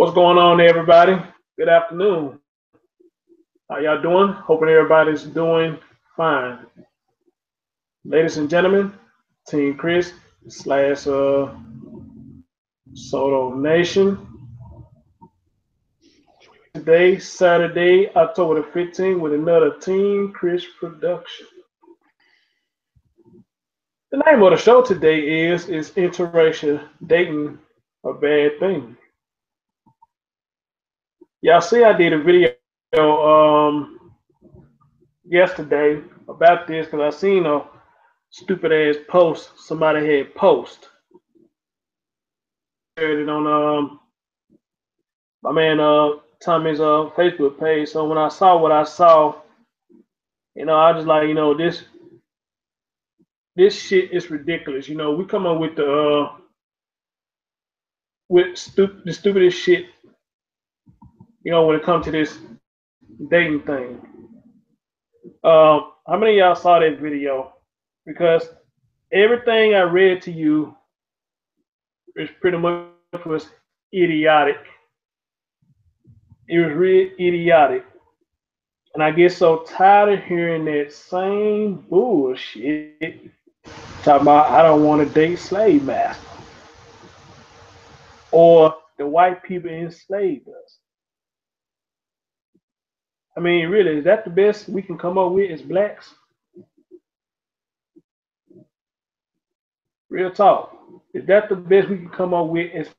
What's going on, everybody? Good afternoon. How y'all doing? Hoping everybody's doing fine. Ladies and gentlemen, Team Chris slash Soto Nation. Today, Saturday, October the 15th, with another Team Chris production. The name of the show today is Interracial Dating a Bad Thing? Y'all see I did a video yesterday about this because I seen a stupid ass post somebody had post. Shared it on my man Tommy's Facebook page. So when I saw what I saw, I just like, this shit is ridiculous. We come up with the stupidest shit, when it comes to this dating thing. How many of y'all saw that video? Because everything I read to you is pretty much was idiotic. It was real idiotic. And I get so tired of hearing that same bullshit talking about I don't want to date slave master or the white people enslaved us. I mean, really, is that the best we can come up with as blacks? Real talk. Is that the best we can come up with as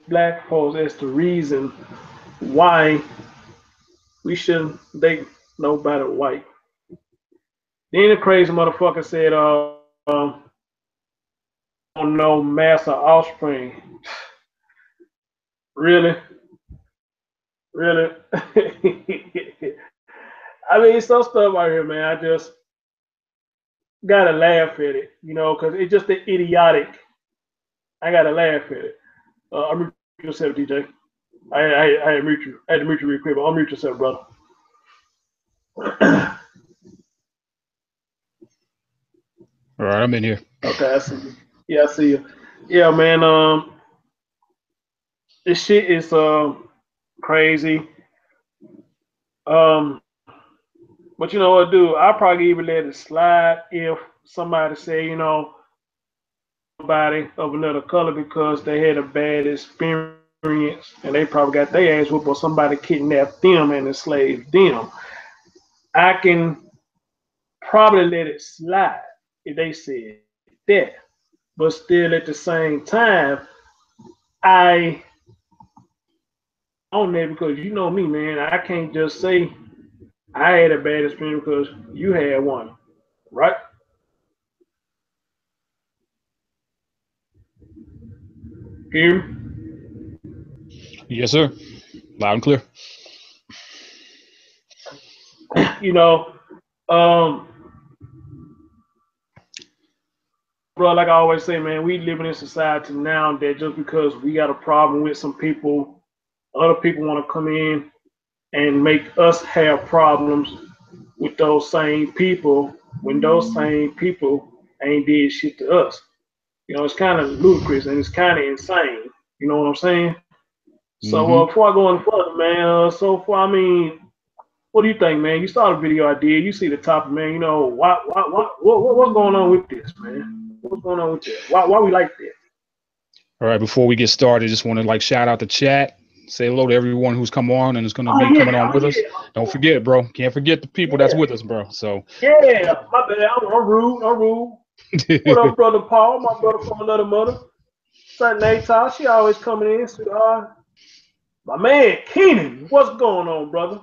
black folks as the reason why we shouldn't date nobody white? Then the crazy motherfucker said, no mass or offspring. Really? Really? I mean, some stuff out here, man. I just gotta laugh at it, because it's just the idiotic. I gotta laugh at it. Unmute yourself, DJ. I had to mute you. I had to mute you real quick, but unmute yourself, brother. All right, I'm in here. Okay, I see you. Yeah, I see you. Yeah, man. This shit is crazy. But you know what, dude? I'll probably even let it slide if somebody say, somebody of another color because they had a bad experience and they probably got their ass whooped or somebody kidnapped them and enslaved them. I can probably let it slide if they said that. But still at the same time, I on there because you know me, man. I can't just say I had a bad experience because you had one, right? Hear me? Yes, sir. Loud and clear. Bro, like I always say, man, we live in a society now that just because we got a problem with some people, other people want to come in and make us have problems with those same people when those same people ain't did shit to us. It's kind of ludicrous and it's kind of insane. You know what I'm saying? So before I go any further, man, so far, I mean, what do you think, man? You saw the video I did. You see the topic, man. What's going on with this, man? What's going on with this? Why we like this? All right, before we get started, just want to shout out the chat. Say hello to everyone who's come on and is going to be coming on with us. Don't forget, bro. Can't forget the people that's with us, bro. So yeah, my bad. I'm rude. What up, brother Paul? My brother from another mother. Son Natal, she always coming in, sweetheart. My man Keenan, what's going on, brother?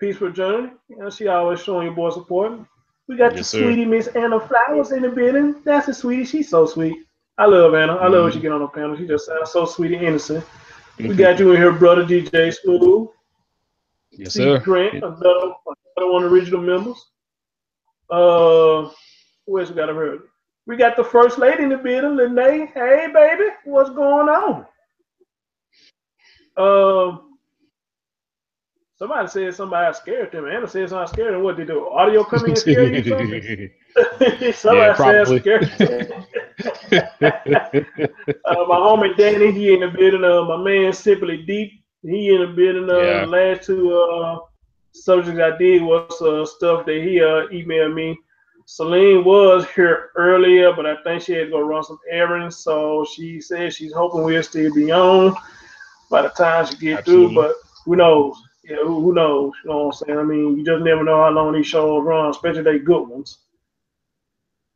Peaceful journey. She always showing your boy support. We got the sweetie Miss Anna Flowers in the building. That's a sweetie. She's so sweet. I love Anna. I love when she get on the panel. She just sounds so sweet and innocent. We got you in here, brother DJ Smooth. Yes, sir. Grant, another one of the original members. Who else we got over here? We got the first lady in the building, Lene. Hey, baby, what's going on? Somebody said somebody scared them. Anna said somebody scared them. What did they do? Audio come in and scare you something? Somebody said scared them. My homie Danny, he in the building. My man Simply Deep, he in the building. The Yeah, last two subjects I did was stuff that he emailed me. Celine was here earlier, but I think she had to go run some errands. So she said she's hoping we'll still be on by the time she get through. absolutely. But who knows? Yeah, who knows? You know what I'm saying? I mean, you just never know how long these shows run, especially they good ones.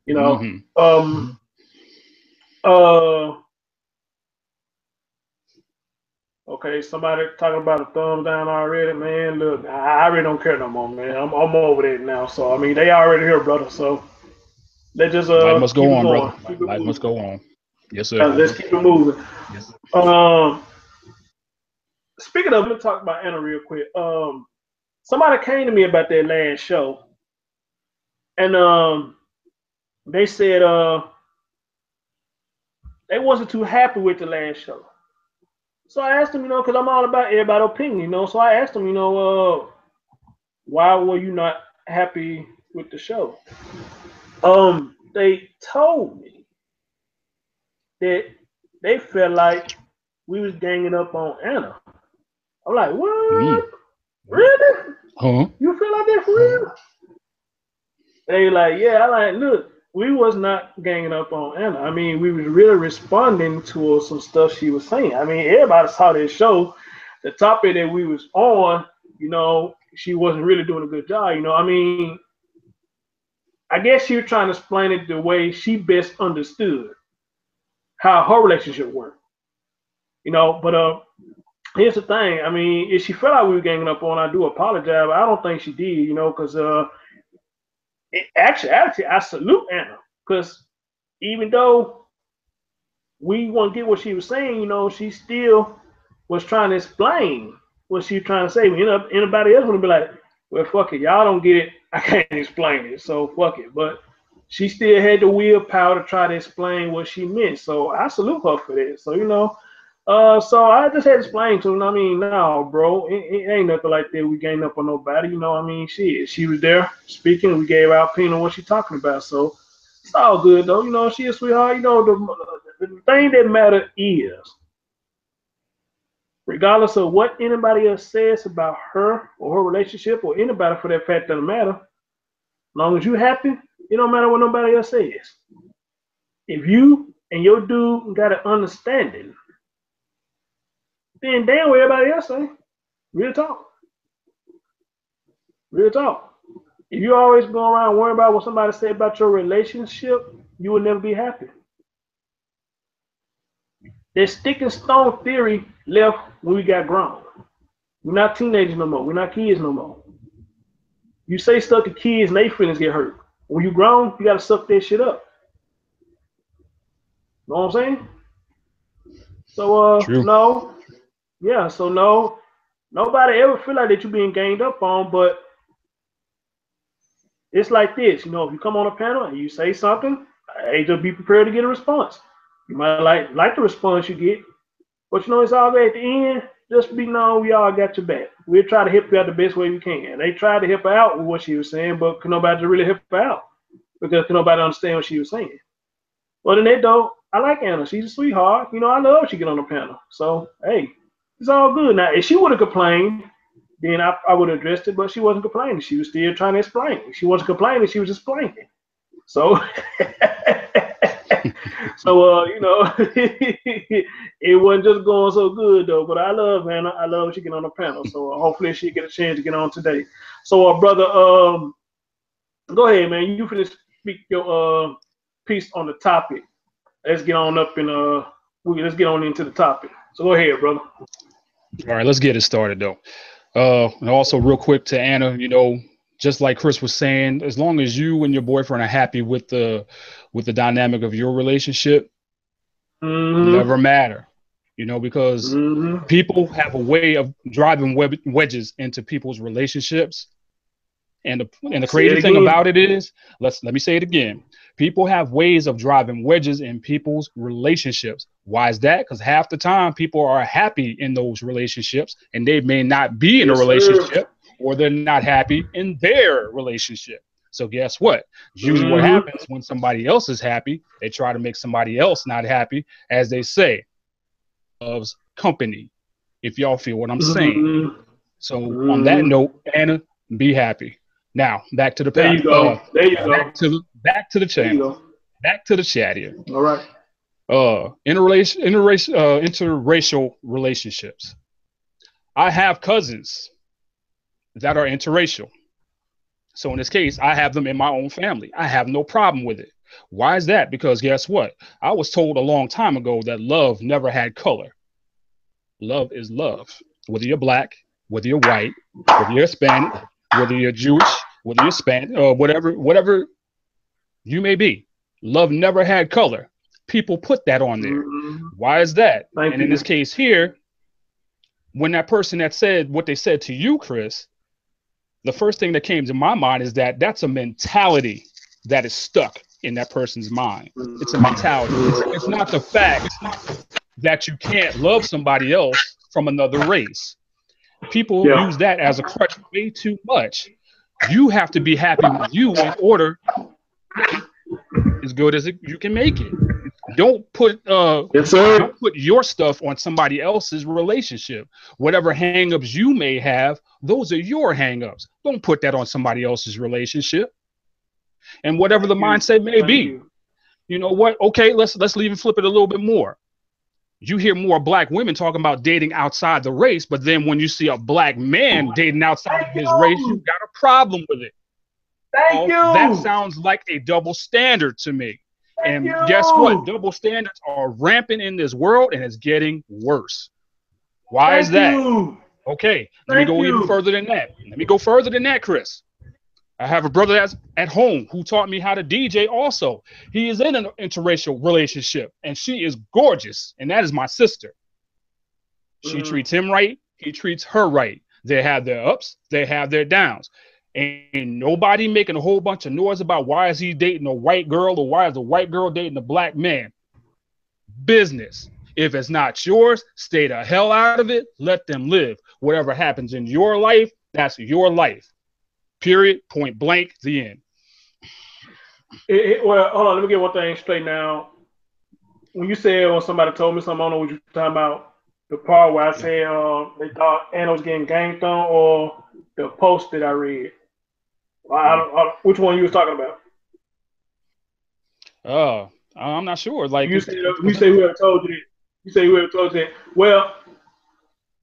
You know. Hmm. Uh. Okay, somebody talking about a thumbs down already, man. Look, I really don't care no more, man. I'm over it now. So I mean, they already here, brother. So let's just Life must keep go it on, brother. going, keep it Life must moving. go on. Yes, Yeah, sir. let's keep it moving. Yes. Um, Speaking of, let me talk about Anna real quick. Somebody came to me about that last show, and they said they wasn't too happy with the last show. So I asked them, because I'm all about everybody's opinion. So I asked them, why were you not happy with the show? They told me that they felt like we was ganging up on Anna. I'm like, what? Mm. Really? Huh? You feel like that for real? They like, yeah. I like, look, we was not ganging up on Anna. I mean, we was really responding to some stuff she was saying. I mean, everybody saw this show. The topic that we was on, she wasn't really doing a good job. I mean, I guess she was trying to explain it the way she best understood how her relationship worked. But here's the thing. I mean, if she felt like we were ganging up on, I do apologize. But I don't think she did. Because actually, I salute Anna because even though we won't get what she was saying, she still was trying to explain what she was trying to say. Anybody else would be like, well, fuck it, y'all don't get it. I can't explain it, so fuck it. But she still had the willpower to try to explain what she meant. So I salute her for that. So so I just had to explain to him. I mean, no, bro, it ain't nothing like that. We gang up on nobody. I mean, she was there speaking. We gave our opinion on what she talking about. So it's all good though. She a sweetheart. The thing that matter is, regardless of what anybody else says about her or her relationship or anybody for that fact doesn't matter. As long as you happy, it don't matter what nobody else says. If you and your dude got an understanding, then damn what everybody else say. Real talk. Real talk. If you always go around worrying about what somebody say about your relationship, you will never be happy. That stick and stone theory left when we got grown. We're not teenagers no more. We're not kids no more. You say stuff to kids and they feelings get hurt. When you grown, you gotta suck that shit up. Know what I'm saying? So True. no. Yeah, so no. Nobody ever feel like that you being ganged up on, but it's like this, if you come on a panel and you say something, hey, just be prepared to get a response. You might like the response you get, but it's all good at the end. Just be known we all got your back. We'll try to help you out the best way we can. They tried to help her out with what she was saying, but could nobody really help her out because could nobody understand what she was saying. But in that though, I like Anna. She's a sweetheart. I love she get on the panel. So hey, it's all good. Now if she would have complained, then I would have addressed it, but she wasn't complaining. She was still trying to explain. She wasn't complaining, she was explaining. So so it wasn't just going so good though. But I love Anna. I love she get on the panel. So hopefully she get a chance to get on today. So brother, go ahead, man. You finish speak your piece on the topic. Let's get on up and let's get on into the topic. So go ahead, brother. All right, let's get it started though. And also real quick to Anna, just like Chris was saying, as long as you and your boyfriend are happy with the dynamic of your relationship, Mm-hmm. never matter. Because Mm-hmm. people have a way of driving wedges into people's relationships. And the Say it crazy thing again. about it is, let me say it again. People have ways of driving wedges in people's relationships. Why is that? Because half the time people are happy in those relationships and they may not be in a Yes, sir. relationship or they're not happy in their relationship. So guess what? Usually what Mm-hmm. happens when somebody else is happy, they try to make somebody else not happy. As they say, loves company, if y'all feel what I'm saying. Mm-hmm. So on that Mm-hmm. note, Anna, be happy. Now back to the There you go. There you go. back to the There you channel. go. Back to the chat here. All right. Interracial relationships. I have cousins that are interracial. So in this case, I have them in my own family. I have no problem with it. Why is that? Because guess what? I was told a long time ago that love never had color. Love is love. Whether you're black, whether you're white, whether you're Hispanic, whether you're Jewish, whether you're Spanish, whatever you may be, love never had color. People put that on there. Mm-hmm. Why is that? Thank And in this you. case here, when that person that said what they said to you, Chris, the first thing that came to my mind is that that's a mentality that is stuck in that person's mind. It's a mentality. It's not the fact that you can't love somebody else from another race. People Yeah. use that as a crutch way too much. You have to be happy with you in order as good as you can make it. Yes, sir. Don't put your stuff on somebody else's relationship. Whatever hangups you may have, those are your hangups. Don't put that on somebody else's relationship. And whatever the Thank you. mindset may Thank be, you. you know what? Okay, let's even flip it a little bit more. You hear more black women talking about dating outside the race, but then when you see a black man dating outside of Thank his race, you you. got a problem with it. Thank Oh, that you. sounds like a double standard to me. Thank And guess what? you. Double standards are rampant in this world and it's getting worse. Why is Thank that? you. Okay, let me Thank go even you. further than that. Let me go further than that, Chris. I have a brother that's at home who taught me how to DJ also. He is in an interracial relationship and she is gorgeous. And that is my sister. She Mm-hmm. treats him right. He treats her right. They have their ups. They have their downs. Ain't nobody making a whole bunch of noise about why is he dating a white girl or why is the white girl dating a black man. Business. If it's not yours, stay the hell out of it. Let them live. Whatever happens in your life, that's your life. Period. Point blank. The end. Well, hold on. Let me get one thing straight now. When you said when somebody told me something, I don't know what you're talking about. The part where I Yeah. said they thought Anna was getting ganked on, or the post that I read. Which one you was talking about? I'm not sure. Like, You said whoever told you that. You say whoever told you that. Well,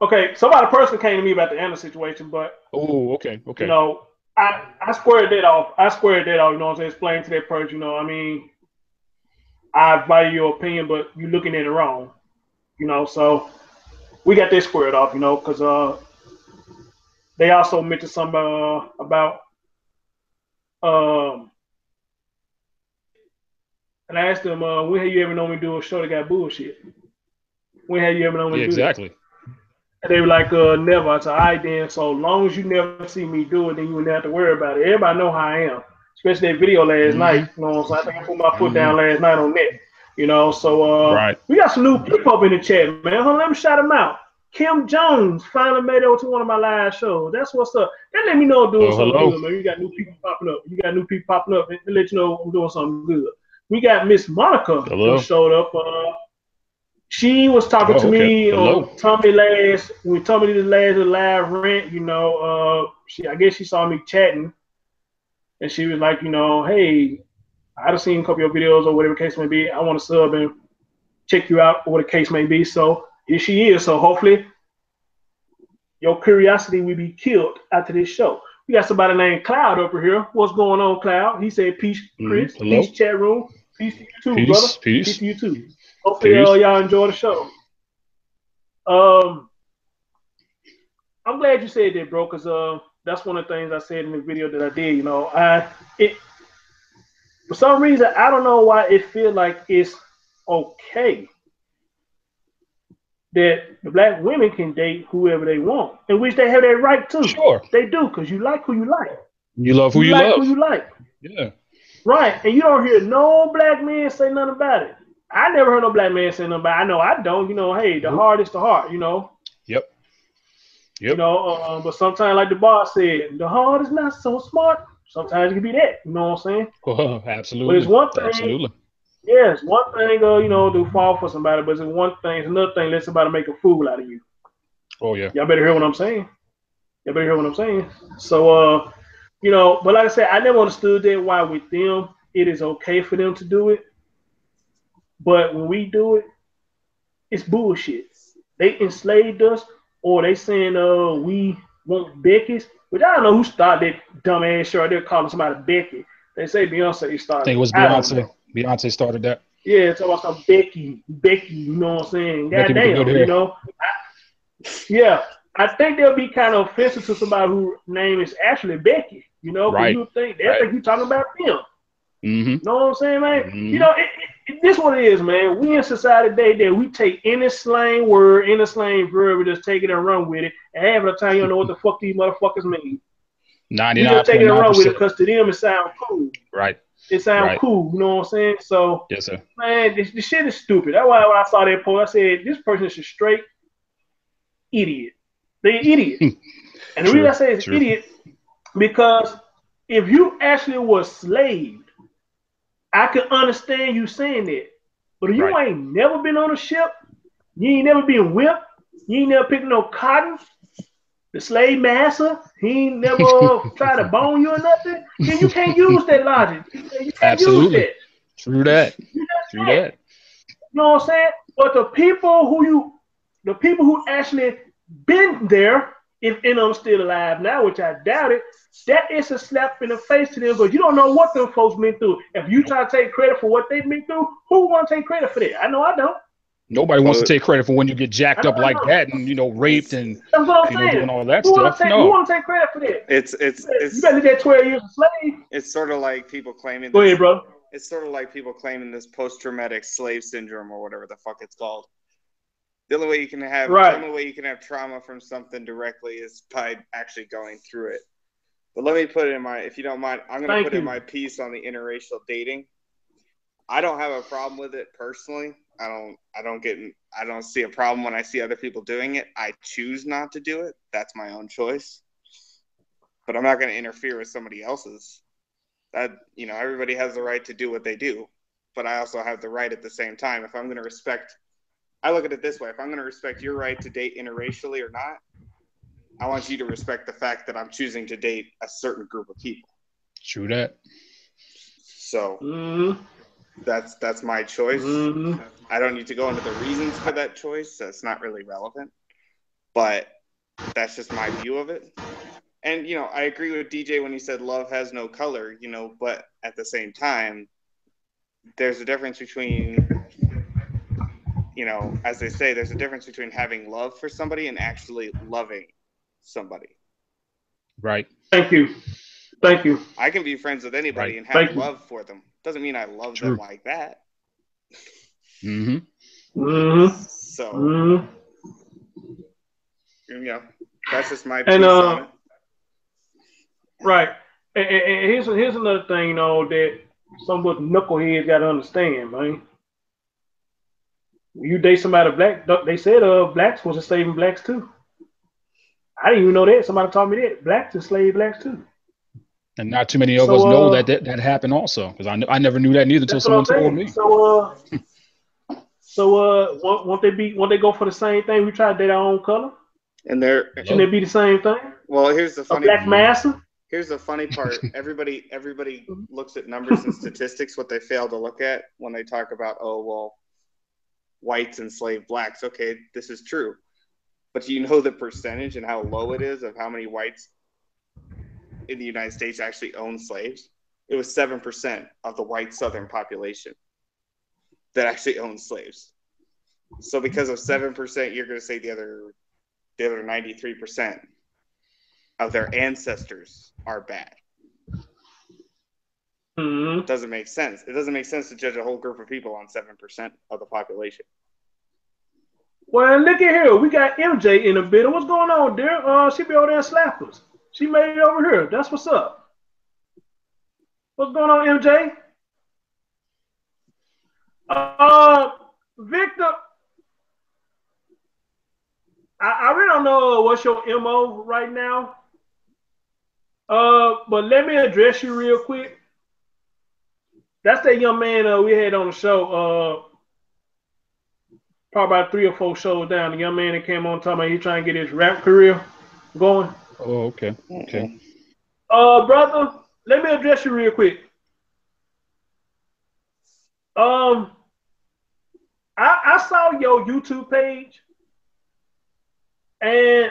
okay. Somebody personally came to me about the Anna situation, but oh, okay, you okay. know, I squared that off. I squared that off. You know what I'm saying? Explain to that person. You know, I mean, I value your opinion, but you're looking at it wrong. You know, so we got this squared off. You know, because they also mentioned some about um, and I asked them, when have you ever known me do a show that got bullshit? When have you ever known me Yeah, do that? exactly. And they were like, never. I said, all right then. So long as you never see me do it, then you wouldn't have to worry about it. Everybody know how I am. Especially that video last Mm-hmm. night. You know what I'm saying? I think I put my foot Mm-hmm. down last night on that. You know, so Right. we got some new people up in the chat, man. Hold on, let me shout them out. Kim Jones finally made it over to one of my live shows. That's what's up. That let me know I'm doing Oh, something hello. good, man. You got new people popping up. You got new people popping up and let you know I'm doing something good. We got Miss Monica that Hello. showed up. She was talking Oh, to okay. me Hello. on Tommy last when Tommy did his last live rant. You know, I guess she saw me chatting, and she was like, you know, hey, I've seen a couple of your videos or whatever the case may be. I want to sub and check you out or what the case may be. So here she is. So hopefully your curiosity will be killed after this show. We got somebody named Cloud over here. What's going on, Cloud? He said, peace, Mm-hmm. Chris. Peace, Hello. chat room. Peace to you too, brother. Peace. Peace Peace. to you too. Hopefully Peace. y'all enjoy the show. Um, I'm glad you said that, bro, because that's one of the things I said in the video that I did. You know, it for some reason I don't know why it feels like it's okay that the black women can date whoever they want, in which they have that right to. Sure. They do, because you like who you like. You love who You you like who love. you like. Yeah. Right. And you don't hear no black man say nothing about it. I never heard no black man say nothing about it. I know I don't. You know, hey, the Nope. heart is the heart, you know. Yep. You Yep. know, but sometimes, like the boss said, the heart is not so smart. Sometimes it can be that. You know what I'm saying? Oh, But it's absolutely. one thing. Absolutely. Yeah, it's one thing. To fall for somebody, but it's one thing. It's another thing. Let somebody make a fool out of you. Oh, yeah. Y'all better hear what I'm saying. Y'all better hear what I'm saying. So, but like I said, I never understood that why with them it is okay for them to do it, but when we do it, it's bullshit. They enslaved us, or they saying we want Becky's, which I don't know who started that dumbass show. They're calling somebody Becky. They say Beyonce I think started it it. was I don't Beyonce. know. Beyonce started that. Yeah, it's about some Becky. You know what I'm saying? Becky with the good Goddamn, hair. yeah. I think they'll be kind of offensive to somebody whose name is actually Becky. Because Right. you think they'll Right. think you talking about them. Mm-hmm. You know what I'm saying, man? Mm-hmm. This what it is, man. We in society today that we take any slang word, any slang verb, we just take it and run with it. And half of the time, you don't know what the fuck these motherfuckers mean. We just take it and run with it 99.9%. because to them it sounds cool. Right. It sounds Right. cool. You know what I'm saying? So, Yes, sir. man, this shit is stupid. That's why when I saw that post, I said, this person is a straight idiot. They're idiot. And the reason True. I say it's True. idiot because if you actually were slaved, I can understand you saying that. But if you Right. ain't never been on a ship, you ain't never been whipped, you ain't never picked no cotton, the slave master, he ain't never tried to bone you or nothing, then you can't use that logic. You can't use Absolutely. that. True that. You True just can't. that. You know what I'm saying? But the people who actually been there, if any of them still alive now, which I doubt it, that is a slap in the face to them because you don't know what them folks been through. If you Nope. try to take credit for what they've been through, who want to take credit for that? I know I don't. Nobody wants to Well, take credit for when you get I jacked know up I like don't. that and raped it's and That's what I'm doing saying. all that Who want stuff. to take who No. want to take credit for that? it's You better get 12 years a slave. it's sort of like people claiming Go ahead, this. bro. It's sort of like people claiming this post-traumatic slave syndrome or whatever the fuck it's called. The only way you can have Right. trauma from something directly is by actually going through it. But let me put it in my, if you don't mind, I'm going to put in my piece on the interracial dating. I don't have a problem with it personally. I don't see a problem when I see other people doing it. I choose not to do it. That's my own choice. But I'm not going to interfere with somebody else's. Everybody has the right to do what they do. But I also have the right at the same time. If I'm going to respect, I look at it this way. If I'm going to respect your right to date interracially or not, I want you to respect the fact that I'm choosing to date a certain group of people. True that. So that's my choice. I don't need to go into the reasons for that choice. That's not really relevant. But that's just my view of it. And, I agree with DJ when he said love has no color, but at the same time, there's a difference between, as they say, there's a difference between having love for somebody and actually loving somebody. Right. Thank you. I can be friends with anybody Right. and have love for them. Doesn't mean I love True. them like that. Mm-hmm. So, that's just my piece on it. Right. And here's another thing, that some of us knuckleheads got to understand, man. When you date somebody black, they said blacks was enslaving blacks too. I didn't even know that. Somebody taught me that. Blacks enslaved blacks too. And not too many of us know that happened also, because I never knew that neither until someone told me. So won't they go for the same thing? We try to date our own color. And shouldn't it be the same thing? Well, here's the funny black master. Here's the funny part. Everybody looks at numbers and statistics. What they fail to look at when they talk about, whites enslaved blacks. Okay, this is true. But do you know the percentage and how low it is of how many whites in the United States actually own slaves? It was 7% of the white Southern population that actually owned slaves. So because of 7%, you're going to say the other 93% of their ancestors are bad. Mm-hmm. It doesn't make sense. It doesn't make sense to judge a whole group of people on 7% of the population. Well, look at here. We got MJ in the building. What's going on, dear? She be over there and slap us. She made it over here. That's what's up. What's going on, MJ? Victor, I really don't know what's your MO right now. But let me address you real quick. That's that young man we had on the show. Probably about 3 or 4 shows down. The young man that came on talking about he trying to get his rap career going. Oh, okay. Okay. Brother, let me address you real quick. I saw your YouTube page, and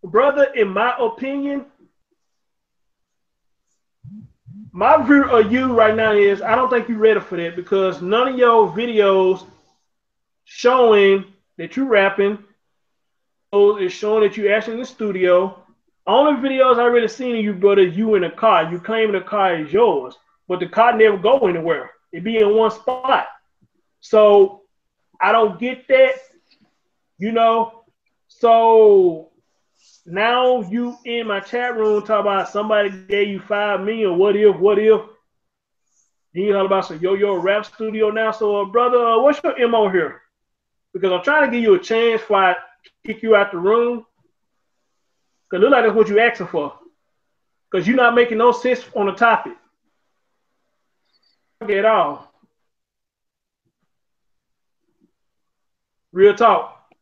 brother, in my opinion, my view of you right now is I don't think you're ready for that because none of your videos showing that you're rapping is showing that you're actually in the studio. Only videos I really seen of you, brother, you in a car. You claiming the car is yours, but the car never go anywhere. It be in one spot. So I don't get that, you know. So now you in my chat room talking about somebody gave you 5 million. What if? You know about some yo rap studio now. So brother, what's your MO here? Because I'm trying to give you a chance before I kick you out the room. Cause it look like that's what you asking for. Cause you're not making no sense on the topic. At all. Real talk.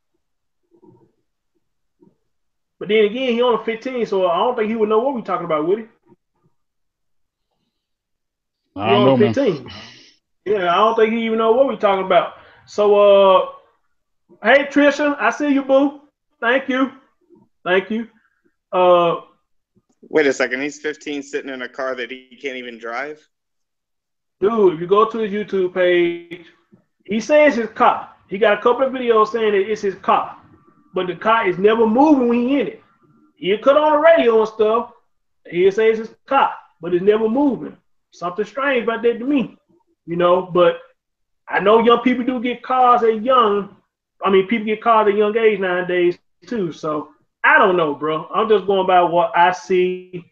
But then again, he only 15, so I don't think he would know what we're talking about, would he? I don't know, 15. Man. Yeah, I don't think he even know what we're talking about. So, hey, Trisha, I see you, boo. Thank you. Wait a second. He's 15 sitting in a car that he can't even drive? Dude, if you go to his YouTube page, he says his car. He got a couple of videos saying that it's his car. But the car is never moving when he in it. He'll cut on the radio and stuff. He'll say it's his car, but it's never moving. Something strange about that to me, you know. But I know young people do get cars at young. I mean, people get cars at young age nowadays too. So I don't know, bro. I'm just going by what I see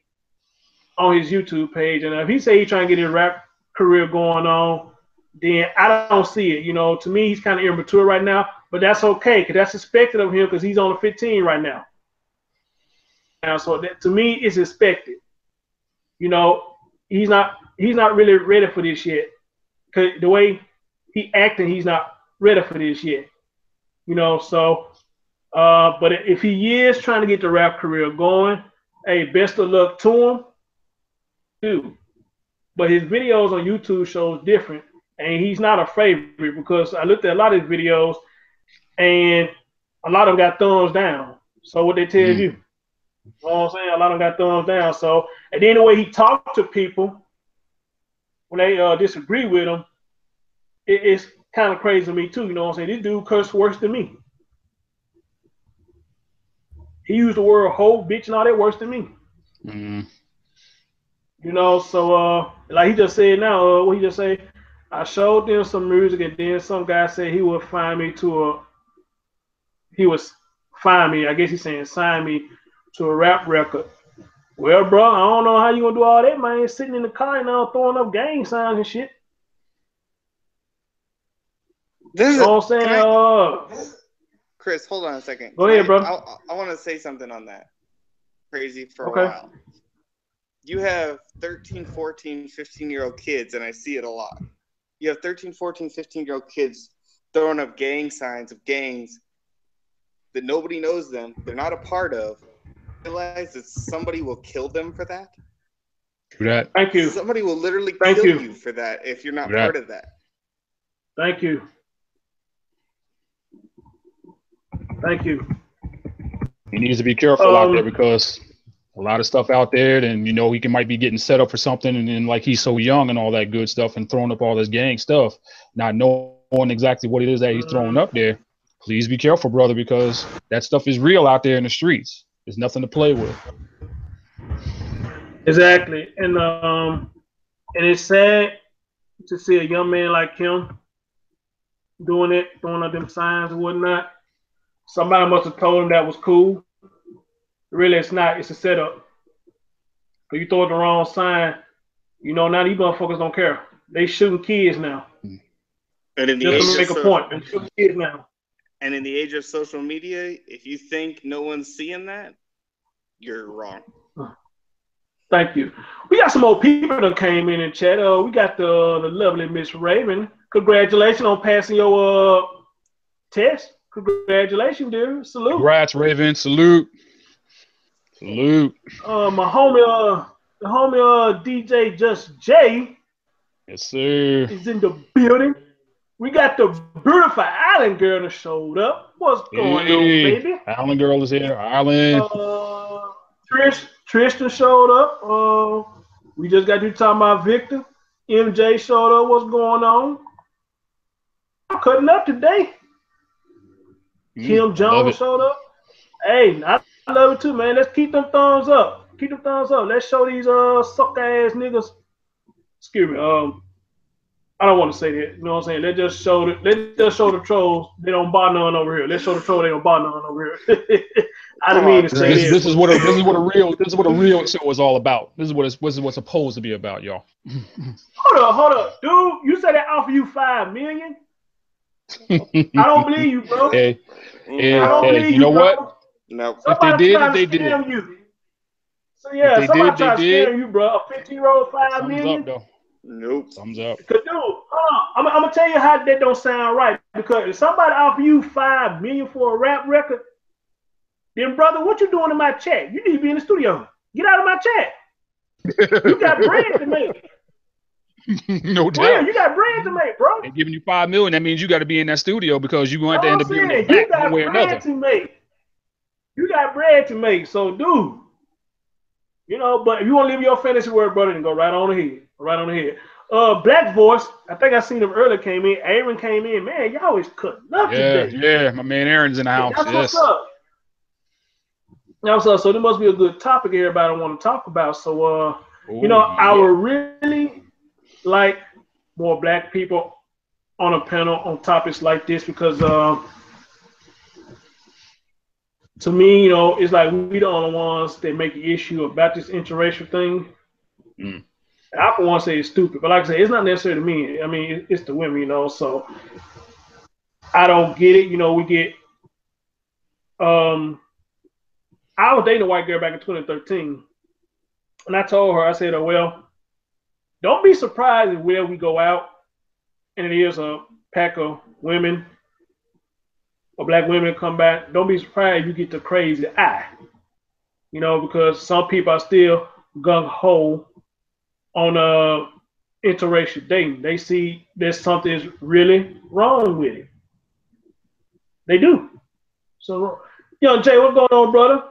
on his YouTube page. And if he say he's trying to get his rap career going on, then I don't see it. You know, to me, he's kind of immature right now. But that's okay, because that's expected of him because he's only 15 right now. So that, to me, it's expected. You know, he's not really ready for this yet. Cause the way he acting, he's not ready for this yet. You know, so but if he is trying to get the rap career going, hey, best of luck to him. Too. But his videos on YouTube shows different, and he's not a favorite because I looked at a lot of his videos, and a lot of them got thumbs down. So what they tell you, you know what I'm saying? A lot of them got thumbs down. So, and then the way he talked to people when they disagree with him, it's kind of crazy to me too. You know what I'm saying? This dude cursed worse than me. He used the word hoe, bitch, and all that worse than me. You know, so like he just said now, what he just say? I showed them some music, and then some guy said he would find me I guess he's saying sign me to a rap record. Well, bro, I don't know how you gonna do all that, man. Sitting in the car and now throwing up gang signs and shit. You know what I'm saying? Chris, hold on a second. Go ahead, bro. I want to say something on that. Crazy for a while. You have 13, 14, 15-year-old kids, and I see it a lot. You have 13, 14, 15-year-old kids throwing up gang signs of gangs that nobody knows them, they're not a part of. Realize that somebody will kill them for that? True that. Thank you. Somebody will literally kill you for that if you're not part of that. Thank you. He needs to be careful out there because a lot of stuff out there, and you know, he might be getting set up for something, and then like he's so young and all that good stuff, and throwing up all this gang stuff, not knowing exactly what it is that he's throwing up there. Please be careful, brother, because that stuff is real out there in the streets. There's nothing to play with. Exactly, and it's sad to see a young man like him doing it, throwing up them signs and whatnot. Somebody must have told him that was cool. Really, it's not. It's a setup. If you throw the wrong sign, you know, now these motherfuckers don't care. They shooting kids now. And in the just to make a point, they shooting kids now. And in the age of social media, if you think no one's seeing that, you're wrong. Thank you. We got some more people that came in and chat. We got the lovely Miss Raven. Congratulations on passing your test. Congratulations, dear. Salute. Congrats, Raven. Salute. Salute. My homie, the homie DJ Just J. Yes, sir. Is in the building. We got the beautiful Island girl that showed up. What's going on, baby? Island girl is here. Island. Tristan showed up. We just got you talking about Victor. MJ showed up. What's going on? I'm cutting up today. Kim Jones showed up. Hey, I love it too, man. Let's keep them thumbs up. Keep them thumbs up. Let's show these suck ass niggas. Excuse me. I don't want to say that. You know what I'm saying? Let's just show the trolls. They don't buy none over here. Let's show the trolls they don't buy none over here. I didn't mean to say that. This is what a real show is all about. This is what's supposed to be about, y'all. Hold up, dude. You said they offer you $5 million? I don't believe you, bro. Hey, I don't believe you know bro. what? No. Somebody they did. You. So yeah, somebody tried to scam you, bro. A 15-year-old $5 million. Thumbs up, though. Nope. Thumbs up. Cause dude, I'm gonna tell you how that don't sound right. Because if somebody offer you $5 million for a rap record, then brother, what you doing in my chat? You need to be in the studio. Get out of my chat. You got bread to make. No doubt. Real, you got bread to make, bro. They're giving you $5 million. That means you got to be in that studio because you're going to end up giving it you back one way or another. to make. You got bread to make. So, dude, you know, but if you want to live your fantasy world, brother, then go right on ahead. Right on ahead. Black Voice, I think I seen him earlier, came in. Aaron came in. Man, y'all always cutting up today. Yeah, my man Aaron's in the house. That's what's up. So there must be a good topic everybody want to talk about. So, you know, I would really like more black people on a panel on topics like this because to me, you know, it's like we the only ones that make an issue about this interracial thing. I for one say it's stupid, but like I say, it's not necessarily to me. I mean, it's the women, you know. So I don't get it. You know, we get. I was dating a white girl back in 2013, and I told her, I said, "Oh well, don't be surprised if where we go out, and it is a pack of women or black women come back. Don't be surprised if you get the crazy eye, you know, because some people are still gung ho on interracial dating. They see there's something really wrong with it. They do. So, young Jay, what's going on, brother?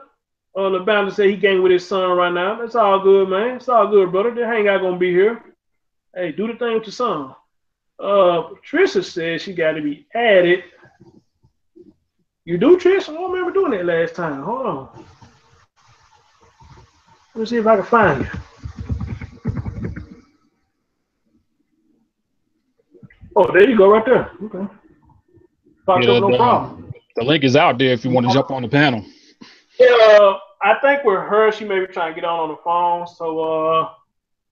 LeBound said he gang with his son right now. That's all good, man. It's all good, brother. The hangout gonna be here. Hey, do the thing with your son. Patricia said she got to be added. You do, Trish? I don't remember doing that last time. Hold on. Let me see if I can find you. Oh, there you go, right there. Okay. No problem. The link is out there if you want to jump on the panel. Yeah, I think with her, she may be trying to get on the phone. So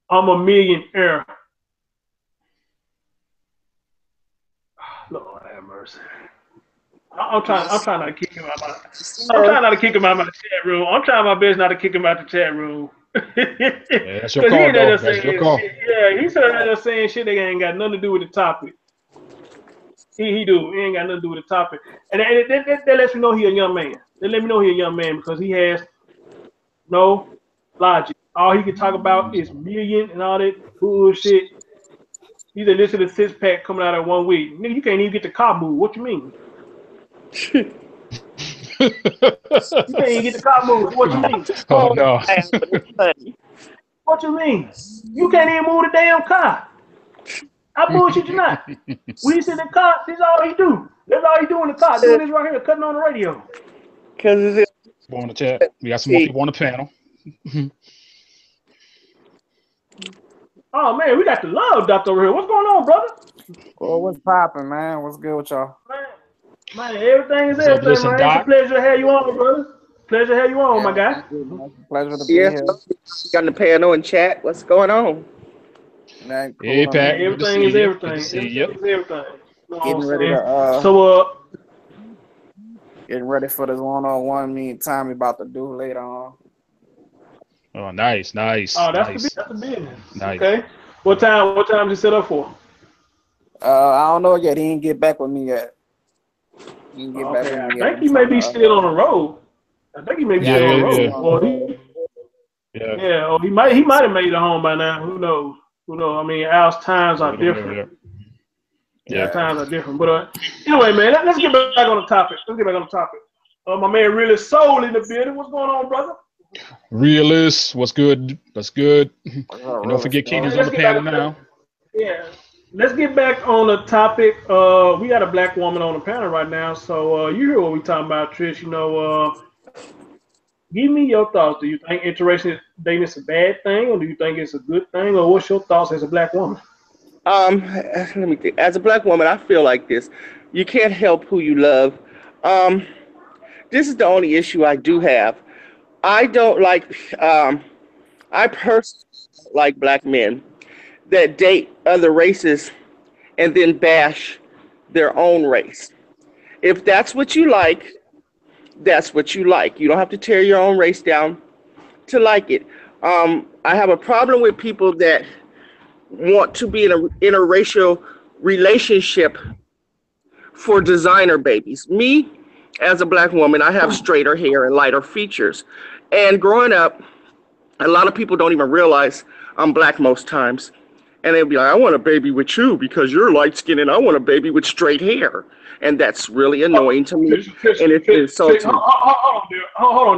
I'm a millionaire. Lord have mercy. I'm trying not to kick him out. I'm trying not to kick him out of my chat room. I'm trying my best not to kick him out the chat room. Yeah, that's your call, though. That's your call. Yeah, he's just saying shit that ain't got nothing to do with the topic. He do. He ain't got nothing to do with the topic. And that lets me know he a young man. They let me know he a young man because he has no logic. All he can talk about is million and all that bullshit. He's a listen to 6-pack coming out in 1 week. Nigga, you can't even get the car moved. What you mean? You can't even get the car moved. What you mean? Oh no. What you mean? You can't even move the damn car. I bullshit you not. We sit in the car, this is all he do. That's all he do in the car. Doing this right here, cutting on the radio. Because on the chat. We got some more people on the panel. Oh man, we got the love doctor over here. What's going on, brother? Well, what's popping, man? What's good with y'all? Man, everything is everything, man. It's a pleasure to have you on, brother. Pleasure to have you on, my guy. Pleasure to be here. You on the panel and chat. What's going on? Man, cool. Hey, Pat. Everything is everything. Everything is everything. Getting ready to getting ready for this one-on-one me and Tommy about to do later on. Oh, nice, nice, Oh, nice, that's the business. nice. Okay. What time? What time did you set up for? I don't know yet. He didn't get back with me yet. He didn't get back Okay, with I me yet. think I'm he may trying be still on the road. I think he may be yeah, I still on Yeah, the think he's yeah, still road. on the Or road. yeah, yeah, or he might have made it home by now. Who knows? Who knows? I mean, our times yeah. are We don't know different. yet. Yeah. Our Yeah. times are different. But anyway, man, let's get back on the topic. Let's get back on the topic. My man, really soul in the building. What's going on, brother? Realist, what's good? What's good? What's And up, don't really forget All Kingdom's right, on let's the get back. panel now. Yeah, let's get back on the topic. We got a black woman on the panel right now, so you hear what we talking about, Trish. Give me your thoughts. Do you think interracial dating is a bad thing, or do you think it's a good thing, or what's your thoughts as a black woman? Let me think. As a black woman, I feel like this. You can't help who you love. Um, this is the only issue I do have. I don't like. I personally don't like black men that date other races and then bash their own race. If that's what you like, that's what you like. You don't have to tear your own race down to like it. I have a problem with people that want to be in an interracial relationship for designer babies. Me, as a black woman, I have straighter hair and lighter features. And growing up, a lot of people don't even realize I'm black most times. And they'll be like, I want a baby with you because you're light skinned and I want a baby with straight hair. And that's really annoying to me. And it's insulting. Hold on,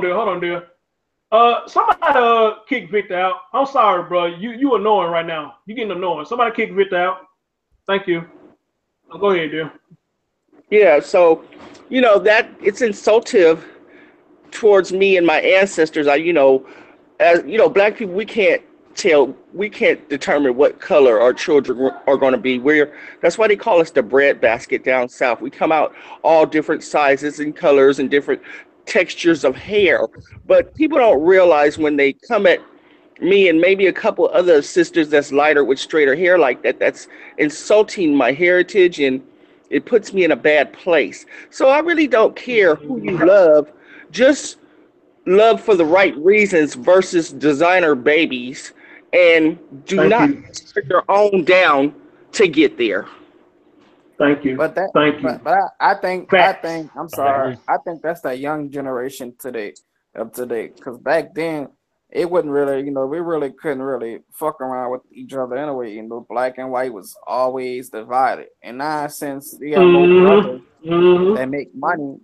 dear. Hold on, dear. Somebody kick Victor out. I'm sorry, bro. You annoying right now. You getting annoying. Somebody kick Victor out. Thank you. Go ahead, dear. Yeah, so, that it's insultive towards me and my ancestors. As black people, we can't determine what color our children are going to be. That's why they call us the bread basket down south. We come out all different sizes and colors and different textures of hair, but people don't realize when they come at me and maybe a couple other sisters that's lighter with straighter hair like that, that's insulting my heritage and it puts me in a bad place. So I really don't care who you love. Just love for the right reasons versus designer babies, and do Thank not you. tear your own down to get there. Thank you. But that, Thank you. but I think, Facts. I'm I sorry. agree. I think that's the young generation today, of today. Because back then, it wasn't really, we really couldn't really fuck around with each other anyway. Black and white was always divided. And now, since we have more brothers Mm-hmm. that make money,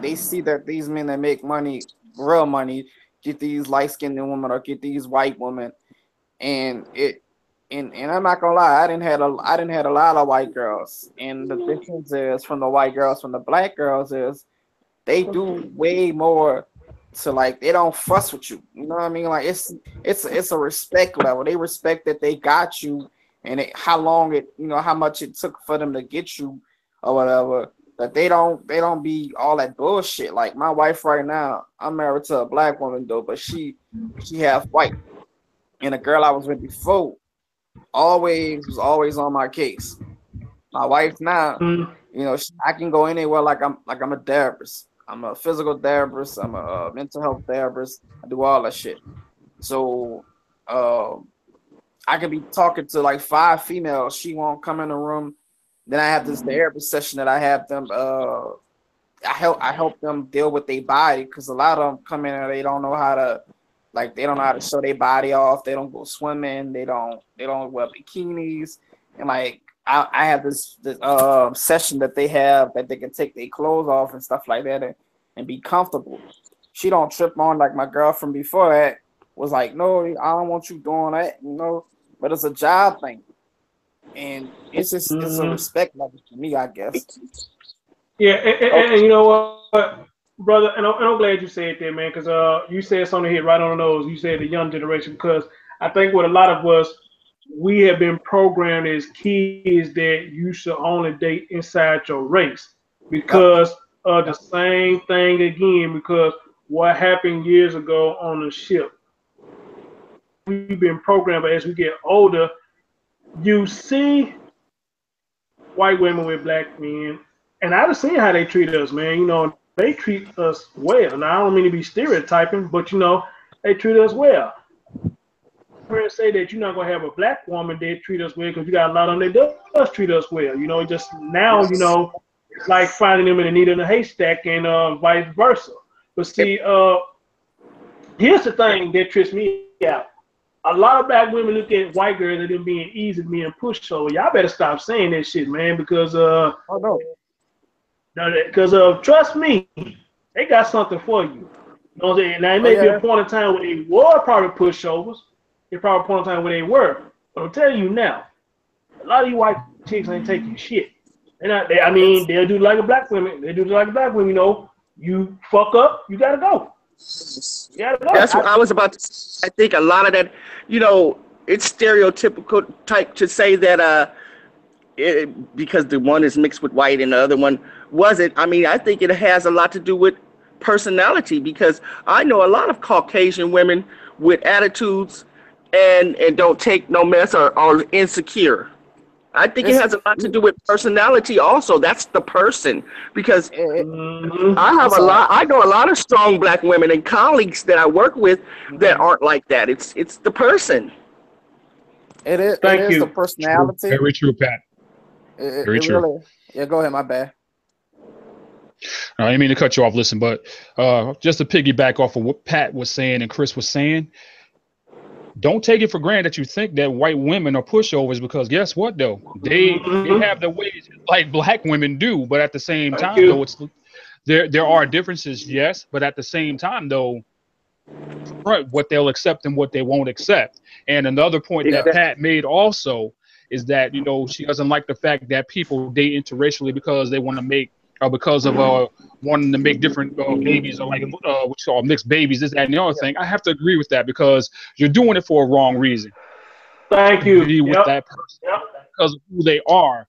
they see that these men that make money, real money, get these light skinned women or get these white women, and and I'm not gonna lie, I didn't had a lot of white girls, and the difference is from the white girls from the black girls is they do way more to, like, they don't fuss with you. You know what I mean? Like, it's a respect level. They respect that they got you, and how long it, how much it took for them to get you or whatever. But they don't be all that bullshit. Like my wife right now, I'm married to a black woman though, but she half white. And the girl I was with before was always on my case. My wife now, I can go anywhere like I'm a therapist. I'm a physical therapist. I'm a mental health therapist. I do all that shit. So I could be talking to like 5 females. She won't come in the room. Then I have this therapy session that I have them. I help them deal with their body, because a lot of them come in and they don't know how to, like, they don't know how to show their body off. They don't go swimming. They don't wear bikinis. And like I have this session that they have that they can take their clothes off and stuff like that, and be comfortable. She don't trip on, like my girlfriend before that was like, no, I don't want you doing that. But it's a job thing, and it's a Mm-hmm. respect level for me, I guess. Yeah, and you know what, brother, and I'm glad you said that, man, because you said something hit right on the nose. You said the young generation, because I think what a lot of us, we have been programmed as kids that you should only date inside your race, Yep. because of the same thing again, because what happened years ago on the ship. We've been programmed, but as we get older, you see white women with black men, and I've seen how they treat us, man. They treat us well. Now I don't mean to be stereotyping, but they treat us well. Parents say that you're not gonna have a black woman that treat us well because you got a lot of them that does treat us well. You know, just now, you know, it's like finding them in a needle in a haystack and vice versa. But see, here's the thing that trips me out. A lot of black women look at white girls and them being easy, being pushed over. Y'all better stop saying that shit, man, because trust me, they got something for you. You know what I'm saying? Now it may be a point in time where they were probably pushovers. It probably a point in time where they were. But I'm telling you now, a lot of you white chicks ain't taking shit. They're not. I mean, they'll do like a black woman. They do like a black woman. You know, you fuck up, you gotta go. You gotta go. That's what I was about to. I think a lot of that, you know, it's stereotypical type to say that because the one is mixed with white and the other one wasn't. I mean, I think it has a lot to do with personality, because I know a lot of Caucasian women with attitudes and don't take no mess or are insecure. I think it has a lot to do with personality also. That's the person, because I know a lot of strong black women and colleagues that I work with that aren't like that. It's the person. It is the personality. True. Very true, Pat. Very true. Really, yeah, go ahead, my bad. I didn't mean to cut you off, listen, but just to piggyback off of what Pat was saying and Chris was saying, don't take it for granted that you think that white women are pushovers, because guess what, though? They have their ways like black women do, but at the same time, though, it's there are differences, yes, but at the same time, though, right, what they'll accept and what they won't accept. And another point that Pat made also is that, you know, she doesn't like the fact that people date interracially because they want to make because of wanting to make different babies, or like what you call mixed babies, this, that, and the other thing. I have to agree with that, because you're doing it for a wrong reason. Thank you. Agree with that person because of who they are.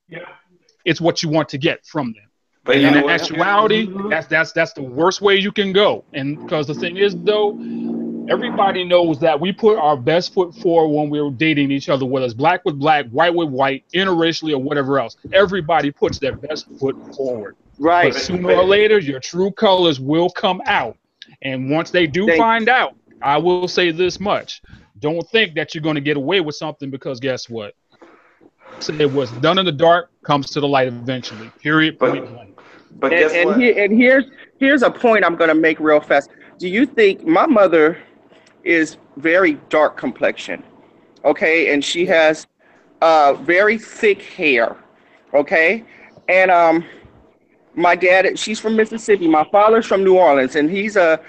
It's what you want to get from them. But in actuality, that's the worst way you can go. And because the thing is, though, everybody knows that we put our best foot forward when we're dating each other, whether it's black with black, white with white, interracially, or whatever else. Everybody puts their best foot forward. Right. But sooner or later, your true colors will come out. And once they do find out, I will say this much. Don't think that you're going to get away with something, because guess what? Say what's done in the dark comes to the light eventually. Period. But guess what? Here's a point I'm going to make real fast. Do you think my mother is very dark complexion, okay, and she has very thick hair, okay, and my dad, she's from Mississippi. My father's from New Orleans, and he's I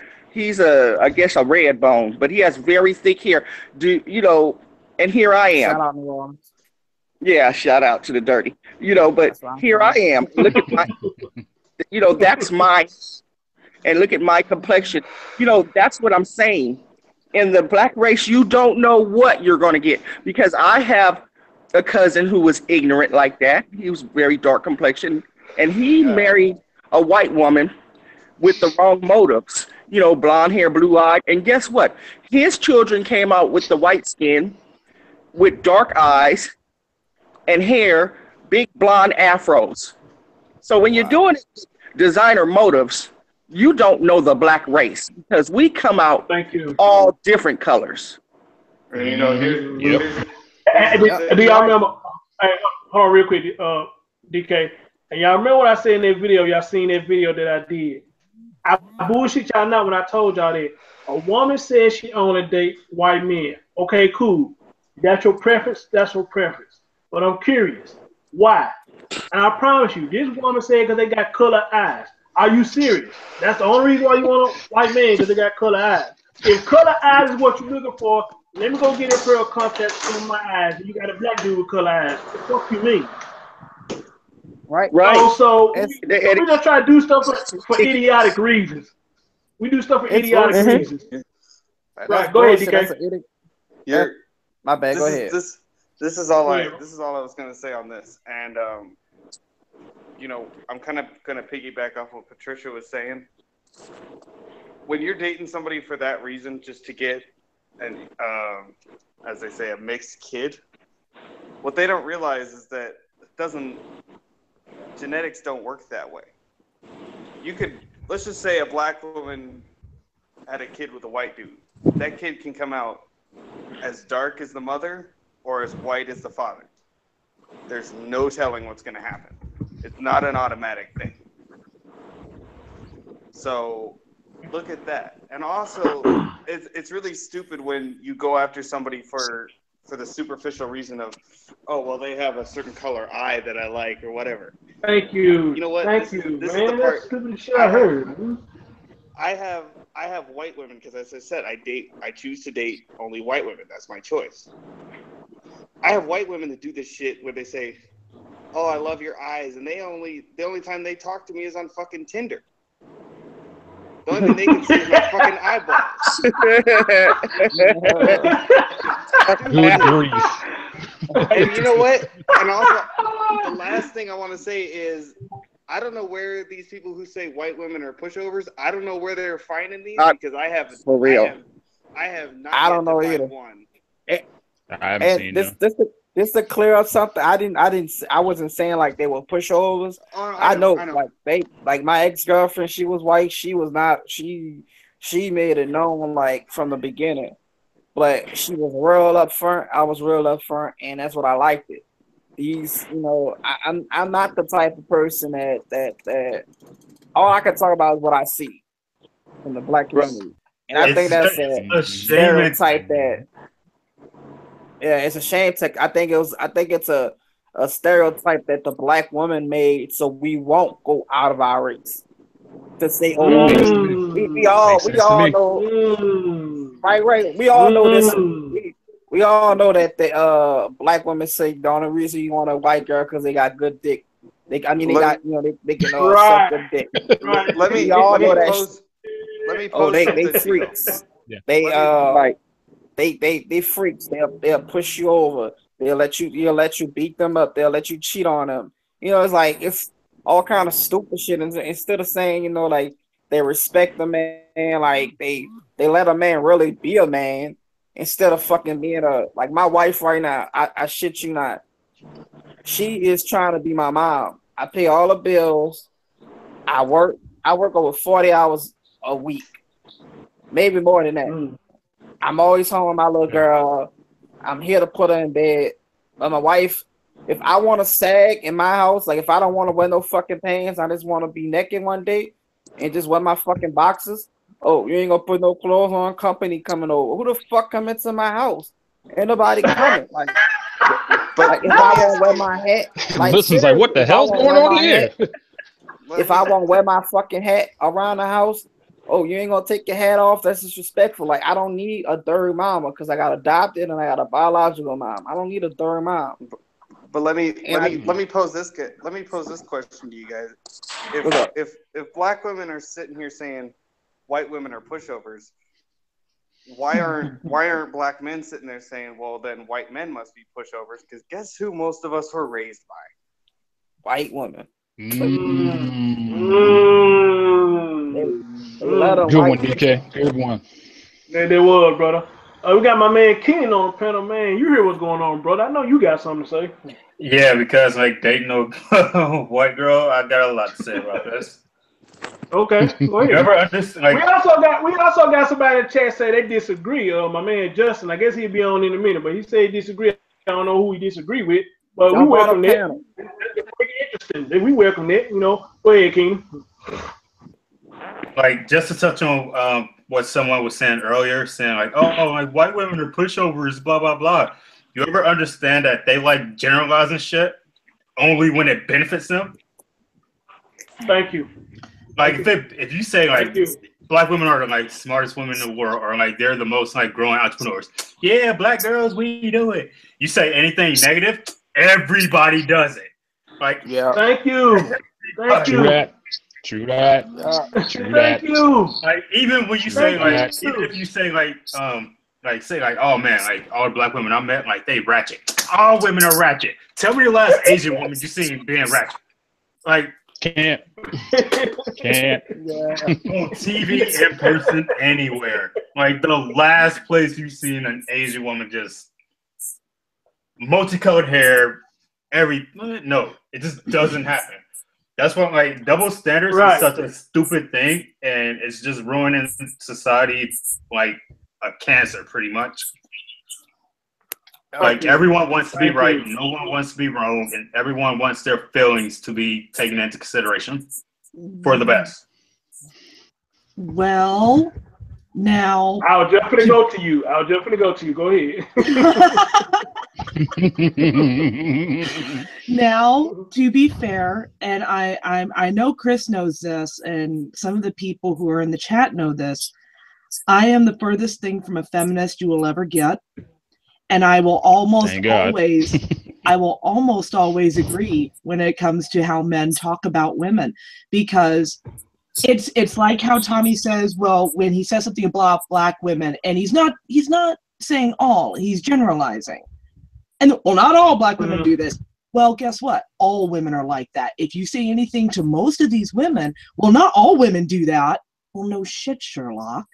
guess a red bone, but he has very thick hair. And here I am. Shout out New Orleans. Yeah, shout out to the dirty. But here I am. Look at my, that's my, and look at my complexion. That's what I'm saying. In the black race, you don't know what you're going to get, because I have a cousin who was ignorant like that. He was very dark complexion, and he married a white woman with the wrong motives, blonde hair, blue eyed. And guess what? His children came out with the white skin, with dark eyes and hair, big blonde afros. So when you're doing designer motives, you don't know the black race, because we come out all different colors. Do y'all remember? Hey, hold on real quick, DK. And y'all remember what I said in that video? Y'all seen that video that I did? I bullshit y'all not when I told y'all that a woman says she only date white men. Okay, cool. That's your preference. That's your preference. But I'm curious, why? And I promise you, this woman said because they got color eyes. Are you serious? That's the only reason why you want a white man, because they got color eyes. If color eyes is what you're looking for, let me go get a pair of contacts in my eyes. And you got a black dude with color eyes. What the fuck you mean? Right. So we just try to do stuff for idiotic reasons. We do stuff for idiotic reasons. Right. Go ahead, DK. My bad. Go ahead. This is all I was going to say on this, and I'm kind of going to piggyback off what Patricia was saying. When you're dating somebody for that reason, just to get an, as they say, a mixed kid, what they don't realize is that genetics don't work that way. Let's just say a black woman had a kid with a white dude. that kid can come out as dark as the mother or as white as the father. There's no telling what's going to happen. It's not an automatic thing. So look at that. And also, it's really stupid when you go after somebody for the superficial reason of, oh, well, they have a certain color eye that I like or whatever. Thank you. You know what? Thank This you, is man. the part. That's stupid shit I heard. I have white women because, as I said, I choose to date only white women. That's my choice. I have white women that do this shit where they say, "Oh, I love your eyes," and the only time they talk to me is on fucking Tinder. The only thing they can see is my fucking eyeballs. Good grief. And you know what? And also, the last thing I want to say is, I don't know where these people who say white women are pushovers, I don't know where they're finding these because I have for real. I have not. I don't know either. One. I haven't seen them. This to clear up something. I wasn't saying like they were pushovers. I know. Like my ex-girlfriend, she was white. She was not. She made it known like from the beginning. But she was real up front. I was real up front, and that's what I liked it. These, I'm not the type of person that all I can talk about is what I see from the black community, and I think that's a stereotype that. Yeah, it's a shame. I think it's a stereotype that the black woman made, so we won't go out of our race to say, "Oh, we all know." Right. We all know this. We all know that the black women say the only reason you want a white girl because they got good dick. They can suck good dick. Right. Let me pose they freaks. Yeah. They freaks. They'll push you over. They'll let you beat them up. They'll let you cheat on them. It's like it's all kind of stupid shit. Instead of saying like they respect the man, like they let a man really be a man instead of fucking being like my wife right now. I shit you not. She is trying to be my mom. I pay all the bills. I work over 40 hours a week, maybe more than that. I'm always home with my little girl. I'm here to put her in bed. But my wife, if I want to sag in my house, like if I don't want to wear no fucking pants, I just want to be naked one day and just wear my fucking boxers. Oh, you ain't gonna put no clothes on, company coming over. Who the fuck come into my house? Ain't nobody coming. Like if I want to wear my hat, Listen's like, what the hell's going on here? If I want to wear my fucking hat around the house, oh, you ain't gonna take your hat off? That's disrespectful. Like I don't need a third mama because I got adopted and I got a biological mom. I don't need a third mom. But let me pose this question to you guys. If black women are sitting here saying white women are pushovers, why aren't black men sitting there saying, well, then white men must be pushovers? Because guess who most of us were raised by? White women. Good one, DK. Good one. They was, brother. We got my man Ken on the panel, man. You hear what's going on, brother? I know you got something to say. Yeah, because like dating a white girl, I got a lot to say about this. Okay, go ahead. You ever understand, like, we also got somebody in the chat say they disagree. My man Justin, I guess he'll be on in a minute, but he said he disagree. I don't know who he disagree with, but we welcome that. It's pretty interesting. We welcome that. Go ahead, King. Like just to touch on what someone was saying earlier, saying like, oh, like white women are pushovers, blah blah blah. You ever understand that they like generalizing shit only when it benefits them? Thank you. Like if you say like black women are like smartest women in the world, or like they're the most like growing entrepreneurs. Yeah, black girls, we do it. You say anything negative, everybody does it. Like thank you. Thank you. True that. Thank you. Like even when you say like, even if you say like say like, oh man, like all the black women I met, like they ratchet. All women are ratchet. Tell me the last Asian woman you seen being ratchet. Like can't. On TV, in person, anywhere. Like the last place you've seen an Asian woman just multicolored hair. No, it just doesn't happen. That's what like double standards is such a stupid thing, and it's just ruining society like a cancer, pretty much. Like everyone wants to be right, no one wants to be wrong, and everyone wants their feelings to be taken into consideration for the best. Well, now I was just gonna go to you. Go ahead. Now, to be fair, and I know Chris knows this, and some of the people who are in the chat know this. I am the furthest thing from a feminist you will ever get. And I will almost always agree when it comes to how men talk about women, because it's like how Tommy says, well, when he says something about black women, and he's not saying all, he's generalizing. And well, not all black women do this. Well, guess what? All women are like that. If you say anything to most of these women, well, not all women do that. Well, no shit, Sherlock.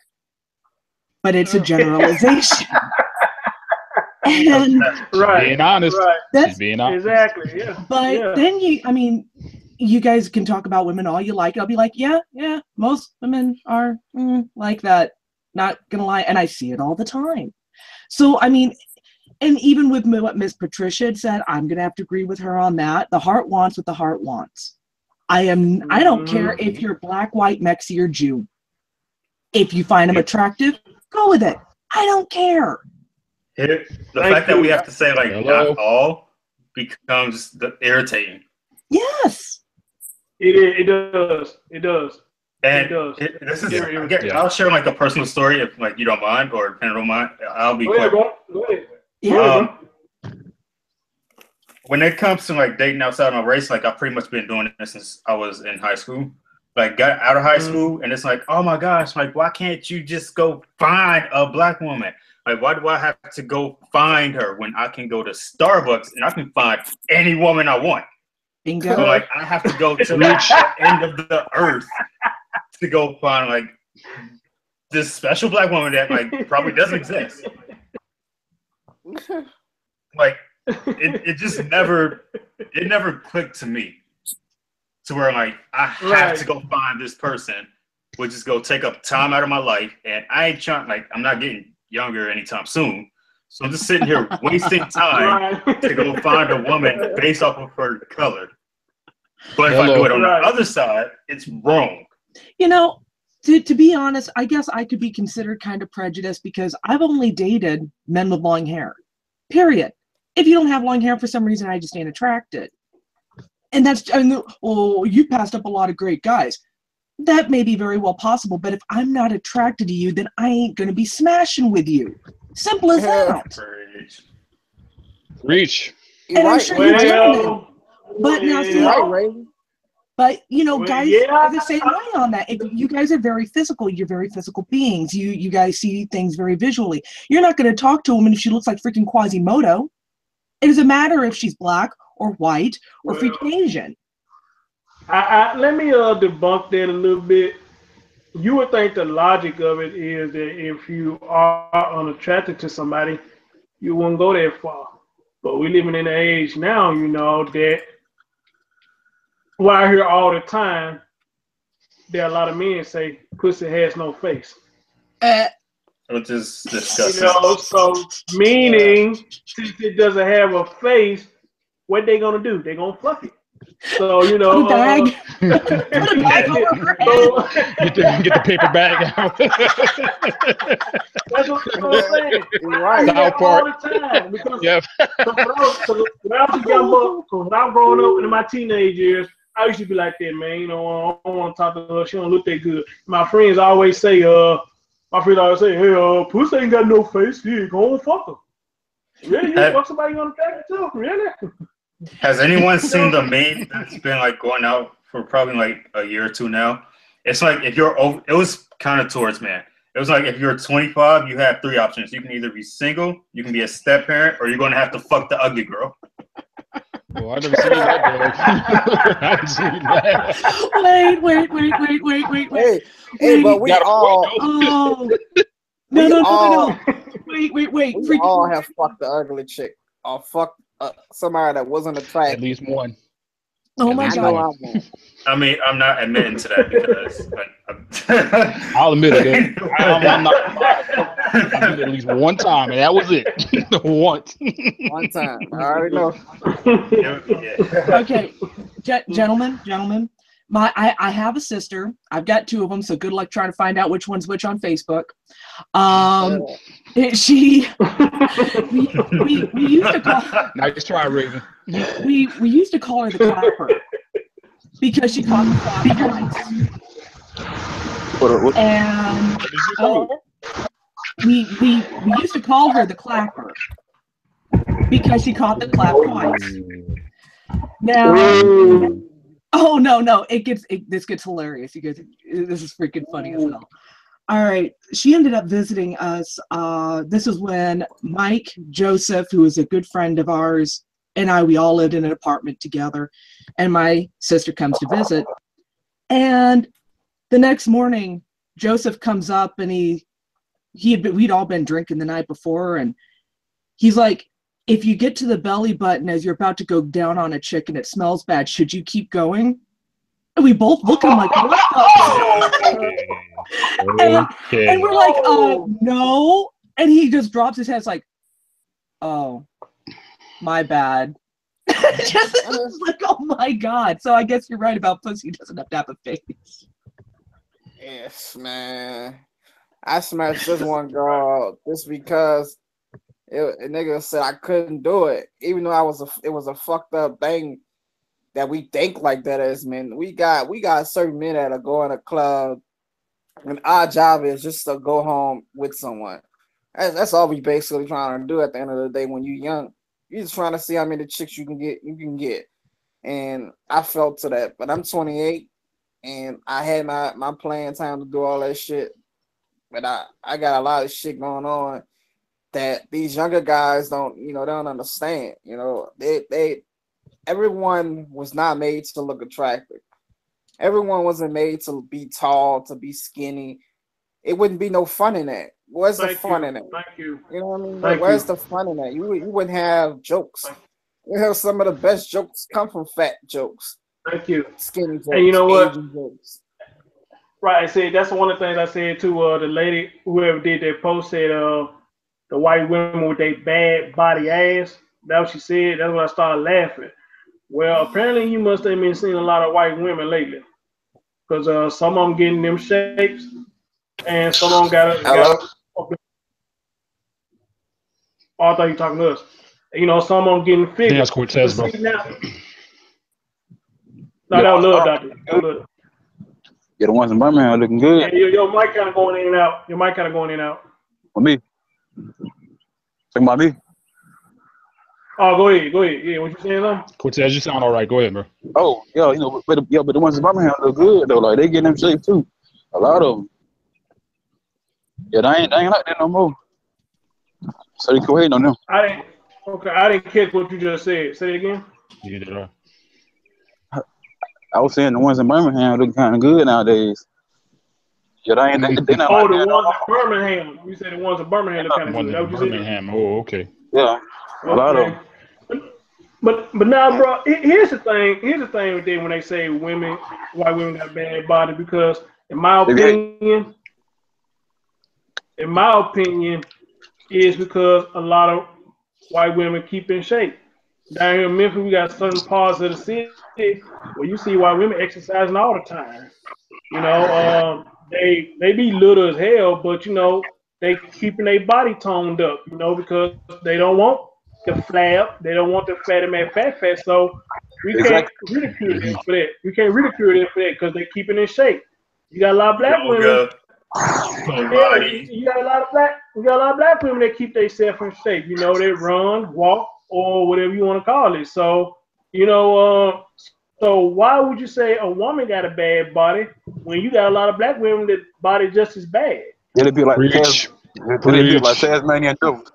But it's a generalization. And being honest. Right. That's being honest. Exactly. Yeah. But then you guys can talk about women all you like. I'll be like, yeah, most women are like that. Not gonna lie, and I see it all the time. So and even with what Miss Patricia had said, I'm gonna have to agree with her on that. The heart wants what the heart wants. I don't care if you're black, white, Mexi, or Jew. If you find them attractive, go with it. I don't care. The fact that we have to say like not all becomes irritating. Yes, it does. And this is I'll share like a personal story if like you don't mind, or depending on mine. I'll be quick. Go ahead. When it comes to like dating outside of my race, like I've pretty much been doing this since I was in high school. Like got out of high school, and it's like, oh my gosh, like why can't you just go find a black woman? Like, why do I have to go find her when I can go to Starbucks and I can find any woman I want? Bingo. So, like, I have to go to the end of the earth to go find, like, this special black woman that, like, probably doesn't exist. Like, it just never clicked to me to where, like, I have to go find this person, which is go take up time out of my life. And I ain't trying, like, I'm not getting younger anytime soon, so I'm just sitting here wasting time to go find a woman based off of her color. But if I do it on the other side, it's wrong. To be honest, I guess I could be considered kind of prejudiced because I've only dated men with long hair. Period. If you don't have long hair for some reason, I just ain't attracted. And that's you passed up a lot of great guys. That may be very well possible, but if I'm not attracted to you, then I ain't going to be smashing with you. Simple as that. Reach. And I'm sure you're doing it. But now, guys are the same way on that. If you guys are very physical, you're very physical beings. You guys see things very visually. You're not going to talk to a woman if she looks like freaking Quasimodo. It doesn't matter if she's black or white or freaking Asian. Let me debunk that a little bit. You would think the logic of it is that if you are unattracted to somebody, you wouldn't go that far. But we're living in an age now, that I hear all the time, there are a lot of men say pussy has no face. Which is disgusting. So meaning since it doesn't have a face, what they gonna do? They gonna fuck it. So put a bag. Put a bag over get the paper bag out. That's what I'm saying. Right. All the time. Because when I was growing up in my teenage years, I used to be like that, man. I don't want to talk to her. She don't look that good. My friends always say, hey, pussy ain't got no face. You ain't gonna fuck her. Really? You fuck somebody you unattracted to? Really? Has anyone seen the meme that's been like going out for probably like a year or two now? It's like if you're over, it was kind of towards man. It was like if you're 25, you have three options. You can either be single, you can be a step parent, or you're going to have to fuck the ugly girl. Well, I never seen that, dog. I haven't seen that. Wait. Hey, but we all. No. Wait. We all have fucked the ugly chick or fucked somebody that wasn't attractive. At least one. Oh At my least God. I one. won't. I mean, I'm not admitting to that because I'll admit it. I'm not. I did it at least one time, and that was it. Once. One time. I already know. Yeah. Okay, gentlemen. I have a sister. I've got two of them, so good luck trying to find out which one's which on Facebook. She we used to call Nice try, Raven. we used to call her the clapper because she caught the clap twice. And What did you call her? we used to call her the clapper because she caught the clap twice. Now, oh no, this gets hilarious. You guys, this is freaking funny as hell. All right, she ended up visiting us. This is when Mike Joseph, who is a good friend of ours, and we all lived in an apartment together, and my sister comes to visit. And the next morning, Joseph comes up, and we'd all been drinking the night before, and he's like, if you get to the belly button as you're about to go down on a chick and it smells bad, should you keep going? And we both look at him like, what the? And we're like, no. And he just drops his head. It's like, oh, my bad. just like, oh my God. So I guess you're right about pussy doesn't have to have a face. Yes, man. I smashed this one girl just because a nigga said I couldn't do it, even though it was a fucked up thing that we think like that as men. We got certain men that go in a club, and our job is just to go home with someone. That's all we basically trying to do at the end of the day. When you're young, you're just trying to see how many chicks you can get. And I felt to that, but I'm 28, and I had my playing time to do all that shit. But I got a lot of shit going on that these younger guys don't understand. You know, everyone was not made to look attractive. Everyone wasn't made to be tall, to be skinny. It wouldn't be no fun in that. Where's the fun in it? Thank you. You know what I mean? Where's the fun in that? You wouldn't have jokes. You have some of the best jokes come from fat jokes. Thank you. Skinny jokes. And you know what? Asian jokes. Right. I said that's one of the things I said to the lady, whoever did that post, said the white women with their bad body ass. That's what she said. That's when I started laughing. Well, apparently you must have been seeing a lot of white women lately, because some of them getting them shapes, and some of them got. Oh, I thought you talking to us. You know, some of them getting figures. That's Cortez, bro. No, that was Love Doctor. Yeah, the ones in Birmingham are looking good. Yeah, your mic kind of going in and out. Your mic kind of going in and out. For me. Talking about me? Oh, go ahead. Yeah, what you saying now? Cortez, you sound all right. Go ahead, bro. Oh, yeah, but the ones in Birmingham look good though. Like they getting them shape too. A lot of them. Yeah, they ain't like that no more. So they go ahead on them. I didn't catch what you just said. Say it again. You did right. I was saying the ones in Birmingham look kind of good nowadays. Yeah, they not the like ones that. in Birmingham. You said the ones in Birmingham look kind of good. That what you Birmingham. Oh, okay. Yeah, a lot of them. But now, bro, here's the thing. Here's the thing with them when they say white women got bad body, because in my opinion, is because a lot of white women keep in shape. Down here in Memphis, we got certain parts of the city where you see white women exercising all the time. You know, they be little as hell, but you know, they keeping their body toned up, you know, because they don't want the flab, they don't want the fatty man fat. So we can't ridicule them for that. We can't ridicule them for that because they keeping in shape. You got a lot of black women. You got a lot of black women that keep themselves in shape. You know, they run, walk, or whatever you want to call it. So, you know, so why would you say a woman got a bad body when you got a lot of black women that body just as bad? It'll be like Tasmanian devils.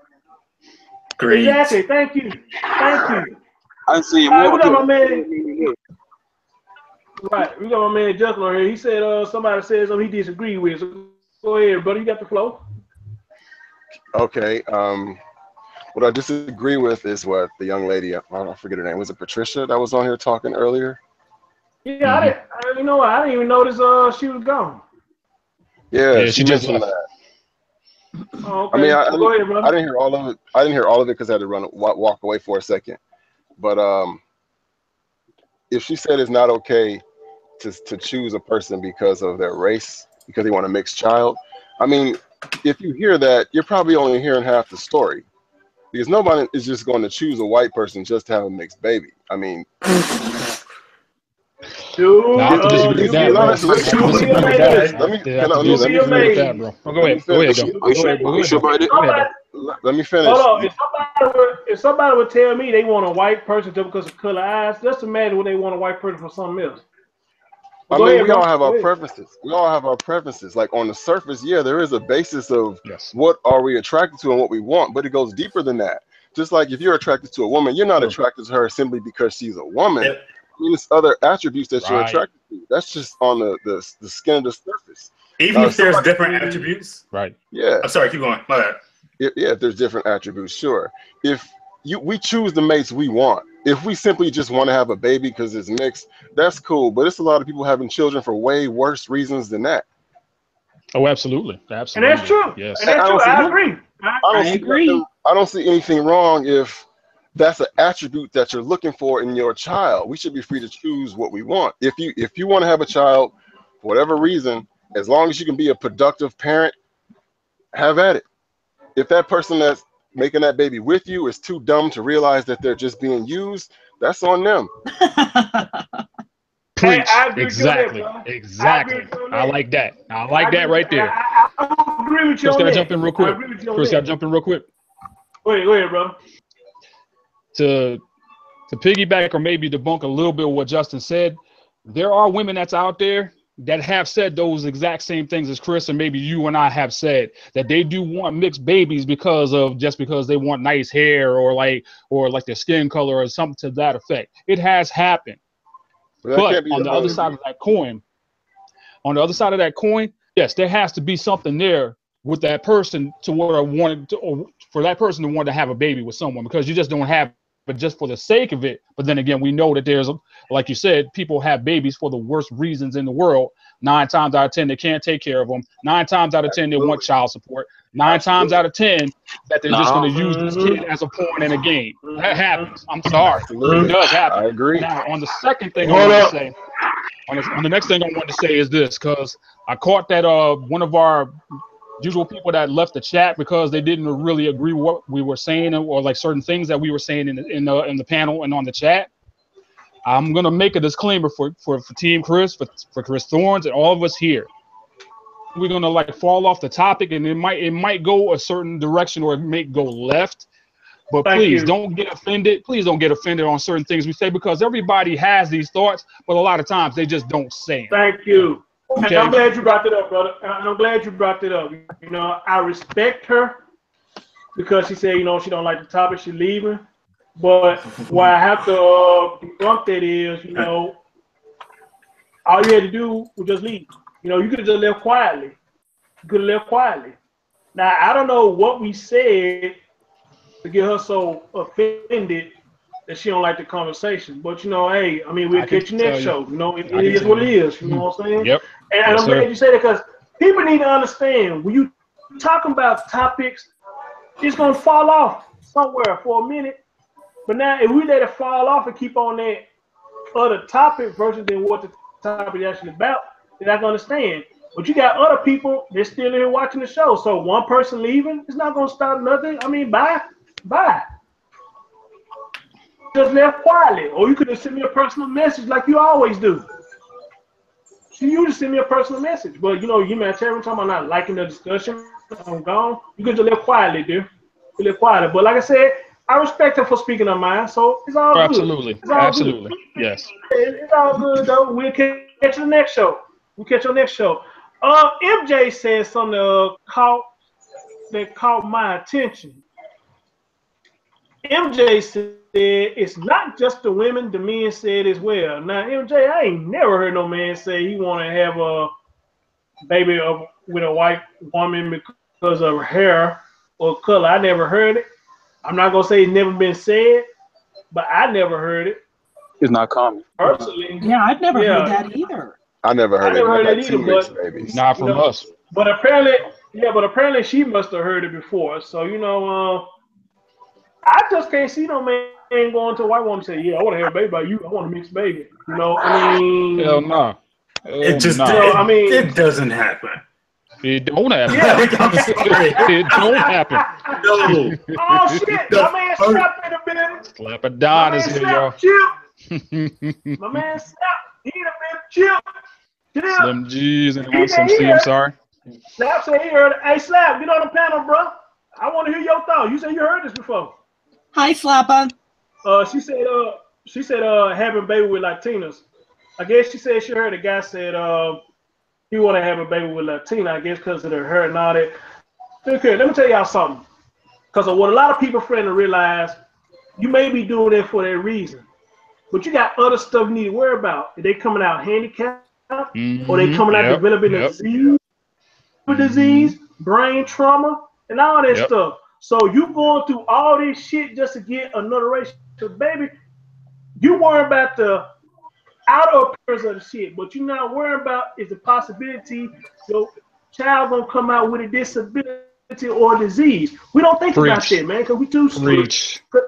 Great. Exactly. Thank you. I see you. Right, we got my man. Right, we got my man Justin on here. He said somebody said something he disagreed with. So go ahead, brother. You got the flow. Okay. What I disagree with is what the young lady, I forget her name, was it Patricia that was on here talking earlier? Yeah, I didn't. You know what? I didn't even notice. She was gone. Yeah, Yeah, she just mentioned left. that. Oh, okay. I mean, Go ahead, I brother. didn't hear all of it. I didn't hear all of it because I had to walk away for a second. But if she said it's not okay to choose a person because of their race, because they want a mixed child, I mean, if you hear that, you're probably only hearing half the story. Because nobody is just going to choose a white person just to have a mixed baby. I mean, Dude, Now, I have to disagree with you'll be that, bro. I amazed. have to You'll be disagree with that. amazed. I let me have to, can I, You'll let be me disagree with finish. that, amazed. bro. Oh, go Let me ahead. Go ahead, finish. though. You'll Go be ahead. Go You ahead, sure though. about it? Go ahead, though. Let me finish. Hold on. If somebody would tell me they want a white person just because of color eyes, just imagine when they want a white person for something else. But I go mean, ahead, we all bro. have Go our ahead. preferences. We all have our preferences. Like on the surface, yeah, there is a basis of Yes. what are we attracted to and what we want, but it goes deeper than that. Just like if you're attracted to a woman, you're not True. attracted to her simply because she's a woman. Yep. I mean, it's other attributes that you're Right. attracted to. That's just on the skin of the surface. Even if there's Somebody, different attributes. Right. yeah, I'm sorry, keep going. My bad. yeah, if there's different attributes, sure. If we choose the mates we want. If we simply just want to have a baby because it's mixed, that's cool. But it's a lot of people having children for way worse reasons than that. Oh, absolutely. And that's Absolutely. true. Yes. And And that's I true. don't see I nothing. agree. I I don't see agree. nothing. I don't see anything wrong if that's an attribute that you're looking for in your child. We should be free to choose what we want. If you want to have a child for whatever reason, as long as you can be a productive parent, have at it. If that person that's making that baby with you is too dumb to realize that they're just being used, that's on them. Hey, Preach. I agree with you on that, Exactly. brother. I agree Exactly. with you on I that. like that. I I like agree that with you. right there. I agree with you Chris, on can I that. jump in real I quick? agree with you on Chris, can I that. jump in real quick? Go ahead, bro. To piggyback or maybe debunk a little bit of what Justin said, there are women that's out there that have said those exact same things as Chris and maybe you and I have said, that they do want mixed babies because they want nice hair or like their skin color or something to that effect. It has happened. But that But can't be on the other side of that coin, yes, there has to be something there with that person to where I wanted to, or for that person to want to have a baby with someone, because you just don't have it just for the sake of it. But then again, we know that there's, like you said, people have babies for the worst reasons in the world. 9 times out of 10, they can't take care of them. 9 times out of 10, they want child support. 9 times out of 10, that they're just going to use this kid as a pawn in a game. That happens. I'm sorry. It Absolutely. does happen. I agree. Now, on the second thing I Hold wanted to up. say, on the next thing I wanted to say is this, because I caught that one of our usual people that left the chat because they didn't really agree with what we were saying or like certain things that we were saying in the panel and on the chat. I'm gonna make a disclaimer for Team Chris, for Chris Thorns and all of us here. We're gonna like fall off the topic and it might go a certain direction or it may go left. But please don't get offended. Please don't get offended on certain things we say, because everybody has these thoughts, but a lot of times they just don't say them. Thank you. Okay. And I'm glad you brought that up, brother. I'm glad you brought that up. You know, I respect her because she said, you know, she don't like the topic, she's leaving. But what I have to debunk that is, you know, all you had to do was just leave. You know, you could have just left quietly. You could have left quietly. Now, I don't know what we said to get her so offended that she don't like the conversation. But, you know, hey, I mean, we'll catch you next show. You know, it is what it is. You know what I'm saying? Yep. And Yes, I'm glad you say that, because people need to understand when you talking about topics, it's going to fall off somewhere for a minute. But now, if we let it fall off and keep on that other topic versus than what the topic is actually about, then I can understand. But you got other people that's still in here watching the show. So one person leaving, it's not going to stop nothing. I mean, bye. Just left quietly. Or you could have sent me a personal message like you always do. You just send me a personal message. But, you know, you man, every time I'm not liking the discussion, I'm gone. You could just live quietly, dear. You live quietly. But like I said, I respect her for speaking her mind, so it's all good. Absolutely. It's all Absolutely. good. Yes. It's all good, though. We'll catch you the next show. MJ said something that caught my attention. MJ said it's not just the women, the men said as well. Now, MJ, I ain't never heard no man say he want to have a baby with a white woman because of her hair or color. I never heard it. I'm not going to say it's never been said, but I never heard it. It's not common. Personally, Yeah, I've never heard that either. I never heard it. I either, but babies. Not from us. But apparently she must have heard it before. So I just can't see no man going to a white woman and say, "Yeah, I want to have a baby by you. I want a mixed baby." I mean, hell no. It just, it doesn't happen. It don't happen. Yeah. It don't happen. No. Oh shit! My man Slap in the building. Slap a Don is here, y'all. My man Slap, he in the building. Chill. Slim G's and some C. I'm sorry. Slap said he heard it. Hey Slap, get on the panel, bro. I want to hear your thoughts. You said you heard this before. Hi, Slappa. She said having a baby with Latinas. I guess she said she heard a guy said he want to have a baby with Latina. I guess because of her and all that. Okay, let me tell y'all something. Because of what a lot of people fail to realize, you may be doing it for that reason, but you got other stuff you need to worry about. If they coming out handicapped, or they coming out developing a disease, brain trauma, and all that stuff. So you going through all this shit just to get another race to baby. You worry about the outer appearance of the shit, but you're not worrying about is the possibility your child gonna come out with a disability or a disease. We don't think about that, man, because we too stupid.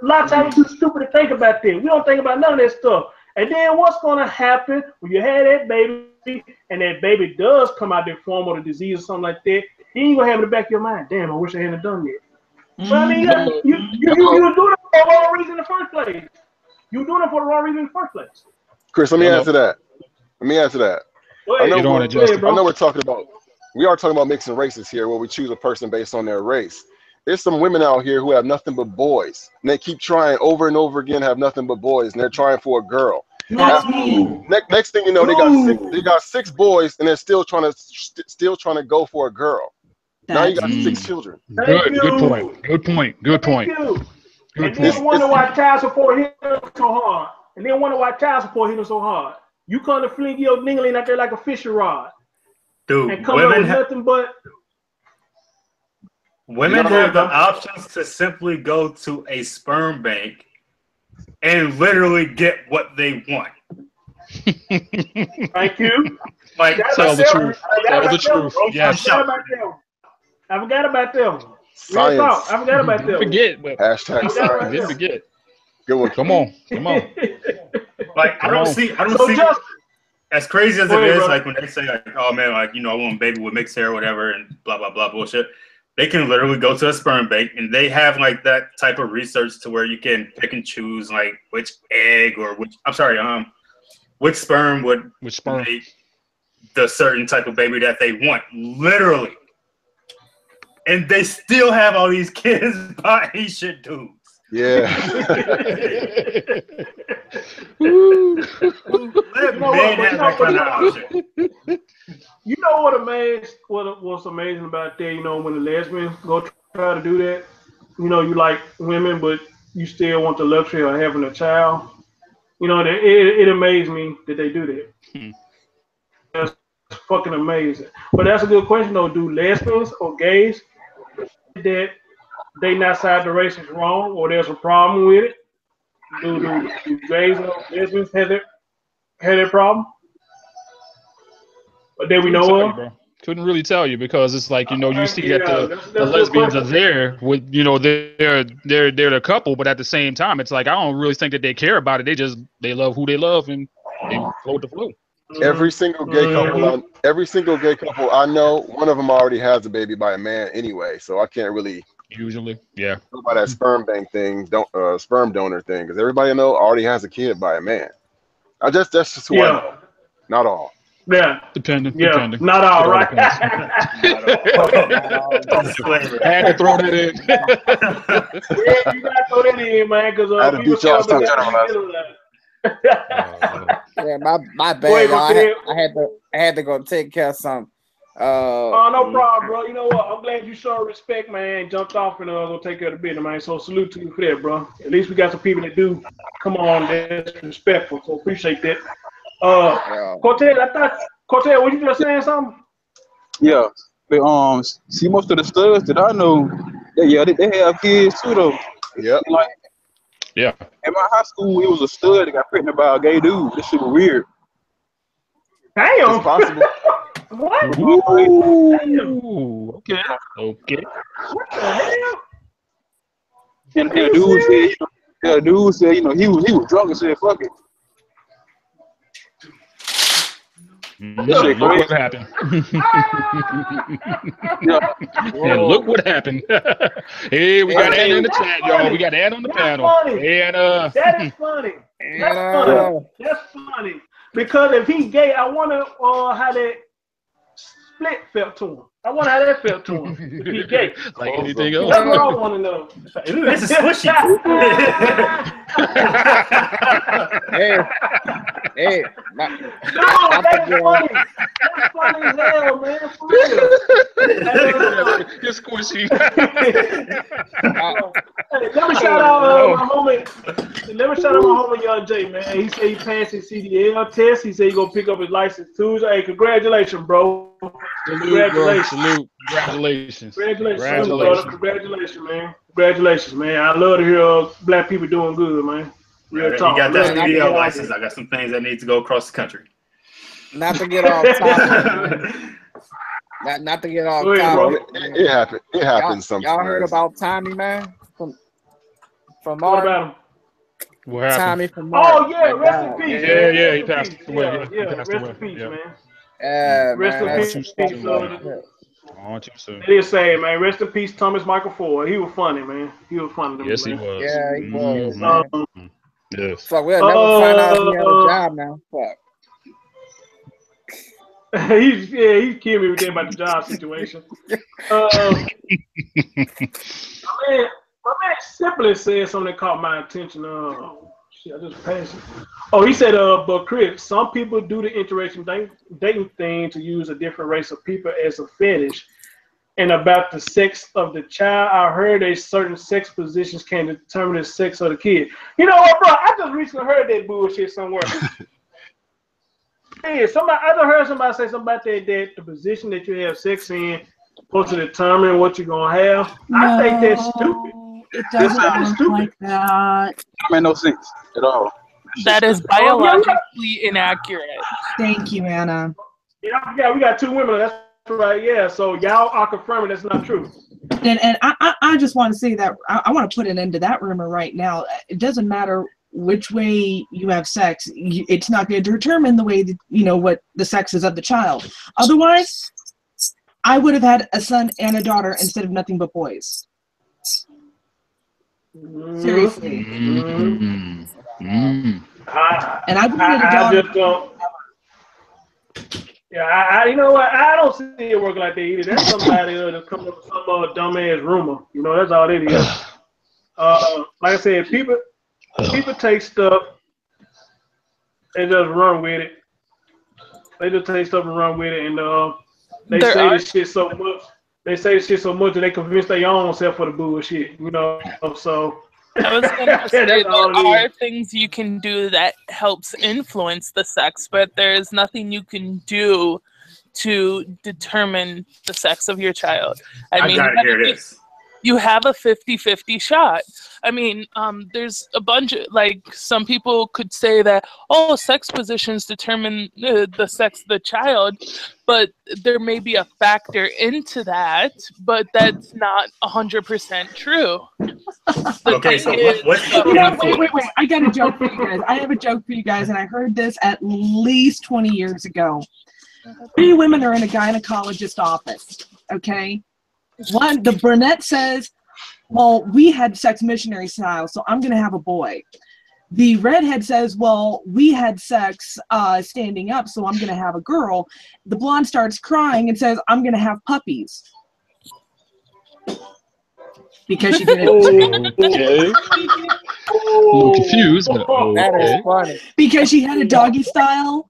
A lot of times we're too stupid to think about that. We don't think about none of that stuff. And then what's gonna happen when you have that baby and that baby does come out deformed or the disease or something like that? Then you gonna have in the back of your mind, damn, I wish I hadn't done that. But I mean, you were doing it for the wrong reason in the first place. You were doing it for the wrong reason in the first place. Chris, let me answer that. I know we're talking about. We are talking about mixing races here, where we choose a person based on their race. There's some women out here who have nothing but boys, and they keep trying over and over again, have nothing but boys, and they're trying for a girl. Next thing you know, they got six boys, and they're still trying to go for a girl. Now you got 6 children. Good point. And then wonder why child support hit so hard. You come to fling your dingling out there like a fishing rod. Dude, and come up with nothing but. Women have the options to simply go to a sperm bank and literally get what they want. Thank you. Like, tell the truth. Tell the truth. Yes. I forgot about them. Science. I forgot about them. Hashtag science. Didn't forget. Good one. Come on. Like, I don't see. As crazy as it is, like when they say like, "Oh man, like I want a baby with mixed hair, or whatever," and blah blah blah bullshit. They can literally go to a sperm bank, and they have like that type of research to where you can pick and choose like which egg or which sperm would make the certain type of baby that they want, literally. And they still have all these kids by Asian dudes. Yeah. You know what's amazing about that? When the lesbians go try to do that, you like women, but you still want the luxury of having a child. It amazes me that they do that. That's fucking amazing. But that's a good question though. Do lesbians or gays that they not side the race is wrong or there's a problem with it? Do gays or lesbians have that problem? Or that we know of? Couldn't really tell you because it's like you see that the lesbians are there with they're the couple, but at the same time it's like I don't really think that they care about it. They love who they love and they float the flow. Every single gay couple I know, one of them already has a baby by a man anyway, so I can't really usually talk about that sperm bank thing, sperm donor thing, because everybody I know already has a kid by a man. That's just who I know. Not all. Yeah. Depending. Not all, right? I had to throw that in. Yeah, you gotta throw that in, man, because I had to beat y'all some Yeah, my bad. I had to go take care of something. No problem, bro. You know what? I'm glad you showed respect, man. Jumped off and go take care of the business, man. So salute to you for that, bro. At least we got some people that do come on that's respectful. So appreciate that. Cortez, were you just saying something? Yeah. But see, most of the studs that I know, they have kids too though. Yep. Yeah. In my high school, it was a stud that got pregnant by a gay dude. This shit was weird. Damn. It's possible. What? Ooh, okay. Okay. What the hell? And the dude said, he was drunk and said, "Fuck it." Look what happened. And look what happened. Hey, we got Anna in the chat, y'all. We got Anna on the panel. Hey, Anna. That is funny. That's funny. That's funny. Because if he's gay, I wonder how that split felt to him. I wonder how that felt to him if he's gay. Like anything else. That's what I want to know. Ooh, this is squishy. Hey, no, that's funny. That's funny as hell, man. For real. You're squishy. Let me shout out my homie. Let me shout out my homie Young J, man. He said he passed his CDL test. He said he gonna pick up his license Tuesday. Hey, congratulations, bro. Congratulations. Salute. Congratulations. Brother. Congratulations, man. Congratulations, man. I love to hear black people doing good, man. Real talk. You got that CDL license. I got some things that need to go across the country. Not to get off topic. not to get off topic. It happened. It happens sometimes. Y'all heard about Tommy, man? From What Mark? about him? What happened? Tommy from Mark. Oh, yeah. Rest in peace. Yeah, he passed away. Yeah, rest in peace, man. Rest in peace, Lord. Oh, too soon. It is sad, man. Rest in peace, Thomas Michael Ford. He was funny, man. He was funny to me, Yes, man. he was. Yeah, he was. Yes. Fuck, we'll never find out if he had a job now. Fuck. He killed me with that about the job situation. My man simply said something that caught my attention. Shit, I just passed it. Oh, he said, but Chris, some people do the interracial dating thing to use a different race of people as a fetish. And about the sex of the child, I heard that certain sex positions can determine the sex of the kid. You know what, bro? I just recently heard that bullshit somewhere. I just heard somebody say something about that the position that you have sex in supposed to determine what you're gonna have. No, I think that's stupid. It doesn't work like that. That made no sense at all. That is biologically inaccurate. Thank you, Anna. Yeah, we got two women. That's right. Yeah, so y'all are confirming that's not true. And I just want to say that I want to put an end to that rumor right now. It doesn't matter which way you have sex. It's not going to determine the way that, what the sex is of the child. Otherwise, I would have had a son and a daughter instead of nothing but boys. Seriously. Mm-hmm. Mm-hmm. And I wanted a daughter. I just don't. Yeah, you know what? I don't see it working like that either. That's somebody that's coming up with some dumbass rumor. That's all it is. Like I said, people take stuff and just run with it. They just take stuff and run with it, and they say this shit so much. They say this shit so much that they convince their own self for the bullshit. So. I was going to say there are things you can do that helps influence the sex, but there's nothing you can do to determine the sex of your child. I mean, you have a 50-50 shot. I mean, there's a bunch of, some people could say that, sex positions determine the sex of the child, but there may be a factor into that, but that's not 100% true. Okay, so what's wait. I got a joke for you guys. I have a joke for you guys, and I heard this at least 20 years ago. 3 women are in a gynecologist office, okay? One, the brunette says, well, we had sex missionary style, so I'm going to have a boy. The redhead says, well, we had sex standing up, so I'm going to have a girl. The blonde starts crying and says, I'm going to have puppies. Because she didn't. Okay. A little confused, but okay. That is funny. Because she had a doggy style.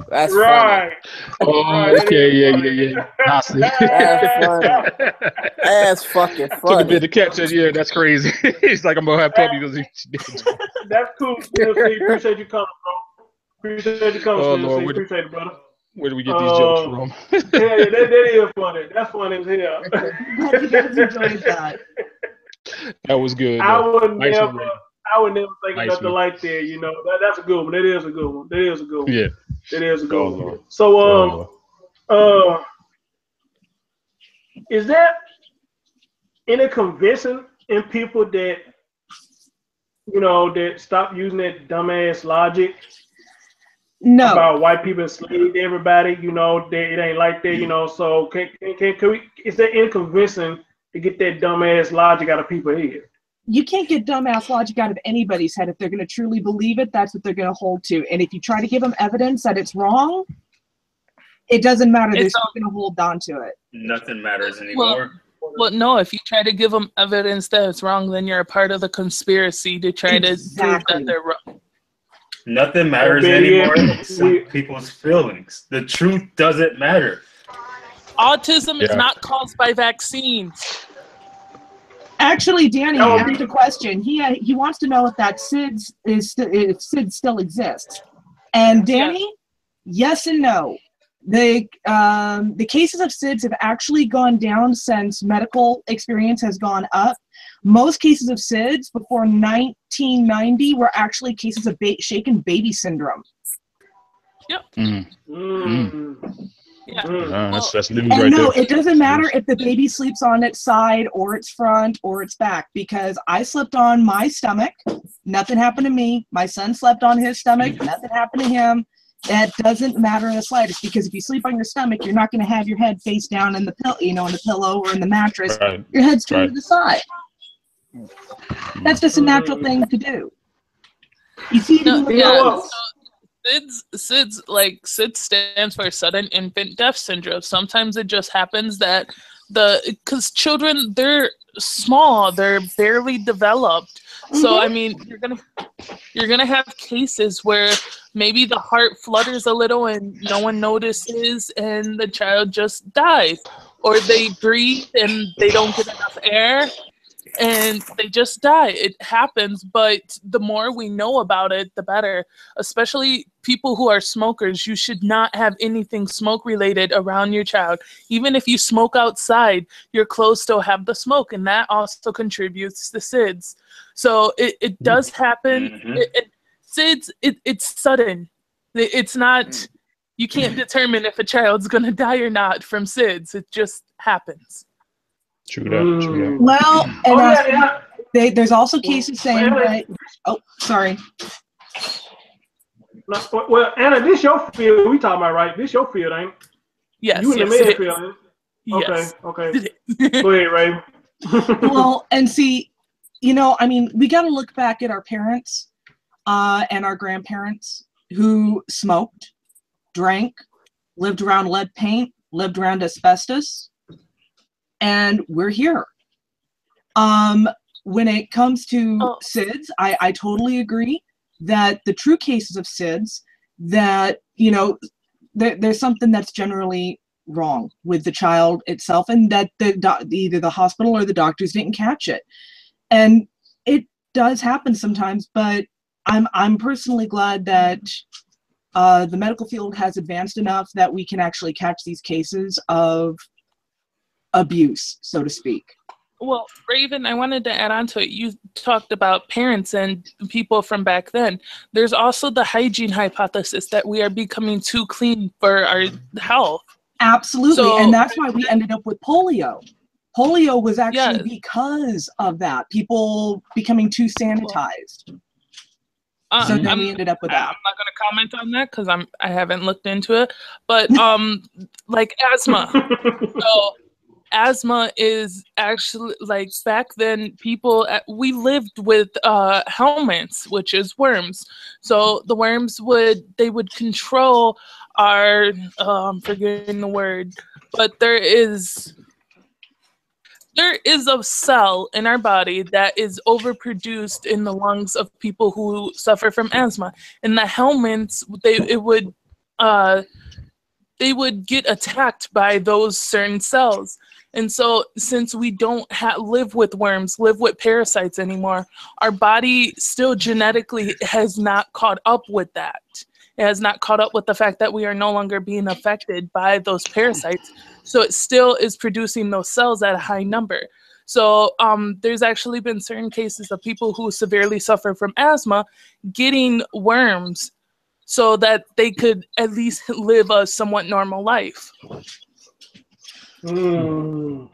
That's right. Funny. Oh, okay, yeah. I see. That's funny. That's fucking funny. Took a bit to catch it. Yeah, that's crazy. He's like, I'm gonna have puppies because That's cool. Appreciate you coming, bro. Appreciate you coming. Lord, appreciate it, brother. Where do we get these jokes from? that is funny. That's funny as hell. Glad you guys enjoyed that. That was good. I I would never think of Nice nothing one. like that. You know, that's a good one. That is a good one. That is a good one. Yeah. That is a Go good one. Lord. So, Go Lord. is there any convincing in people that that stop using that dumbass logic No. about white people enslaved everybody? That it ain't like that. So can we? Is there any convincing to get that dumbass logic out of people's head? You can't get dumbass logic out of anybody's head. If they're going to truly believe it, that's what they're going to hold to. And if you try to give them evidence that it's wrong, it doesn't matter. They're still going to hold on to it. Nothing matters anymore. Well, no, if you try to give them evidence that it's wrong, then you're a part of the conspiracy to try to prove that they're wrong. Nothing matters anymore except people's feelings. The truth doesn't matter. Autism is not caused by vaccines. Actually, Danny asked a question. He wants to know if that SIDS SIDS still exists. And Danny, yes and no. The cases of SIDS have actually gone down since medical experience has gone up. Most cases of SIDS before 1990 were actually cases of shaken baby syndrome. Yep. Yeah. That's news and right no, there. it doesn't matter if the baby sleeps on its side or its front or its back, because I slept on my stomach, nothing happened to me. My son slept on his stomach, nothing happened to him. That doesn't matter in the slightest, because if you sleep on your stomach, you're not going to have your head face down in the in the pillow or in the mattress. Right. Your head's turned to the side. That's just a natural thing to do. You see, SIDS stands for sudden infant death syndrome. Sometimes it just happens that because children, they're small, they're barely developed. So I mean, you're gonna have cases where maybe the heart flutters a little and no one notices, and the child just dies, or they breathe and they don't get enough air, and they just die. It happens, but the more we know about it, the better. Especially people who are smokers, you should not have anything smoke related around your child. Even if you smoke outside, your clothes still have the smoke, and that also contributes to SIDS. So it does happen. SIDS, it's sudden. It's not, you can't determine if a child's going to die or not from SIDS. It just happens. True that. Well, and there's also cases saying that. Oh, sorry. Well, Anna, this your field we talking about, right? This your field, ain't it? Yes. You in the med field, ain't it? Yes. Okay. Go ahead, Ray. Well, and see, I mean, we got to look back at our parents and our grandparents who smoked, drank, lived around lead paint, lived around asbestos. And we're here. When it comes to SIDS, I totally agree that the true cases of SIDS, that, there's something that's generally wrong with the child itself, and that either the hospital or the doctors didn't catch it. And it does happen sometimes, but I'm personally glad that the medical field has advanced enough that we can actually catch these cases of abuse, so to speak. Well, Raven, I wanted to add on to it. You talked about parents and people from back then. There's also the hygiene hypothesis that we are becoming too clean for our health. Absolutely, and that's why we ended up with polio. Polio was actually because of that, people becoming too sanitized. So then we ended up with that. I'm not going to comment on that because I haven't looked into it, but like asthma. So asthma is actually, like, back then we lived with helminths, which is worms. So the worms would control our I'm forgetting the word, but there is a cell in our body that is overproduced in the lungs of people who suffer from asthma, and the helminths they would get attacked by those certain cells. And so since we don't live with worms, live with parasites anymore, our body still genetically has not caught up with that. It has not caught up with the fact that we are no longer being affected by those parasites. So it still is producing those cells at a high number. So there's actually been certain cases of people who severely suffer from asthma getting worms so that they could at least live a somewhat normal life. Mm.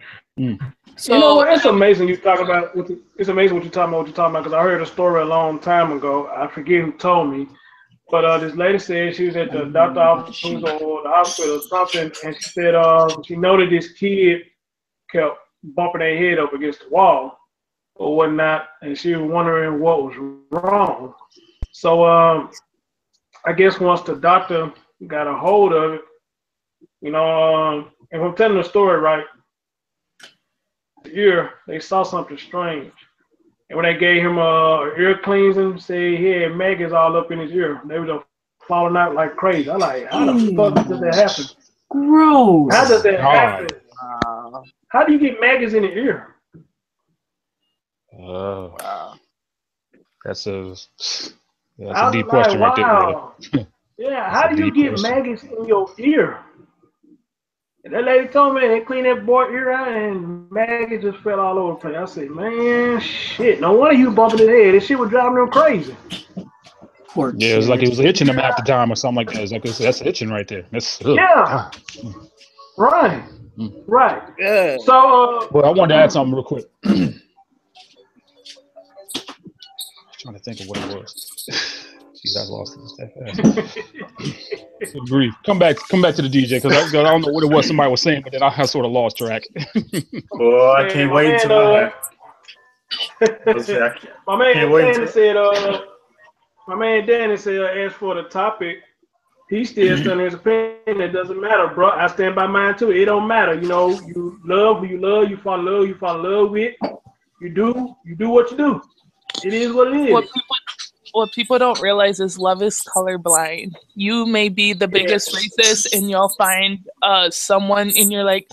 So, you know what? It's amazing you talk about. It's amazing what you're talking about. Because I heard a story a long time ago. I forget who told me, but this lady said she was at the doctor's office or the hospital or something, and she said she noticed this kid kept bumping their head up against the wall or whatnot, and she was wondering what was wrong. So I guess once the doctor got a hold of it, you know, if I'm telling the story right, ear, they saw something strange. And when they gave him a ear cleansing, say he had maggots all up in his ear. They were just falling out like crazy. I'm like, how the fuck does that happen? Gross. How does that happen? How do you get maggots in the ear? That's a deep question right there, brother. Yeah, how do you get maggots in your ear? And that lady told me they cleaned that boy ear out and maggots just fell all over the place. I said, man, shit, no wonder you bumping his head. This shit was driving them crazy. Yeah, it's like it was itching him half the time or something like that. It's like that's itching right there. That's yeah. Right. Right. Yeah. So well, I wanted to add something real quick. Trying to think of what it was. Jeez, I lost it that fast. Good grief. Come back to the DJ because I don't know what it was somebody was saying, but then I sort of lost track. Oh, I can't wait until my man Danny said, as for the topic, he's still standing his opinion. It doesn't matter, bro. I stand by mine too. It don't matter. You know, you love who you love, you fall in love with. You do what you do. It is what it is. What people don't realize is love is colorblind. You may be the biggest racist and you'll find someone and you're like,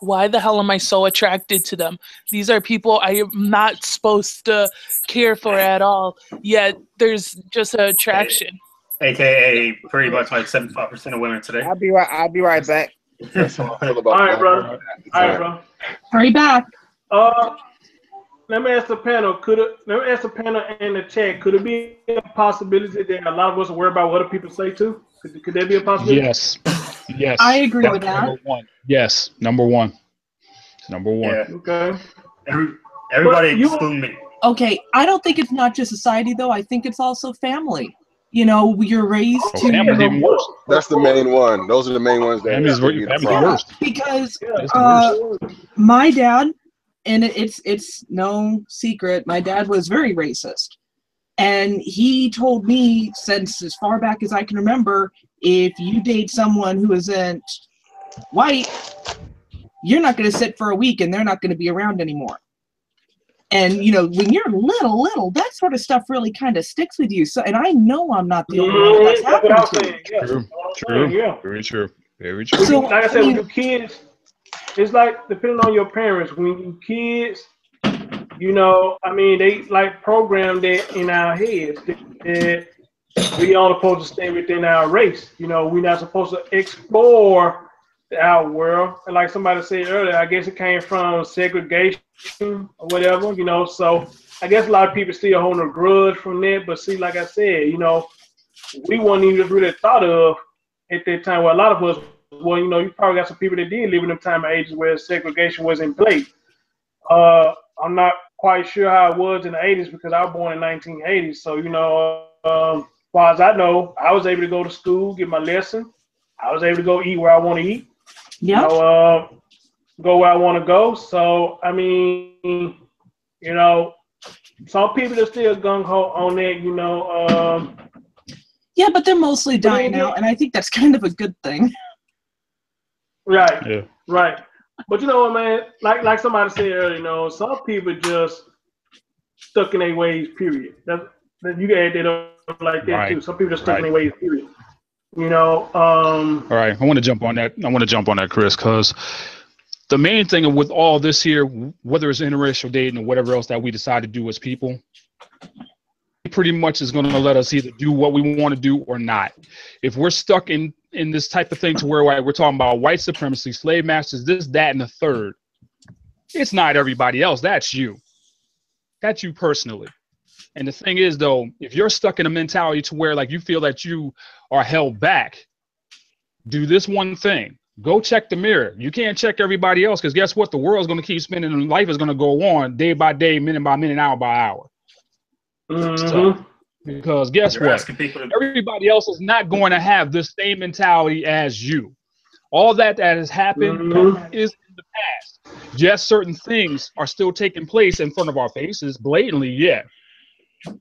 why the hell am I so attracted to them? These are people I am not supposed to care for at all, yet there's just an attraction. AKA pretty much like 75% of women today. I'll be right back. That's how I feel about all right, bro. All right, bro. Hurry back. Let me ask the panel. In the chat. Could it be a possibility that a lot of us are worried about what other people say too? Could that be a possibility? Yes. I agree with that. Number one. Yes, number one. Number one. Yeah. Okay. Everybody exclude me. Okay, I don't think it's not just society though. I think it's also family. You know, you're raised to. Family's even worse. That's the main one. Those are the main ones. Family's worse. Because my dad. And it's no secret, my dad was very racist. And he told me, since as far back as I can remember, if you date someone who isn't white, you're not going to sit for a week and they're not going to be around anymore. And, you know, when you're little, that sort of stuff really kind of sticks with you. So, and I know I'm not the only one that's happened to. True. Yeah. Very true. Very true. So, like I said, when you kids, it's like depending on your parents. When you kids, you know, I mean, they like program that in our heads that we only supposed to stay within our race. You know, we're not supposed to explore the out world. And like somebody said earlier, I guess it came from segregation or whatever. You know, so I guess a lot of people still holding a grudge from that. But see, like I said, you know, we weren't even really thought of at that time. Well, a lot of us. Well, you know, you probably got some people that did live in them time of ages where segregation was in place. I'm not quite sure how it was in the 80s because I was born in 1980. So, you know, as far as I know, I was able to go to school, get my lesson. I was able to go eat where I want to eat. Yeah. You know, go where I want to go. So, I mean, you know, some people are still gung-ho on that, you know. Yeah, but they're mostly dying out, and I think that's kind of a good thing. Right. Yeah. Right. But you know what, man? Like somebody said earlier, you know, some people just stuck in their ways. Period. That you can add that up like that too. Some people just stuck in their ways. Period. You know. All right. I want to jump on that, Chris, because the main thing with all this here, whether it's interracial dating or whatever else that we decide to do as people, pretty much is going to let us either do what we want to do or not. If we're stuck in this type of thing to where we're talking about white supremacy, slave masters, this, that, and the third, it's not everybody else. That's you. That's you personally. And the thing is, though, if you're stuck in a mentality to where like you feel that you are held back, do this one thing. Go check the mirror. You can't check everybody else because guess what? The world's going to keep spinning and life is going to go on day by day, minute by minute, hour by hour. So, because guess what? Everybody else is not going to have the same mentality as you. All that has happened is in the past. Just certain things are still taking place in front of our faces blatantly, yeah.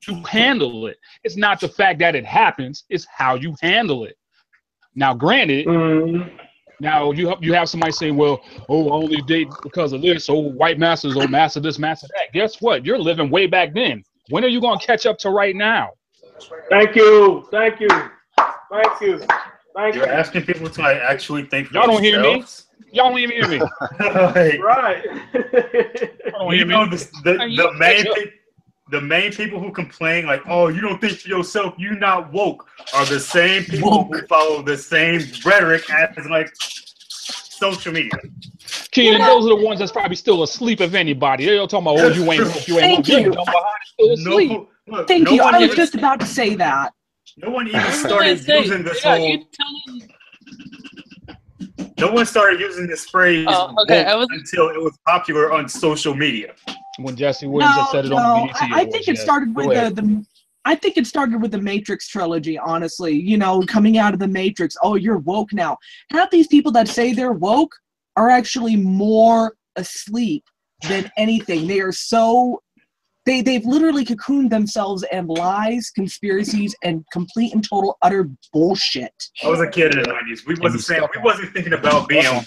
To handle it. It's not the fact that it happens, it's how you handle it. Now, granted, now you have somebody saying, well, oh, I only date because of this, oh, white masters, oh, master this, master that. Guess what? You're living way back then. When are you going to catch up to right now? Thank you. Thank you. Thank you. Thank You're you. asking people to like actually think for Y'all don't hear me? themselves. Y'all don't even hear me. Right. You know, the main people who complain like, oh, you don't think for yourself, you not woke, are the same people who follow the same rhetoric as like social media. Keenan, those are the ones that's probably still asleep if anybody. They're talking about, oh, you ain't woke, you ain't woke. You're dumb behind still asleep. Thank you. I was just about to say that. No one even started using this whole... No one started using this phrase until it was popular on social media. When Jesse Williams had said it on the BET I think it started with I think it started with the Matrix trilogy, honestly. You know, coming out of the Matrix, oh, you're woke now. Half these people that say they're woke are actually more asleep than anything. They are so... They've literally cocooned themselves in lies, conspiracies, and complete and total utter bullshit. I was a kid in the 90s. We wasn't thinking about being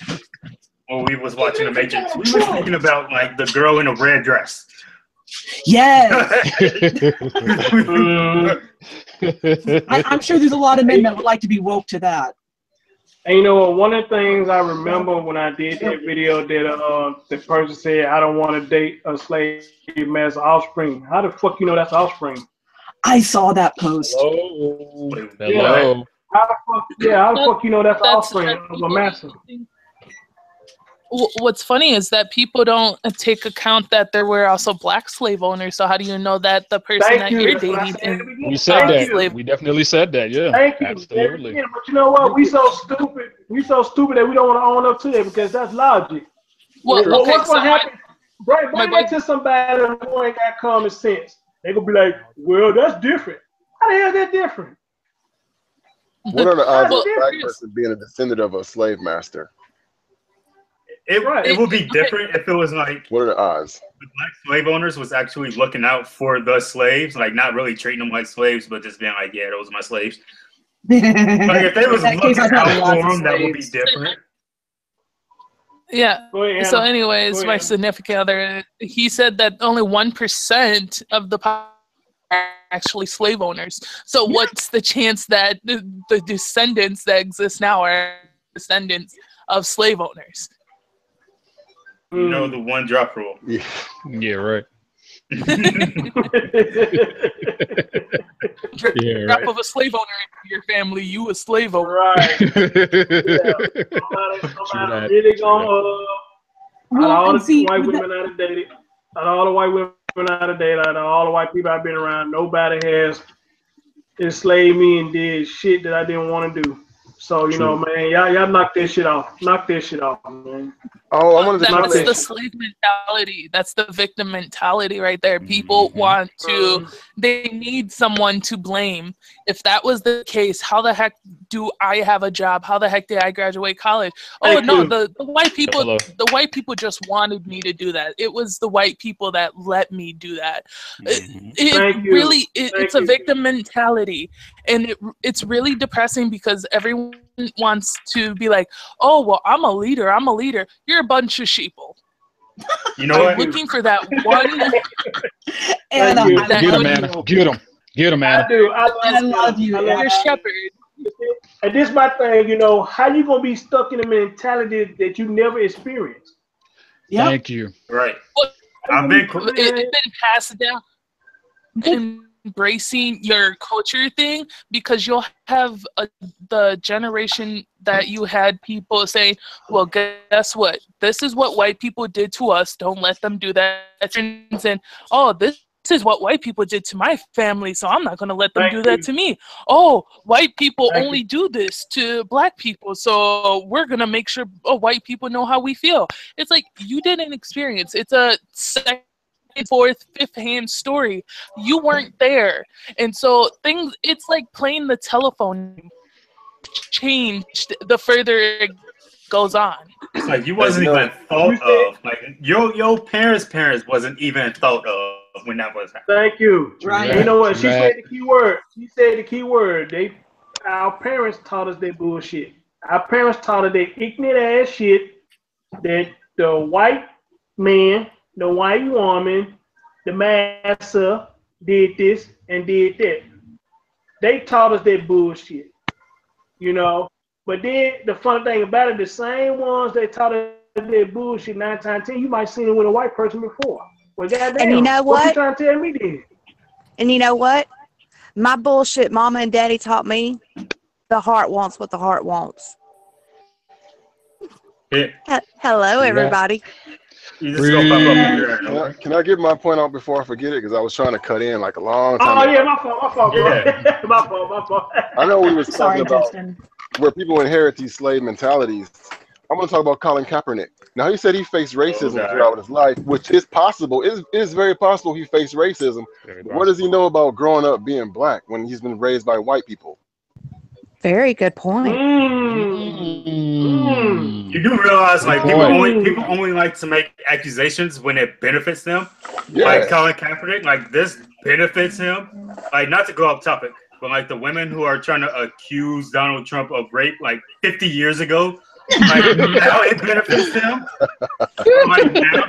when we was watching The Matrix. We was thinking about like the girl in a red dress. Yes. I'm sure there's a lot of men that would like to be woke to that. And you know what? One of the things I remember when I did that video that the person said, I don't want to date a slave master offspring. How the fuck you know that's offspring? I saw that post. Hello. Yeah. How the fuck you know that's offspring of a master? What's funny is that people don't take account that there were also black slave owners. So how do you know that the person that you're dating is we said that. We definitely said that. Yeah. Thank you. Absolutely. But you know what? We so stupid. We so stupid that we don't want to own up to it because that's logic. Well, what's going to happen? Bring that to somebody who ain't got common sense. They gonna be like, well, that's different. How the hell is that different? What are the odds of a black person being a descendant of a slave master? It would be different if it was like... What are the odds? The black slave owners was actually looking out for the slaves, like not really treating them like slaves, but just being like, yeah, those are my slaves. Like if they was looking out for them, that would be different. Yeah. So anyways, my significant other, he said that only 1% of the population are actually slave owners. So what's the chance that the descendants that exist now are descendants of slave owners? You know, the one drop rule. Yeah, right. Drop of a slave owner in your family, you a slave owner. Right. Somebody really gonna all the white women out of dated. All the white women out of dated. All the white people I've been around, nobody has enslaved me and did shit that I didn't want to do. So, you know, man, y'all knock this shit off. Knock this shit off, man. Oh, I wanted to That's the slave mentality. That's the victim mentality right there. People want to, they need someone to blame. If that was the case, how the heck do I have a job? How the heck did I graduate college? Oh, no, the white people just wanted me to do that. It was the white people that let me do that. It's a victim mentality. And it's really depressing because everyone wants to be like, oh, well, I'm a leader. You're a bunch of sheeple. You know what? Looking for that one. Get him, Anna. I do. I love you. You're a shepherd. And this is my thing, you know, how you going to be stuck in a mentality that you never experienced? Yep. Thank you. Right. Well, it's been passed down. And embracing your culture thing, because you'll have the generation that you had people saying, well, guess what? This is what white people did to us. Don't let them do that. And, oh, this is what white people did to my family, so I'm not going to let them do that to me. Oh, white people only do this to black people, so we're going to make sure white people know how we feel. It's like, you didn't experience. It's a second, fourth, fifth hand story. You weren't there. And so things, it's like playing the telephone, changed the further it goes on. It's like you wasn't even thought of. Like your parents' wasn't even thought of when that was happening. Thank you. Right. You know what? She said the key word. She said the key word. Our parents taught us that bullshit. Our parents taught us that ignorant ass shit that the white man, the white woman, the massa did this and did that. They taught us that bullshit. You know? But then the funny thing about it, the same ones they taught us that bullshit 9 times 10, you might seen it with a white person before. Well, goddamn, and you know what you trying to tell me then? And you know what? My bullshit mama and daddy taught me, the heart wants what the heart wants. Yeah. Hello, everybody. You just go pop up here. Can I get my point out before I forget it? Because I was trying to cut in like a long time ago. Oh, yeah, my fault, bro. Yeah. my fault. I know we was Sorry, talking about Justin. where people inherit these slave mentalities. I'm going to talk about Colin Kaepernick. Now, he said he faced racism throughout his life, which is possible. It is very possible he faced racism. What does he know about growing up being black when he's been raised by white people? Very good point. You do realize, like, people only like to make accusations when it benefits them. Yeah. Like Colin Kaepernick, like, this benefits him. Like, not to go off topic, but like the women who are trying to accuse Donald Trump of rape like 50 years ago, like now it benefits them. Like now,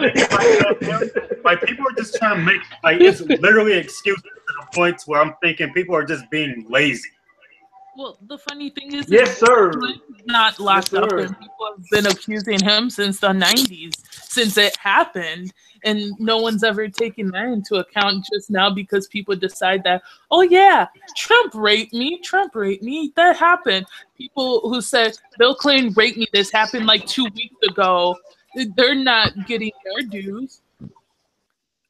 like people are just trying to make, like, it's literally excuses to the point where I'm thinking people are just being lazy. Well, the funny thing is, yes, sir, not locked up, and people have been accusing him since the 90s, since it happened, and no one's ever taken that into account just now because people decide that, oh yeah, Trump raped me, that happened. People who said Bill Clinton raped me, this happened like 2 weeks ago, they're not getting their dues.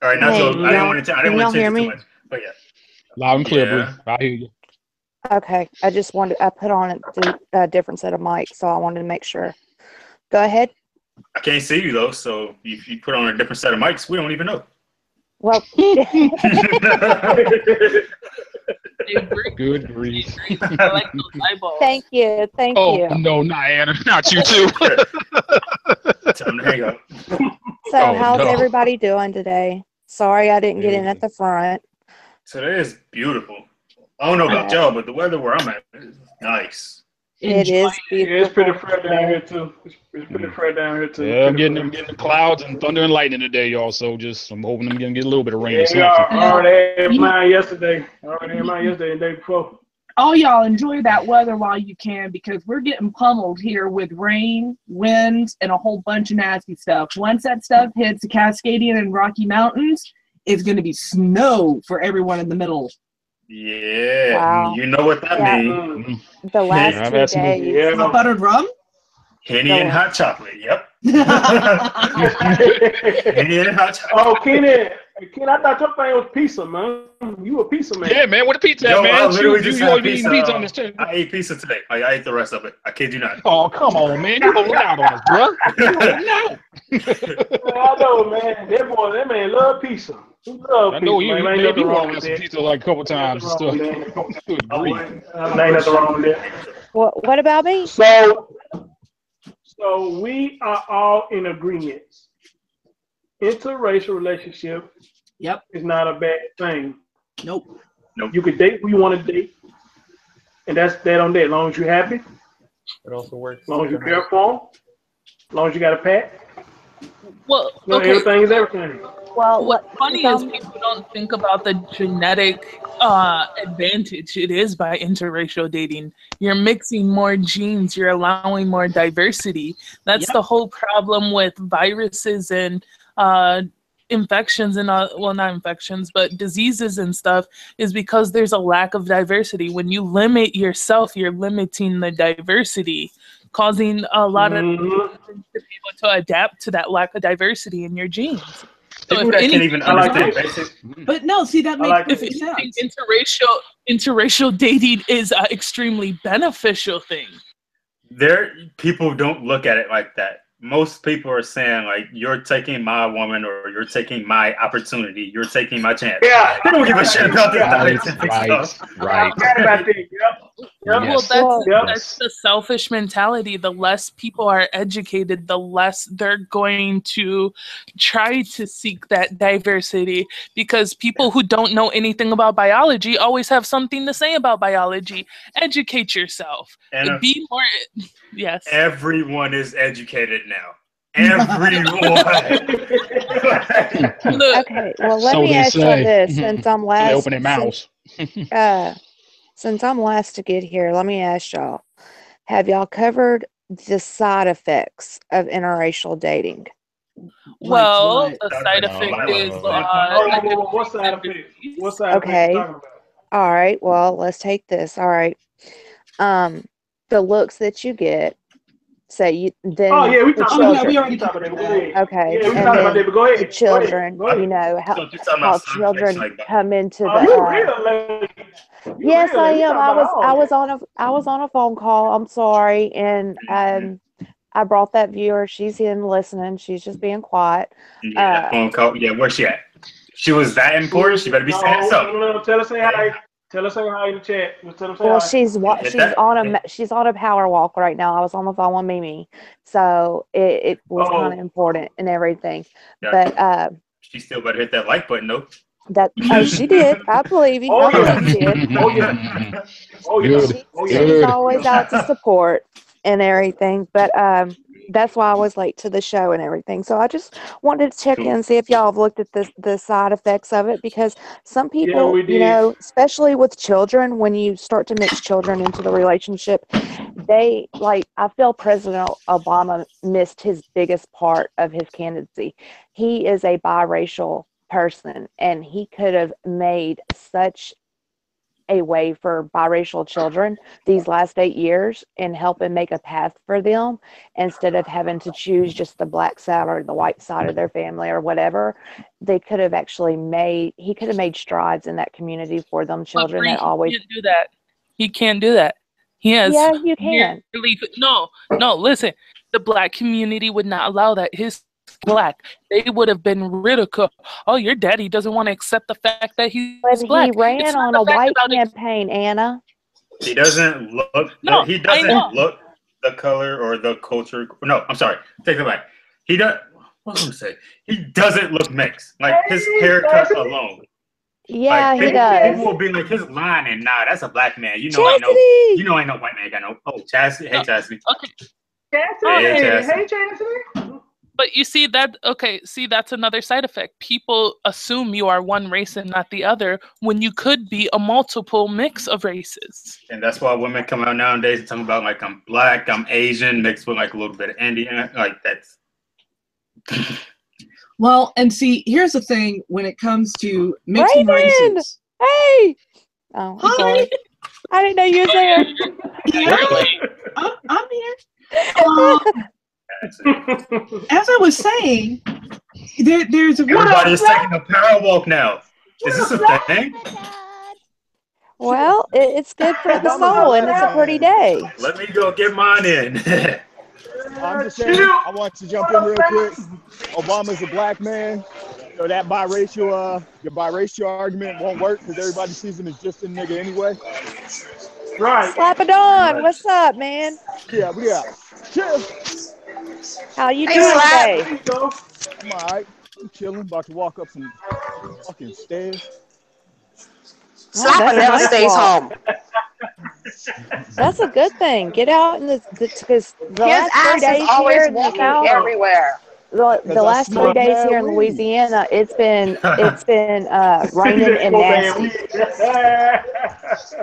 All right, I didn't want to change it too much, but yeah. Loud and clear, Bree. I hear you. Okay, I put on a different set of mics, so I wanted to make sure. Go ahead. I can't see you though, so if you put on a different set of mics, we don't even know. Well, good grief. I like those eyeballs. Thank you. Oh no, not Anna, not you too. Time to hang up. So, how's everybody doing today? Sorry, I didn't get in at the front. Today is beautiful. I don't know about y'all, but the weather where I'm at is nice. It is beautiful. Yeah, it's pretty fresh down here too. It's pretty fresh down here too. Yeah, I'm getting the clouds and thunder and lightning today, y'all. So I'm hoping I'm gonna get a little bit of rain or something. I already had mine yesterday. And the day before. Oh, y'all enjoy that weather while you can, because we're getting pummeled here with rain, winds, and a whole bunch of nasty stuff. Once that stuff hits the Cascadian and Rocky Mountains, it's going to be snow for everyone in the middle. Yeah, wow. You know what that means. The last 2 days. Hot buttered rum? Henny and hot chocolate, yep. Henny and hot chocolate. Oh, Ken, I thought your thing was pizza, man. You a pizza man. Yeah, man. What a pizza, man. I literally just had pizza. Pizza on this too. I ate pizza today. I ate the rest of it. I kid you not. Oh, come on, man. You're holding out on us, bro. I know, man. That man love pizza. He love I know pizza, you man. maybe want some pizza like a couple times and stuff. Ain't nothing wrong with that. What about me? So we are all in agreement. Interracial relationship is not a bad thing. Nope. You can date who you want to date, and that's that on that. As long as you're happy. It also works. As long as you care for them. As long as you got a pet. Well, okay. Everything is everything. Well, what's funny is people don't think about the genetic advantage it is by interracial dating. You're mixing more genes, you're allowing more diversity. That's the whole problem with viruses and infections and well, not infections, but diseases and stuff, is because there's a lack of diversity. When you limit yourself, you're limiting the diversity, causing a lot of to be able to adapt to that lack of diversity in your genes. So people that can't even understand basic. But no, see, that makes sense. Interracial dating is an extremely beneficial thing. People don't look at it like that. Most people are saying like, you're taking my woman, or you're taking my opportunity, you're taking my chance. Yeah, they don't give a shit about this Right. stuff. Right. Well, that's the selfish mentality. The less people are educated, the less they're going to try to seek that diversity, because people who don't know anything about biology always have something to say about biology. Educate yourself. And be more. Yes. Everyone is educated now. Everyone. Okay, well, let me ask you this, since I'm last. Open their mouths. Since I'm last to get here, let me ask y'all: have y'all covered the side effects of interracial dating? Well, the side effect is. What side effect? What side effect are you talking about? All right. Well, let's take this. All right. The looks that you get. Say you then. Oh yeah, we the talked children. about that. We already talked about that. Okay. Yeah, we talked about that. But go ahead. The children, Go ahead. you know how children come into the. You real lady. Yes, I am. I was on a phone call. I'm sorry, and I brought that viewer. She's in listening. She's just being quiet. Yeah, that phone call. Yeah, where's she at? She was that important. She better be saying something. No, tell her say hi. Tell her say hi in the chat. Tell her say well, hi. she's on a power walk right now. I was on the phone with Mimi, so it was kind of important and everything. Yeah. But she still better hit that like button though. That she did. I believe you. I believe she did. Oh yeah. Oh yeah. She's always out to support and everything. But that's why I was late to the show and everything. So I just wanted to check in and see if y'all have looked at the side effects of it, because some people, you know, especially with children, when you start to mix children into the relationship, they I feel President Obama missed his biggest part of his candidacy. He is a biracial person, and he could have made such a way for biracial children these last 8 years and help and make a path for them, instead of having to choose just the black side or the white side of their family or whatever. They could have actually he could have made strides in that community for them children that always. He can't do that. He can't do that. He has. Yeah, you can. No, listen. The black community would not allow that. His black, they would have been ridiculed. Oh, your daddy doesn't want to accept the fact that he's black. He ran on a white campaign, Anna. He doesn't look. No, he doesn't look the color or the culture. No, I'm sorry. Take it back. He does. What was I gonna say? He doesn't look mixed. Like his haircut alone. Yeah, like, he does. People will be like his line, and nah, that's a black man. You know, ain't no white man got no. Oh, Chastity. Hey, Chastity. Okay. Chastity. Hey, Chastity. But you see that, that's another side effect. People assume you are one race and not the other, when you could be a multiple mix of races. And that's why women come out nowadays and talk about, like, I'm black, I'm Asian, mixed with, like, a little bit of Indian. Like, that's... Well, and see, here's the thing when it comes to mixing races. Hey! Oh, I'm sorry. I didn't know you were there. I'm here. As I was saying, there's a everybody's taking a power walk now. Is this a thing? Well, it's good for the soul, and it's a pretty day. Let me go get mine in. I'm just saying, I want to jump in real quick. Obama's a black man, so that your biracial argument won't work because everybody sees him as just a nigga anyway. Right. Slap it on. What's up, man? Yeah. Chill. How you doing today? I'm all right. I'm chilling. About to walk up some fucking stairs. Slapper never stays home. That's a good thing. Get out in because the last 3 days here in the South, everywhere. The last 3 days here in Louisiana, it's been raining and nasty.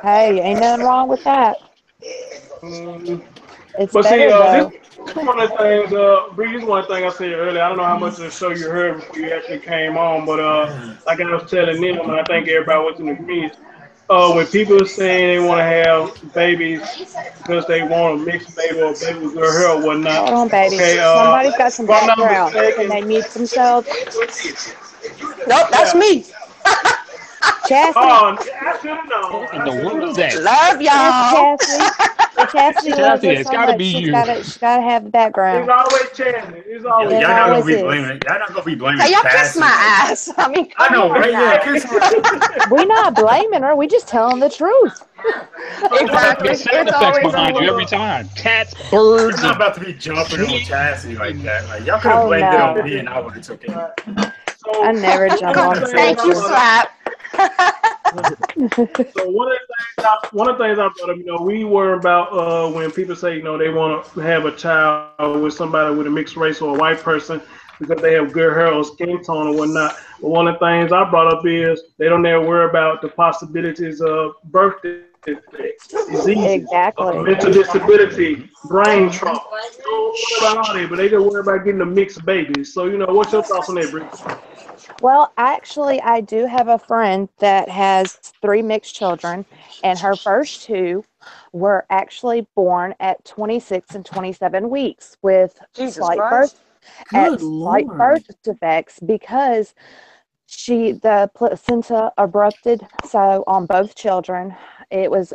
Hey, ain't nothing wrong with that. It's better though. One of the things, Bree, this one thing I said earlier. I don't know how much of the show you heard before you actually came on, but like I was telling them, and I think everybody was in agreement. When people are saying they want to have babies because they want a mixed baby or a baby with girl hair or whatnot, Hold on, baby. okay, Somebody's got some if I'm not background. Can mistaken, they mute themselves? Nope, that's yeah. me. Chastity. Oh, I should have known. What in I the should have world is known. that? Love That's y'all. Chastity. And Chastity loves Chastity, us it's so got to much. be She's you. gotta have the It's background. always Chastity. It's Yo, always It y'all not gonna always be is. blaming. Y'all not gonna be blaming Hey, y'all kiss my Cassie. ass. I mean, I come know, on right? now. Yeah, kiss her. We not blaming her. We just telling the truth. so one of the Exactly. Get things sound It's I effects brought always up, behind you on. every time. Cats, You're birds, not and about to be jumping on trees. Chastity like that. Like y'all could have Oh blamed it on no. me, and I would have took it. I so never jump one of on the things Thank I you, sister. brought up. Slap. So one of the things I brought up, we worry about when people say, they want to have a child with somebody with a mixed race or a white person because they have good hair or skin tone or whatnot. But one of the things I brought up is they don't ever worry about the possibilities of birth defects, diseases, Exactly. mental disability, brain trauma. They don't worry about all that, but they just worry about getting a mixed baby. So, what's your thoughts on that, Britt? Well, actually, I do have a friend that has 3 mixed children, and her first 2 were actually born at 26 and 27 weeks with Jesus slight Christ. Good slight Lord. birth defects because the placenta abrupted. So on both children, it was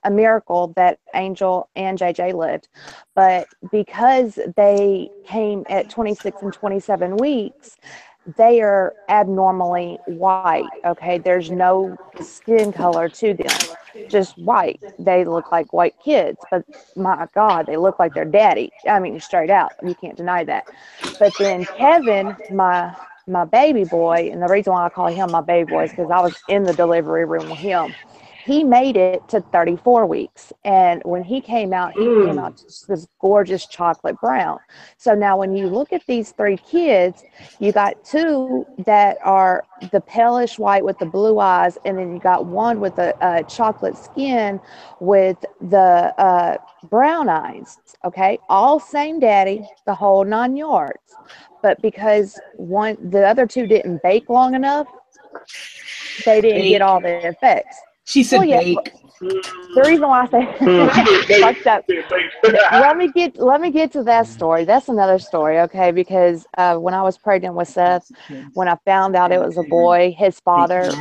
a miracle that Angel and JJ lived. But because they came at 26 and 27 weeks, they are abnormally white. Okay, there's no skin color to them, just white. They look like white kids, but my God, they look like their daddy. I mean, straight out, you can't deny that. But then Kevin, my baby boy, and the reason why I call him my baby boy is because I was in the delivery room with him. He made it to 34 weeks, and when he came out just this gorgeous chocolate brown. So now when you look at these 3 kids, you got 2 that are the palish white with the blue eyes, and then you got one with the chocolate skin with the brown eyes. Okay, all same daddy, the whole 9 yards. But because the other 2 didn't bake long enough, they didn't get Bake. all the effects. She Well, said yeah. bake. The reason why I say fucked up. Let me get to that story. That's another story, okay? Because when I was pregnant with Seth, when I found out it was a boy, his father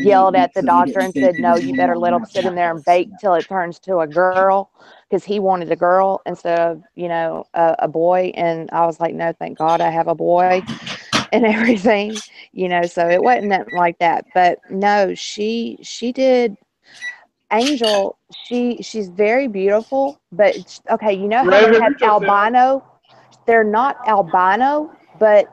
yelled at the doctor and said, "No, you better let him sit in there and bake till it turns to a girl," because he wanted a girl instead of a boy. And I was like, "No, thank God I have a boy." And everything, so it wasn't nothing like that. But no, she did. Angel, she's very beautiful, but okay, you know how you have albino? They're not albino, but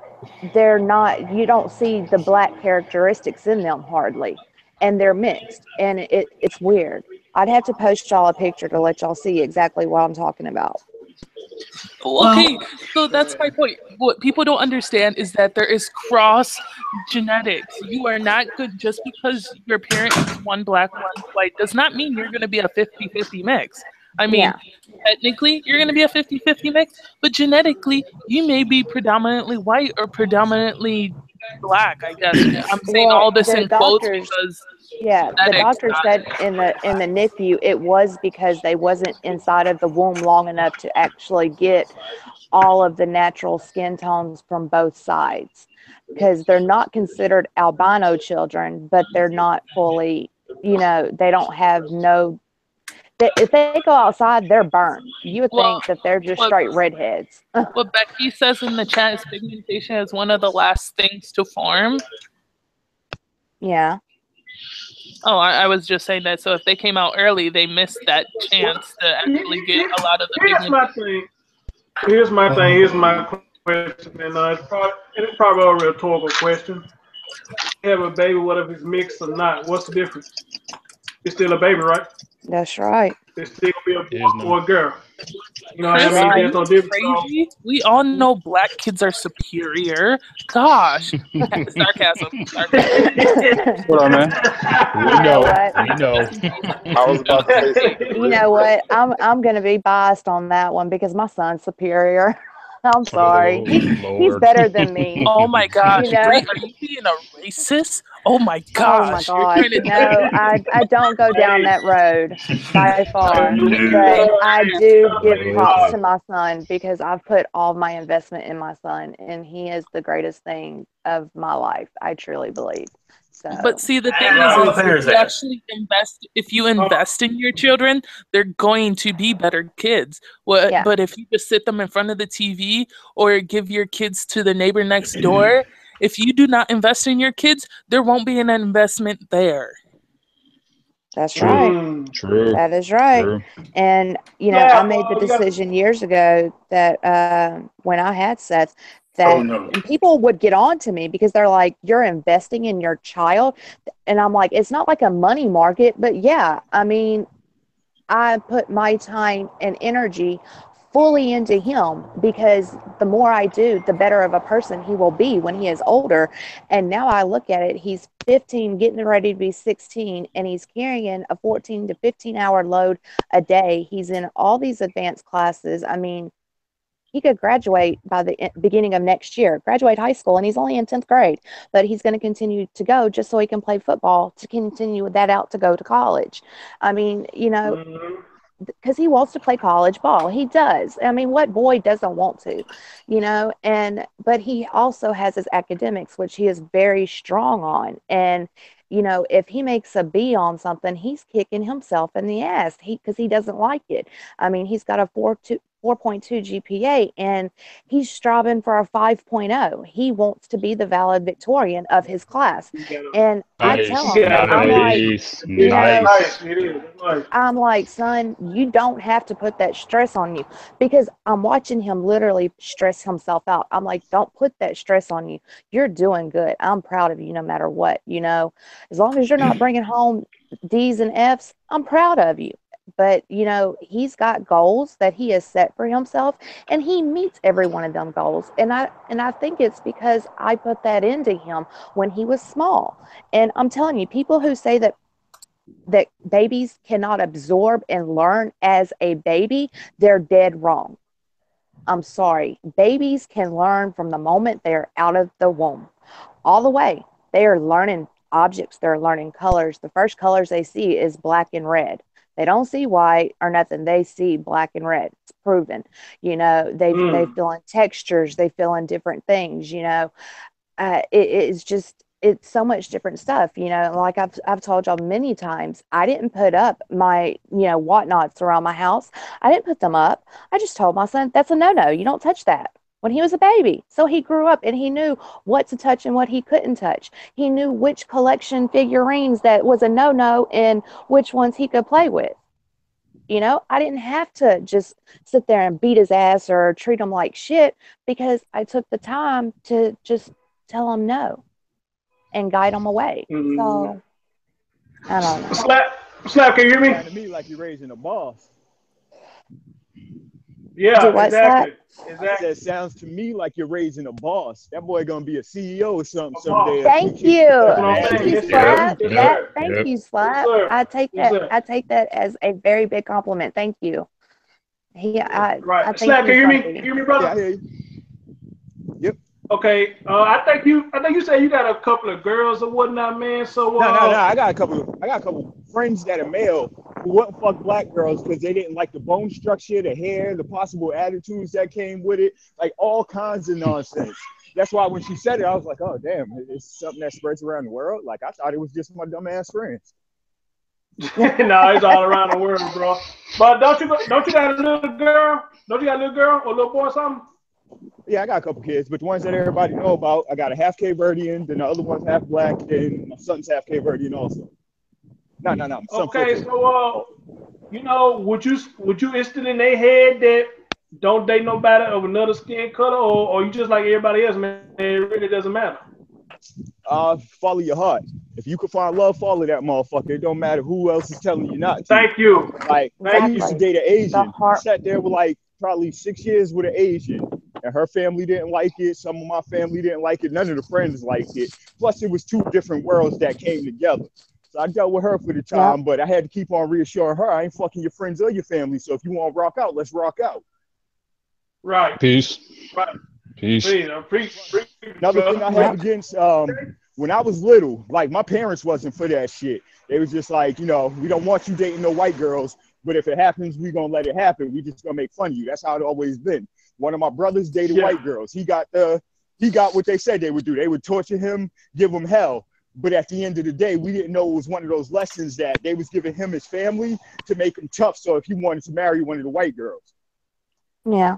they're not, you don't see the black characteristics in them hardly. And they're mixed. And it's weird. I'd have to post y'all a picture to let y'all see exactly what I'm talking about. Okay, so that's my point. What people don't understand is that there is cross genetics. You are not good just because your parent is one black, one white, does not mean you're going to be a 50-50 mix. I mean, technically, you're going to be a 50-50 mix, but genetically, you may be predominantly white or predominantly black, I guess. I'm saying all this in quotes because the doctor said in the NICU it was because they wasn't inside of the womb long enough to actually get all of the natural skin tones from both sides, because they're not considered albino children, but they're not fully, they don't have if they go outside, they're burnt. You would think that they're just straight redheads. What Becky says in the chat is pigmentation is one of the last things to form. Yeah. Oh, I was just saying that. So if they came out early, they missed that chance to actually get a lot of the pigmentation. Here's my question, and it's probably a rhetorical question. You have a baby, what if it's mixed or not? What's the difference? It's still a baby, right? That's right. It's still be a There's boy no. or a girl. You know what I Chris, mean? are There's you no difference. crazy? We all know black kids are superior. Gosh. Sarcasm. What up, man? We You know know. what? We know. I was about to say something You real know quick. what? I'm gonna be biased on that one because my son's superior. I'm sorry. Oh He's Lord. better than me. Oh my gosh. You know? Bree, are you being a racist? Oh my Oh my gosh. You're God. trying to No, I don't go down Hey, that road by far. No. But I do give props Okay. to my son because I've put all my investment in my son and he is the greatest thing of my life. I truly believe. But So see, the Hey, thing well, is whose hair is you that? actually invest. If you invest in your children, they're going to be better kids. What? yeah, But if you just sit them in front of the TV or give your kids to the neighbor next door, if you do not invest in your kids, there won't be an investment there. that's True. right. True. That is right. True. And, I Slap, made the you got decision years ago that when I had Seth, Oh that, no. and people would get on to me because they're like, you're investing in your child. And I'm like, it's not like a money market, but yeah, I mean, I put my time and energy fully into him because the more I do, the better of a person he will be when he is older. And now I look at it, he's 15, getting ready to be 16, and he's carrying a 14 to 15 hour load a day. He's in all these advanced classes. I mean, he could graduate by the beginning of next year, graduate high school, and he's only in 10th grade, but he's going to continue to go just so he can play football to continue that out to go to college. I mean, because he wants to play college ball. He does. I mean, what boy doesn't want to, and but he also has his academics, which he is very strong on. And, if he makes a B on something, he's kicking himself in the ass because he doesn't like it. I mean, he's got a 4.2 GPA and he's striving for a 5.0. He wants to be the valedictorian of his class. And I tell Nice. him, I'm like, Nice. you know, Nice. it is. It's nice. I'm like, son, you don't have to put that stress on you because I'm watching him literally stress himself out. I'm like, don't put that stress on you. You're doing good. I'm proud of you no matter what, as long as you're not bringing home D's and F's, I'm proud of you. But, he's got goals that he has set for himself and he meets every one of them goals. And I think it's because I put that into him when he was small. And I'm telling you, people who say that babies cannot absorb and learn as a baby, they're dead wrong. I'm sorry. Babies can learn from the moment they're out of the womb all the way. They are learning objects, they're learning colors. The first colors they see is black and red. They don't see white or nothing. They see black and red. It's proven. They feel in textures, they feel in different things, it's just it's so much different stuff, like I've told y'all many times. I didn't put up my whatnots around my house. I didn't put them up. I just told my son that's a no-no. You don't touch that when he was a baby. So he grew up and he knew what to touch and what he couldn't touch. He knew which collection figurines that was a no-no and which ones he could play with. I didn't have to just sit there and beat his ass or treat him like shit because I took the time to just tell him no and guide him away. So I don't know. Slap, can you hear me? Sound to me like you're raising a boss. Yeah, Do what, exactly. I said, sounds to me like you're raising a boss. That boy gonna be a CEO or something someday. Thank you. That's what I'm Thank saying. you, Yes, Slap. sir. Yes, sir. Thank you, Yes, Slap. sir. I take Yes, that. sir. I take that as a very big compliment. Thank you. I Right. think Slap, can he's you hear going me? to Can be. you hear me, brother? Yeah, I hear you. Yep. Okay. I think you said you got a couple of girls or whatnot, man. So No. I got a couple friends that are male who wouldn't fuck black girls because they didn't like the bone structure, the hair, the possible attitudes that came with it, like all kinds of nonsense. That's why when she said it, I was like, oh damn, it's something that spreads around the world. Like I thought it was just my dumb ass friends. No, it's all around the world, bro. But don't you got a little girl? Don't you got a little girl or a little boy or something? Yeah, I got a couple kids, but the ones that everybody know about, I got a half Cape Verdean, then the other one's half black, then my son's half Cape Verdean also. No. Okay, so would you instill in their head that don't date nobody of another skin color, or you just like everybody else, man? It really doesn't matter. Follow your heart. If If you can find love, follow that motherfucker. It don't matter who else is telling you not to. Thank you. Like, I used to date an The Asian. I heart. sat there with like probably 6 years with an Asian, and her family didn't like it. Some of my family didn't like it. None of the friends liked it. Plus, it was two different worlds that came together. So I dealt with her for the Yep. time, but I had to keep on reassuring her I ain't fucking your friends or your family. So if you want to rock out, let's rock out. Right. Peace. Right. Peace. Another thing I have against when I was little, like my parents wasn't for that shit. They was just like, you know, we don't want you dating no white girls, but if it happens, we gonna let it happen. We just gonna make fun of you. That's how it always been. One of my brothers dated white girls. He got what they said they would do. They would torture him, give him hell. But at the end of the day, we didn't know it was one of those lessons that they was giving him his family to make him tough. So if he wanted to marry one of the white girls. Yeah.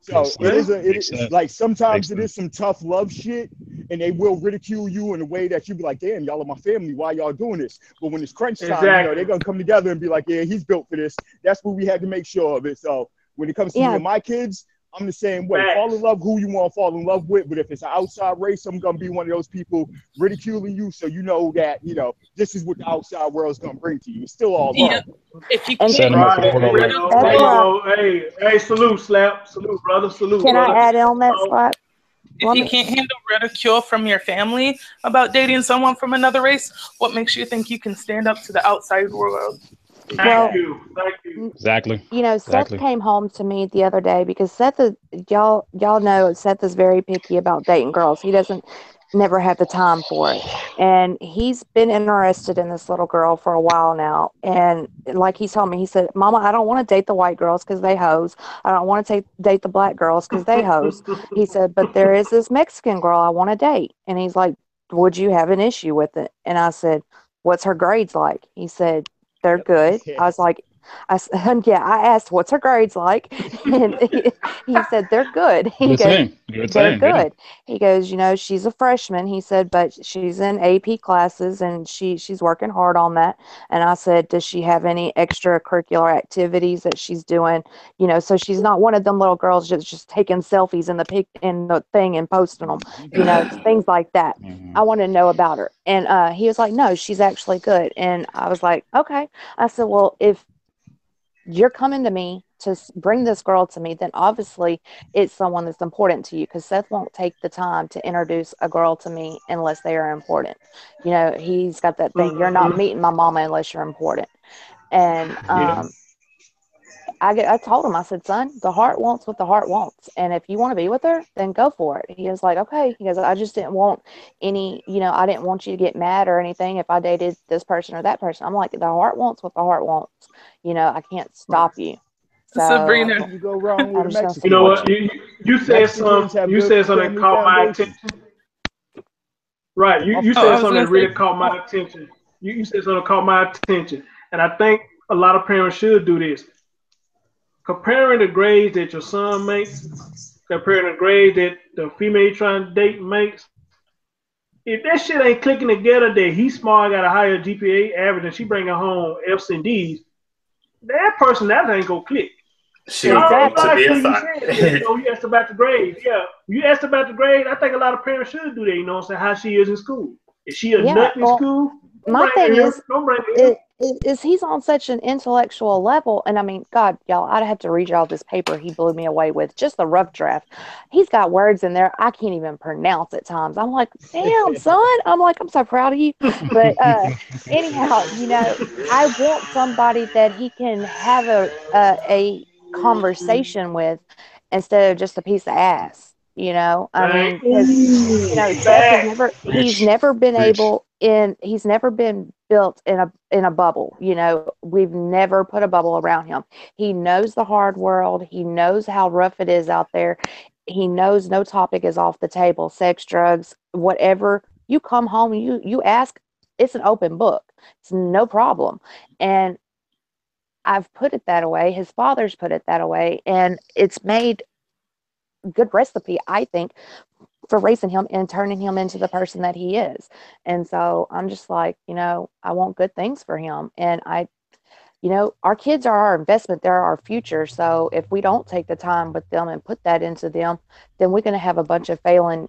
So it is like sometimes it is some tough love shit, and they will ridicule you in a way that you be like, damn, y'all are my family. Why y'all doing this? But when it's crunch time, you know, they're gonna come together and be like, yeah, he's built for this. That's what we had to make sure of it. So when it comes to me and my kids, I'm the same way. Fall in love who you want to fall in love with, but if it's an outside race, I'm gonna be one of those people ridiculing you, so you know that this is what the outside world's gonna bring to you. It's still all love. If you can't Hey, salute, Slap. Salute, brother. Salute, Can brother. I add on that, Slap? If you can't handle ridicule from your family about dating someone from another race, what makes you think you can stand up to the outside world? Well, Thank you. Exactly. You know, Seth came home to me the other day because Seth is, y'all know Seth is very picky about dating girls. He doesn't never have the time for it. And he's been interested in this little girl for a while now. And like he told me, he said, Mama, I don't want to date the white girls because they hoes. I don't want to date the black girls because they hoes. He said, but there is this Mexican girl I want to date. And he's like, would you have an issue with it? And I said, what's her grades like? He said, they're good. I was like, I asked, what's her grades like? And he said, they're good. He goes, they're good. He goes, you know, she's a freshman. He said, but she's in AP classes and she's working hard on that. And I said, does she have any extracurricular activities that she's doing? You know, so she's not one of them little girls just taking selfies in the thing and posting them, you know, things like that. I want to know about her. And he was like, no, she's actually good. And I was like, okay. I said, well, if you're coming to me to bring this girl to me, then obviously it's someone that's important to you, because Seth won't take the time to introduce a girl to me unless they are important. You know, he's got that thing, you're not meeting my mama unless you're important. And I told him, I said, son, the heart wants what the heart wants. And if you want to be with her, then go for it. He was like, okay. He goes, I just didn't want I didn't want you to get mad or anything if I dated this person or that person. I'm like, the heart wants what the heart wants. You know, I can't stop you. So Sabrina, you go wrong with I'm Mexican. You know what? You said something. You said something that caught my attention. Right. You said something that really caught my attention. You said something that caught my attention, and I think a lot of parents should do this. Comparing the grades that your son makes, comparing the grades that the female you're trying to date makes. If that shit ain't clicking together, that he's smart, got a higher GPA average, and she bringing home F's and D's, that person, that ain't gonna click. Exactly. You asked about the grades. Yeah, you asked about the grades. I think a lot of parents should do that. You know what I'm saying? How she is in school. Is she a nut in school? My thing is he's on such an intellectual level, and I mean, God, y'all, I'd have to read y'all this paper he blew me away with, just the rough draft. He's got words in there I can't even pronounce at times. I'm like, damn, son. I'm like, I'm so proud of you. But anyhow, you know, I want somebody that he can have a conversation with instead of just a piece of ass. You know, I mean, because you know, Seth has never, he's never been he's never been built in a bubble. You know, we've never put a bubble around him. He knows the hard world. He knows how rough it is out there. He knows no topic is off the table. Sex, drugs, whatever. You come home, you ask, it's an open book. It's no problem. And I've put it that way. His father's put it that way, and it's made good recipe, I think, for raising him and turning him into the person that he is. And so I'm just like, you know, I want good things for him. And you know, our kids are our investment. They're our future. So if we don't take the time with them and put that into them, then we're going to have a bunch of failing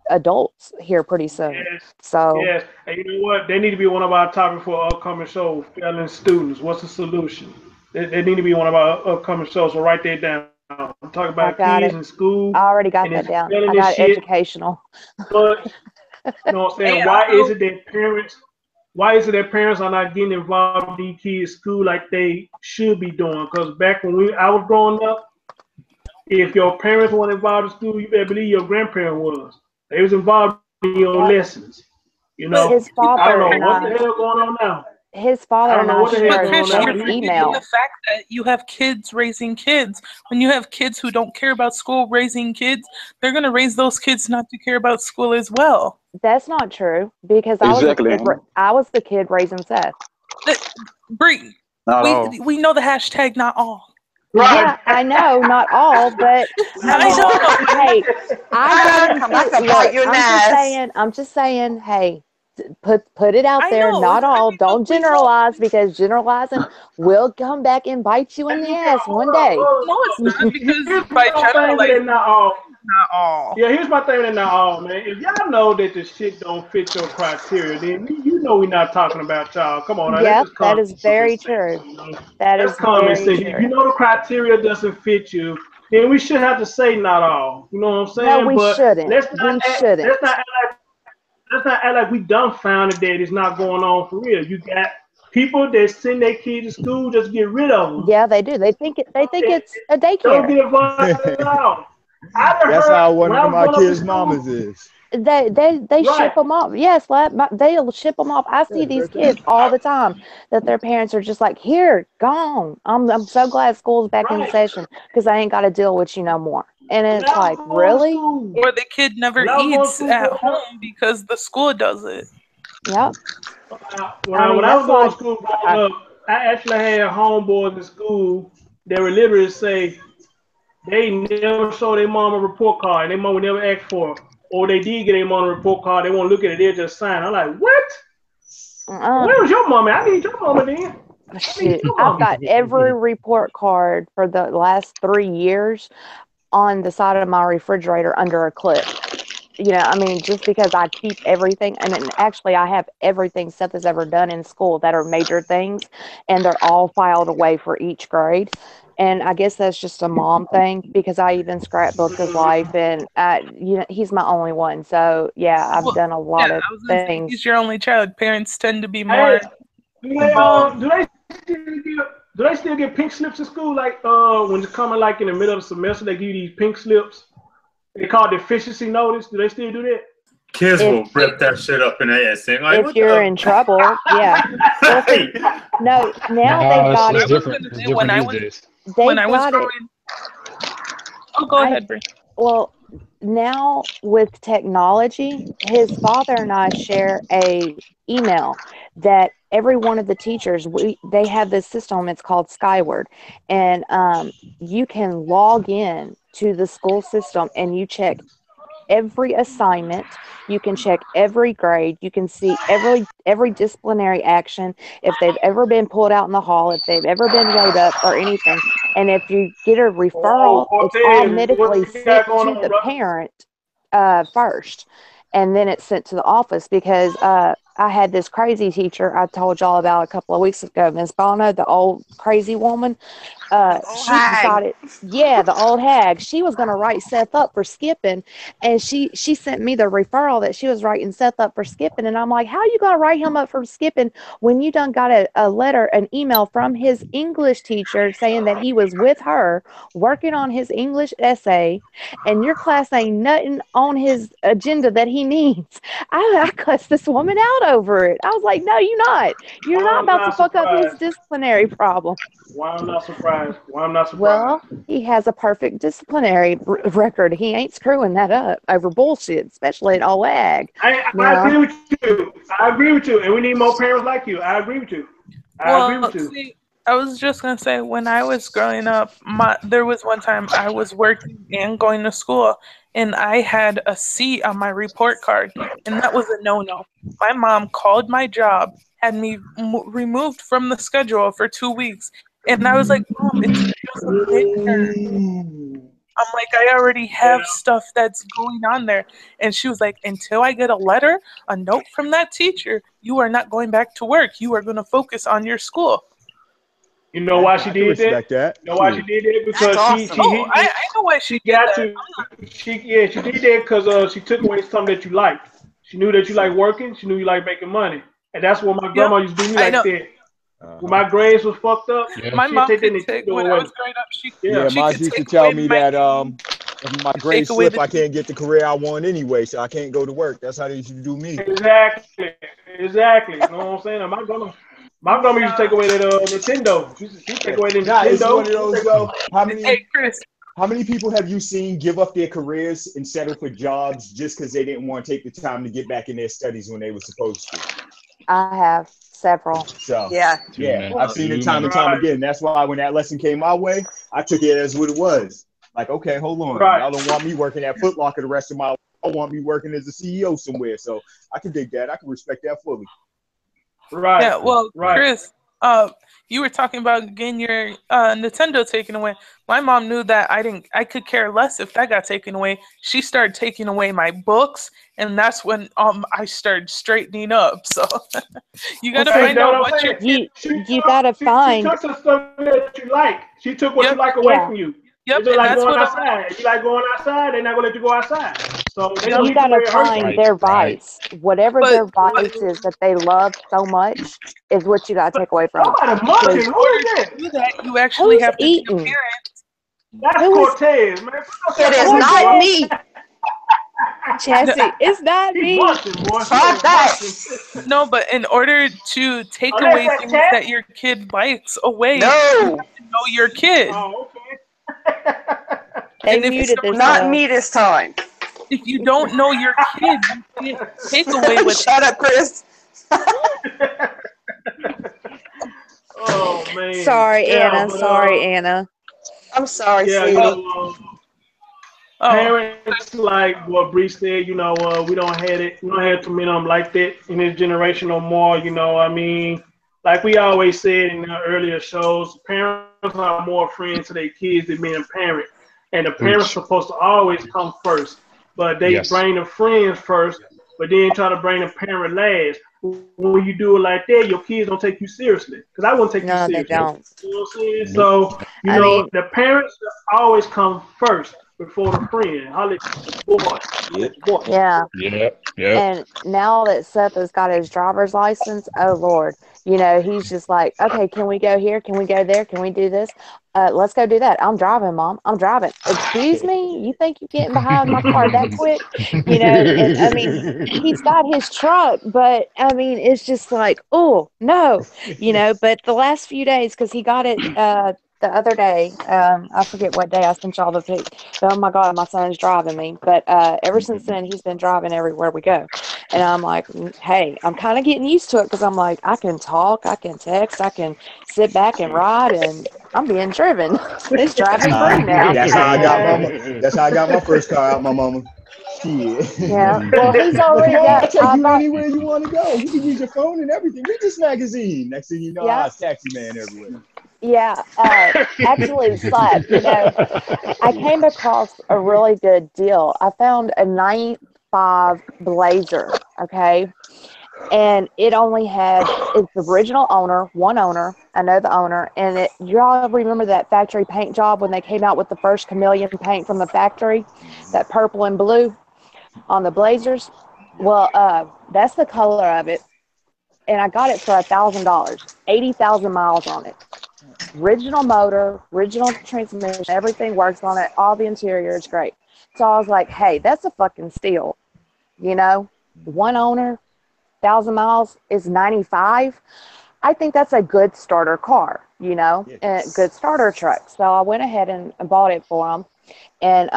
adults here pretty soon. Yes, So yes. And you know what? They need to be one of our topics for our upcoming show, failing students. What's the solution? They need to be one of our upcoming shows, so write that down. I'm talking about I kids got in it. school I already and got it's that down. failing I this got shit. educational. But you know what I'm Hey, saying? Why is it that parents are not getting involved in these kids' school like they should be doing? Because back when I was growing up, if your parents weren't involved in school, you better believe your grandparent was. They was involved in your Yep. lessons. You know, but His I don't father know and what the I, hell going on now. his I father don't and know I what the hell But share a going on Chris, now. you're same These forgetting people, the email. fact that you have kids raising kids. When you have kids who don't care about school raising kids, they're gonna raise those kids not to care about school as well. That's not true because I was the Exactly. kid. I was the kid raising Seth. Bree, Not we all. we know the hashtag not all. right? Yeah, I know, not all, but I I mean, know. hey, I got Come back into to bite look. your ass. I'm just saying, hey, put it out I there, know. not all. Look, Don't we know. generalize because generalizing will come back and bite you in the ass one day. No, it's not because Here's by my thing that generalizing, they're not all. not all. Yeah, here's my thing that not all, man. If y'all know that the shit don't fit your criteria, then you know we're not talking about y'all. Come on, now, that's Yep, just that common is very sense. true. You know, That that's is common very sense. If you true. know the criteria doesn't fit you, then we should have to say not all. You know what I'm No, saying? we But shouldn't. let's not We act, shouldn't. let's not act like we dumbfounded that it's not going on for real. You got people that send their kids to school just to get rid of them. Yeah, they do. They think it's a Don't daycare. get involved at all. I done That's heard how when one I of was my growing up in kids' mamas school. is. They Right. ship them off. Yes, they'll ship them off. I see these kids all the time that their parents are just like, here, gone. I'm so glad school's back in Right. session because I ain't got to deal with you no more. And When it's I was like, going to really? school, Or the kid never when I was going to eats school at growing up, home because the school does it. Yep. when I I mean, when I was that's going why to school I, growing up, I actually had homeboys in school that would literally say they never show their mom a report card and their mom would never ask for it. Or they did get their mom a report card, they won't look at it, they'll just sign. I'm like, what? Where was your mama? I need your mama then. I need shoot, your I've mama. got every report card for the last 3 years on the side of my refrigerator under a clip. I mean, just because I keep everything, and then actually I have everything Seth has ever done in school that are major things, and they're all filed away for each grade. And I guess that's just a mom thing because I even scrapbooked his life, and he's my only one. So yeah, I've Well, done a yeah, lot of I was gonna say he's things. your only child. Parents tend to be Hey, more do they involved. do they still get pink slips in school? Like when it's coming like in the middle of the semester, they give you these pink slips. They call it deficiency notice. Do they still do that? Kids If will rip that shit up in their ass. Like, if what you're the? in trouble, yeah. Well, see, no, now they've Nah, got it's I it. was different. gonna It's say when different I these was days. when They've I was got it. growing. Oh, go I ahead, Brie. Well, now with technology, his father and I share a email that every one of the teachers they have this system. It's called Skyward, and you can log in to the school system and you check every assignment. You can check every grade. You can see every disciplinary action, if they've ever been pulled out in the hall, if they've ever been wrote up or anything. And if you get a Oh, referral, it's Cortez, what automatically you got sent going to on, the brother? parent first, and then it's sent to the office because I had this crazy teacher I told y'all about a couple of weeks ago, Miss Bono, the old crazy woman. She Hag. decided, yeah, the old hag, she was going to write Seth up for skipping, and she sent me the referral that she was writing Seth up for skipping, and I'm like, how you going to write him up for skipping when you done got a letter, an email from his English teacher saying that he was with her working on his English essay, and your class ain't nothing on his agenda that he needs. I cussed this woman out over it. I was like, no, you're Why not I'm about to not fuck up his surprised? disciplinary problem. Why I'm not surprised? Why I'm not surprised? Well, he has a perfect disciplinary record. He ain't screwing that up over bullshit, especially at OAG. I Now, agree with you. I agree with you, and we need more parents like you. I agree with you. I agree Well, with you. see, I was just gonna say when I was growing up, there was one time I was working and going to school, and I had a C on my report card, and that was a no-no. My mom called my job, had me removed from the schedule for 2 weeks, and I was like, Mom, it's just a midterm. I'm like, I already have stuff that's going on there. And she was like, until I get a note from that teacher, you are not going back to work. You are going to focus on your school. You know why she did that? You know why she did that? Because I know why she did got that. she did that because she took away something that you liked. She knew that you like working. She knew you like making money, and that's what my grandma used to do me like that. When my grades was fucked up, my mom take that could take when I was growing up. She Mom used to tell me that if my grades slip, I can't get the career I want anyway, so I can't go to work. That's how they used to do me. Exactly. You know what I'm saying? My grandma used to take away that Nintendo. She take away the Nintendo. It's one of those though. Hey, Chris. How many people have you seen give up their careers and settle for jobs just because they didn't want to take the time to get back in their studies when they were supposed to? I have several. So Yeah, I've seen it time and time again. That's why when that lesson came my way, I took it as what it was. Like, okay, hold on. Y'all don't want me working at Foot Locker the rest of my life. I want me working as a CEO somewhere. So I can dig that. I can respect that fully. Right. Yeah, well, Chris, you were talking about getting your Nintendo taken away. My mom knew that I could care less if that got taken away. She started taking away my books, and that's when I started straightening up. So you got to find out what your kid. You got to find. She took some stuff that you like. She took what you like away from you. Yep, it's just like going outside. You like going outside, they're not gonna let you go outside. So they you gotta find their vice. Whatever their vice is that they love so much is what you gotta take away from them. Somebody munching. Who is that? Do that, you actually have to eating? be parents. That's Cortez, man. It is not me. Jesse, it's not me. Fuck that. No, but in order to take away things that your kid likes away, you have to know your kid. Oh, okay. They muted this not me this time. If you don't know your kid, you can't take away what. Shut up, Chris. Oh man. Sorry, Anna. Sorry, Anna. I'm sorry, sweetie. Parents, like what Bree said, we don't have it. We don't have too many of them like that in this generation no more. I mean, like we always said in the earlier shows, parents are more friends to their kids than being a parent. And the parents are supposed to always come first. But they bring the friends first, but then try to bring the parent last. When you do it like that, your kids don't take you seriously. Because I wouldn't take you seriously. They don't. You know what I'm saying? So, the parents always come first before the friend. Yeah. Yeah. And now that Seth has got his driver's license, oh Lord, he's just like, okay, can we go here? Can we go there? Can we do this? Let's go do that. I'm driving, Mom. I'm driving. Excuse me? You think you're getting behind my car that quick? And I mean, he's got his truck, but I mean, it's just like, oh no, but the last few days, because he got it the other day, I forget what day I sent y'all the pic. Oh my God, my son's driving me. But ever since then, he's been driving everywhere we go. And I'm like, hey, I'm kind of getting used to it because I'm like, I can talk, I can text, I can sit back and ride, and I'm being driven. It's driving free now. That's how I got my first car out, my mama. Shit. Yeah. Well, he's already got. I'll take you anywhere you want to go. You can use your phone and everything. Read this magazine. Next thing you know, I was taxi man everywhere. Yeah, actually, Slap, I came across a really good deal. I found a 95 Blazer, okay? And it only had its original owner, one owner. I know the owner. And y'all remember that factory paint job when they came out with the first chameleon paint from the factory? That purple and blue on the Blazers? Well, that's the color of it. And I got it for $1,000, 80,000 miles on it. Original motor, original transmission, everything works on it. All the interior is great. So I was like, hey, that's a fucking steal. One owner, 1,000 miles is 95. I think that's a good starter car, and a good starter truck. So I went ahead and bought it for him. And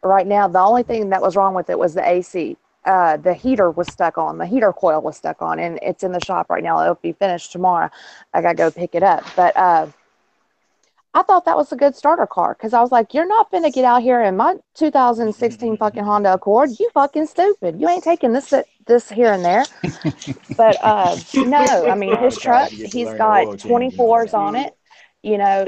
right now, the only thing that was wrong with it was the AC. The heater was stuck on. The heater coil was stuck on, and it's in the shop right now. It'll be finished tomorrow. I got to go pick it up. But I thought that was a good starter car because I was like, you're not finna get out here in my 2016 fucking Honda Accord. You fucking stupid. You ain't taking this here and there. But no, I mean, his truck, he's got 24s on it. You know,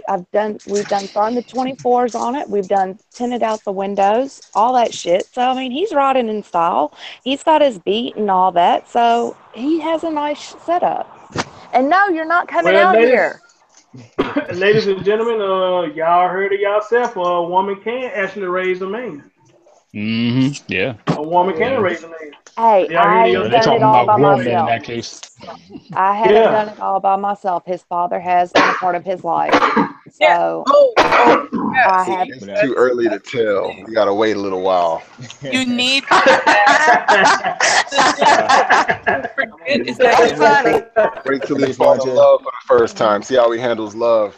we've done throwing the 24s on it. We've done tinted out the windows, all that shit. So, I mean, he's riding in style. He's got his beat and all that. So he has a nice setup. And no, you're not coming Well, out here. ladies and gentlemen, y'all heard it yourself. A woman can actually raise a man. Yeah. A woman can raise a man. Hey, I ain't done it all by grown men in myself. that case. I haven't done it all by myself. His father has been a part of his life. So I have. It's too early to tell. You gotta wait a little while. You need to forget is that Wait till they fall in love for the first time. See how he handles love.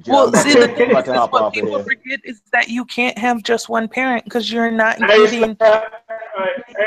well, see, the thing is what people forget is that you can't have just one parent because you're not getting. I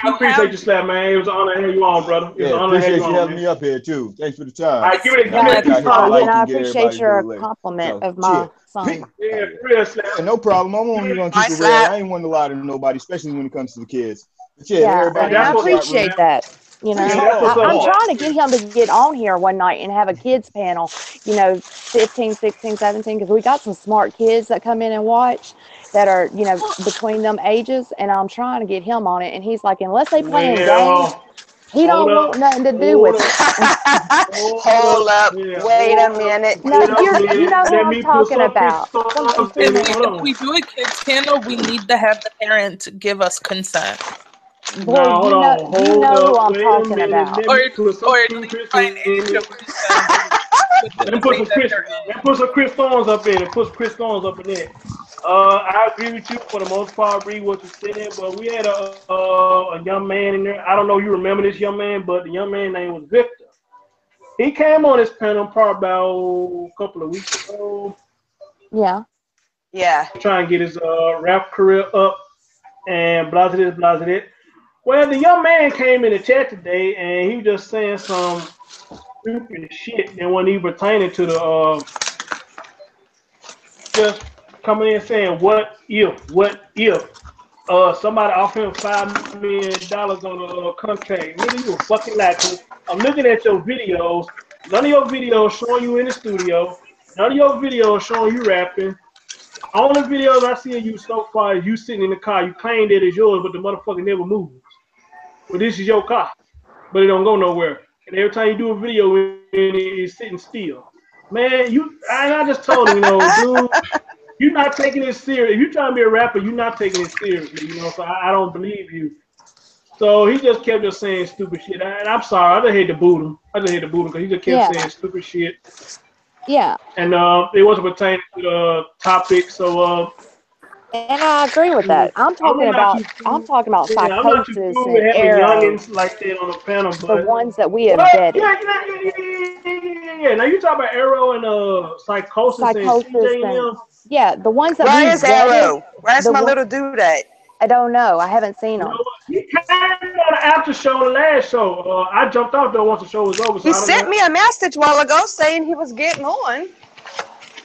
appreciate you, Slap, man. It was an honor to have you on, brother. It was an honor to have appreciate you you on, having me up here too. Thanks for the time. I give it a And I appreciate your compliment of my son. Yeah, real Slap. Yeah, no problem. I'm only gonna keep it real. I ain't want to lie to nobody, especially when it comes to the kids. But yeah, everybody. And I appreciate that. You know, I'm trying to get him to get on here one night and have a kids panel, you know, 15, 16, 17, because we got some smart kids that come in and watch that are, you know, between them ages, and I'm trying to get him on it, and he's like, unless they playing games, he don't want nothing to do with it. Hold up. Wait a minute. No, you know who I'm talking about. If we do a kids panel, we need to have the parent give us consent. Boy, you know who I'm talking about. Or at least financial consent. Let me put some Chris Thorns up in it. Put some Chris Thorns up in there. I agree with you for the most part. I agree with what you said, but we had a young man in there. I don't know if you remember this young man, but the young man's name was Victor. He came on this panel probably about a couple of weeks ago. Yeah. Yeah. Trying to get his rap career up and blah blah blah blah. Well, the young man came in the chat today and he was just saying some stupid shit that wasn't even pertaining to the just coming in saying what if somebody offered him $5 million on a contract. Nigga, you a fucking lie. I'm looking at your videos. None of your videos showing you in the studio. None of your videos showing you rapping. All the videos I see of you so far is you sitting in the car. You claim that it's yours, but the motherfucker never moves. Well, this is your car, but it don't go nowhere. And every time you do a video, it's sitting still. Man, I just told him, you know, dude, you're not taking it serious. If you're trying to be a rapper, you're not taking it seriously, you know, so I don't believe you. So he just kept just saying stupid shit. And I'm sorry, I just hate to boot him. Because he just kept saying stupid shit. Yeah. And it wasn't pertaining to the topic, so and I agree with that. I'm talking about psychosis and youngins like that on the panel, but the ones that we have vetted. Yeah. Now you talk about Arrow and psychosis and CJ and them. Yeah, the ones that Where is Arrow? Where's my little dude at? I don't know. I haven't seen him. He came on the after show, the last show. I jumped off though once the show was over. So he sent me a message a while ago saying he was getting on.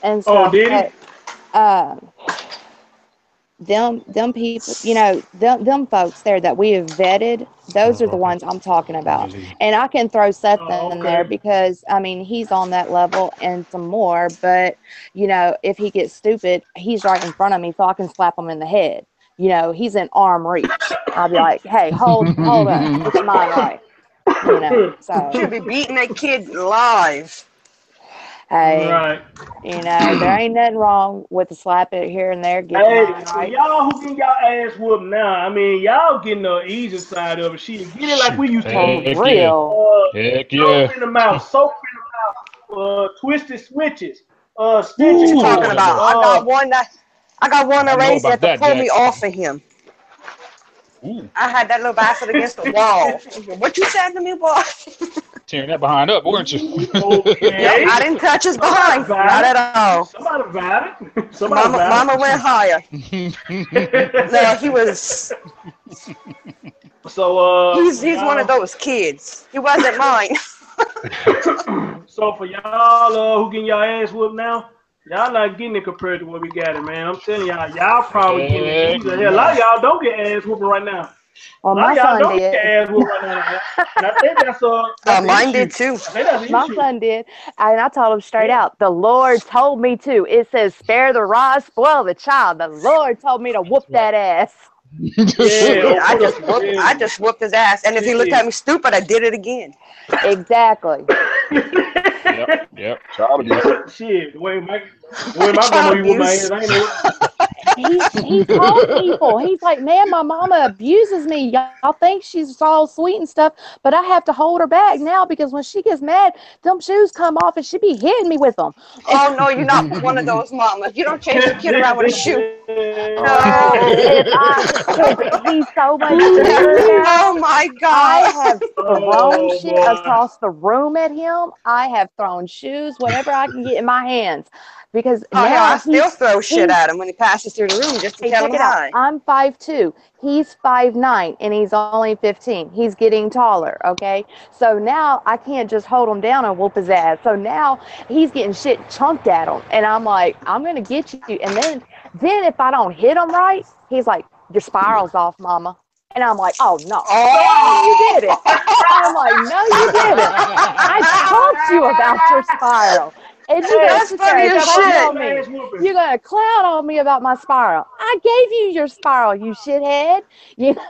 And so, did he? Them people, you know, them folks there that we have vetted, those are the ones I'm talking about. And I can throw Seth in there because, I mean, he's on that level and some more. But, you know, if he gets stupid, he's right in front of me, so I can slap him in the head. You know, he's in arm reach. I'll be like, hey, hold up, look at mine right. You know, so. Should be beating that kid live. Hey, right. You know, there ain't nothing wrong with a slap it here and there. Get right. Y'all who getting y'all ass whooped now, I mean, y'all getting the easy side of it. Get it like we used to do. Real. Heck yeah. Soap in the mouth, twisted switches, stitches. What you talking about? I got one erased that pulled me off of him. Ooh. I had that little bastard against the wall. What you said to me, boy? Tearing that behind up, weren't you? Okay. I didn't touch his behind. Not at all. Somebody vowed it. Mama went higher. No, he was. So he's one of those kids. He wasn't mine. So for y'all who getting y'all ass whooped now, y'all not getting it compared to what we got it, man. I'm telling y'all probably getting it. A lot of y'all don't get ass whooping right now. Well, my son did. And I think that's mine did too. My son did. And I told him straight out, the Lord told me to. It says, spare the rod, spoil the child. The Lord told me to whoop that ass. Yeah, I just whooped his ass. And if he looked at me stupid, I did it again. Exactly. Yep. Child abuse. Shit, the way my grandma you whoop my ass, I ain't know. He told people, he's like, man, my mama abuses me. Y'all think she's all sweet and stuff, but I have to hold her back now because when she gets mad, them shoes come off and she be hitting me with them. Oh no, you're not one of those mamas. You don't chase your kid around with a shoe. No, he's so much bigger now. Oh my God! I have thrown shit across the room at him. I have thrown shoes, whatever I can get in my hands. Because now I still throw shit at him when he passes through the room just to tell him hi. I'm 5'2". He's 5'9", and he's only 15. He's getting taller, okay? So now I can't just hold him down and whoop his ass. So now he's getting shit chunked at him. And I'm like, I'm going to get you. And then if I don't hit him right, he's like, your spiral's off, mama. And I'm like, oh, no. You did it. I'm like, no, you didn't. I talked to you about your spiral. And you're gonna clown on me about my spiral. I gave you your spiral, you shithead. You know?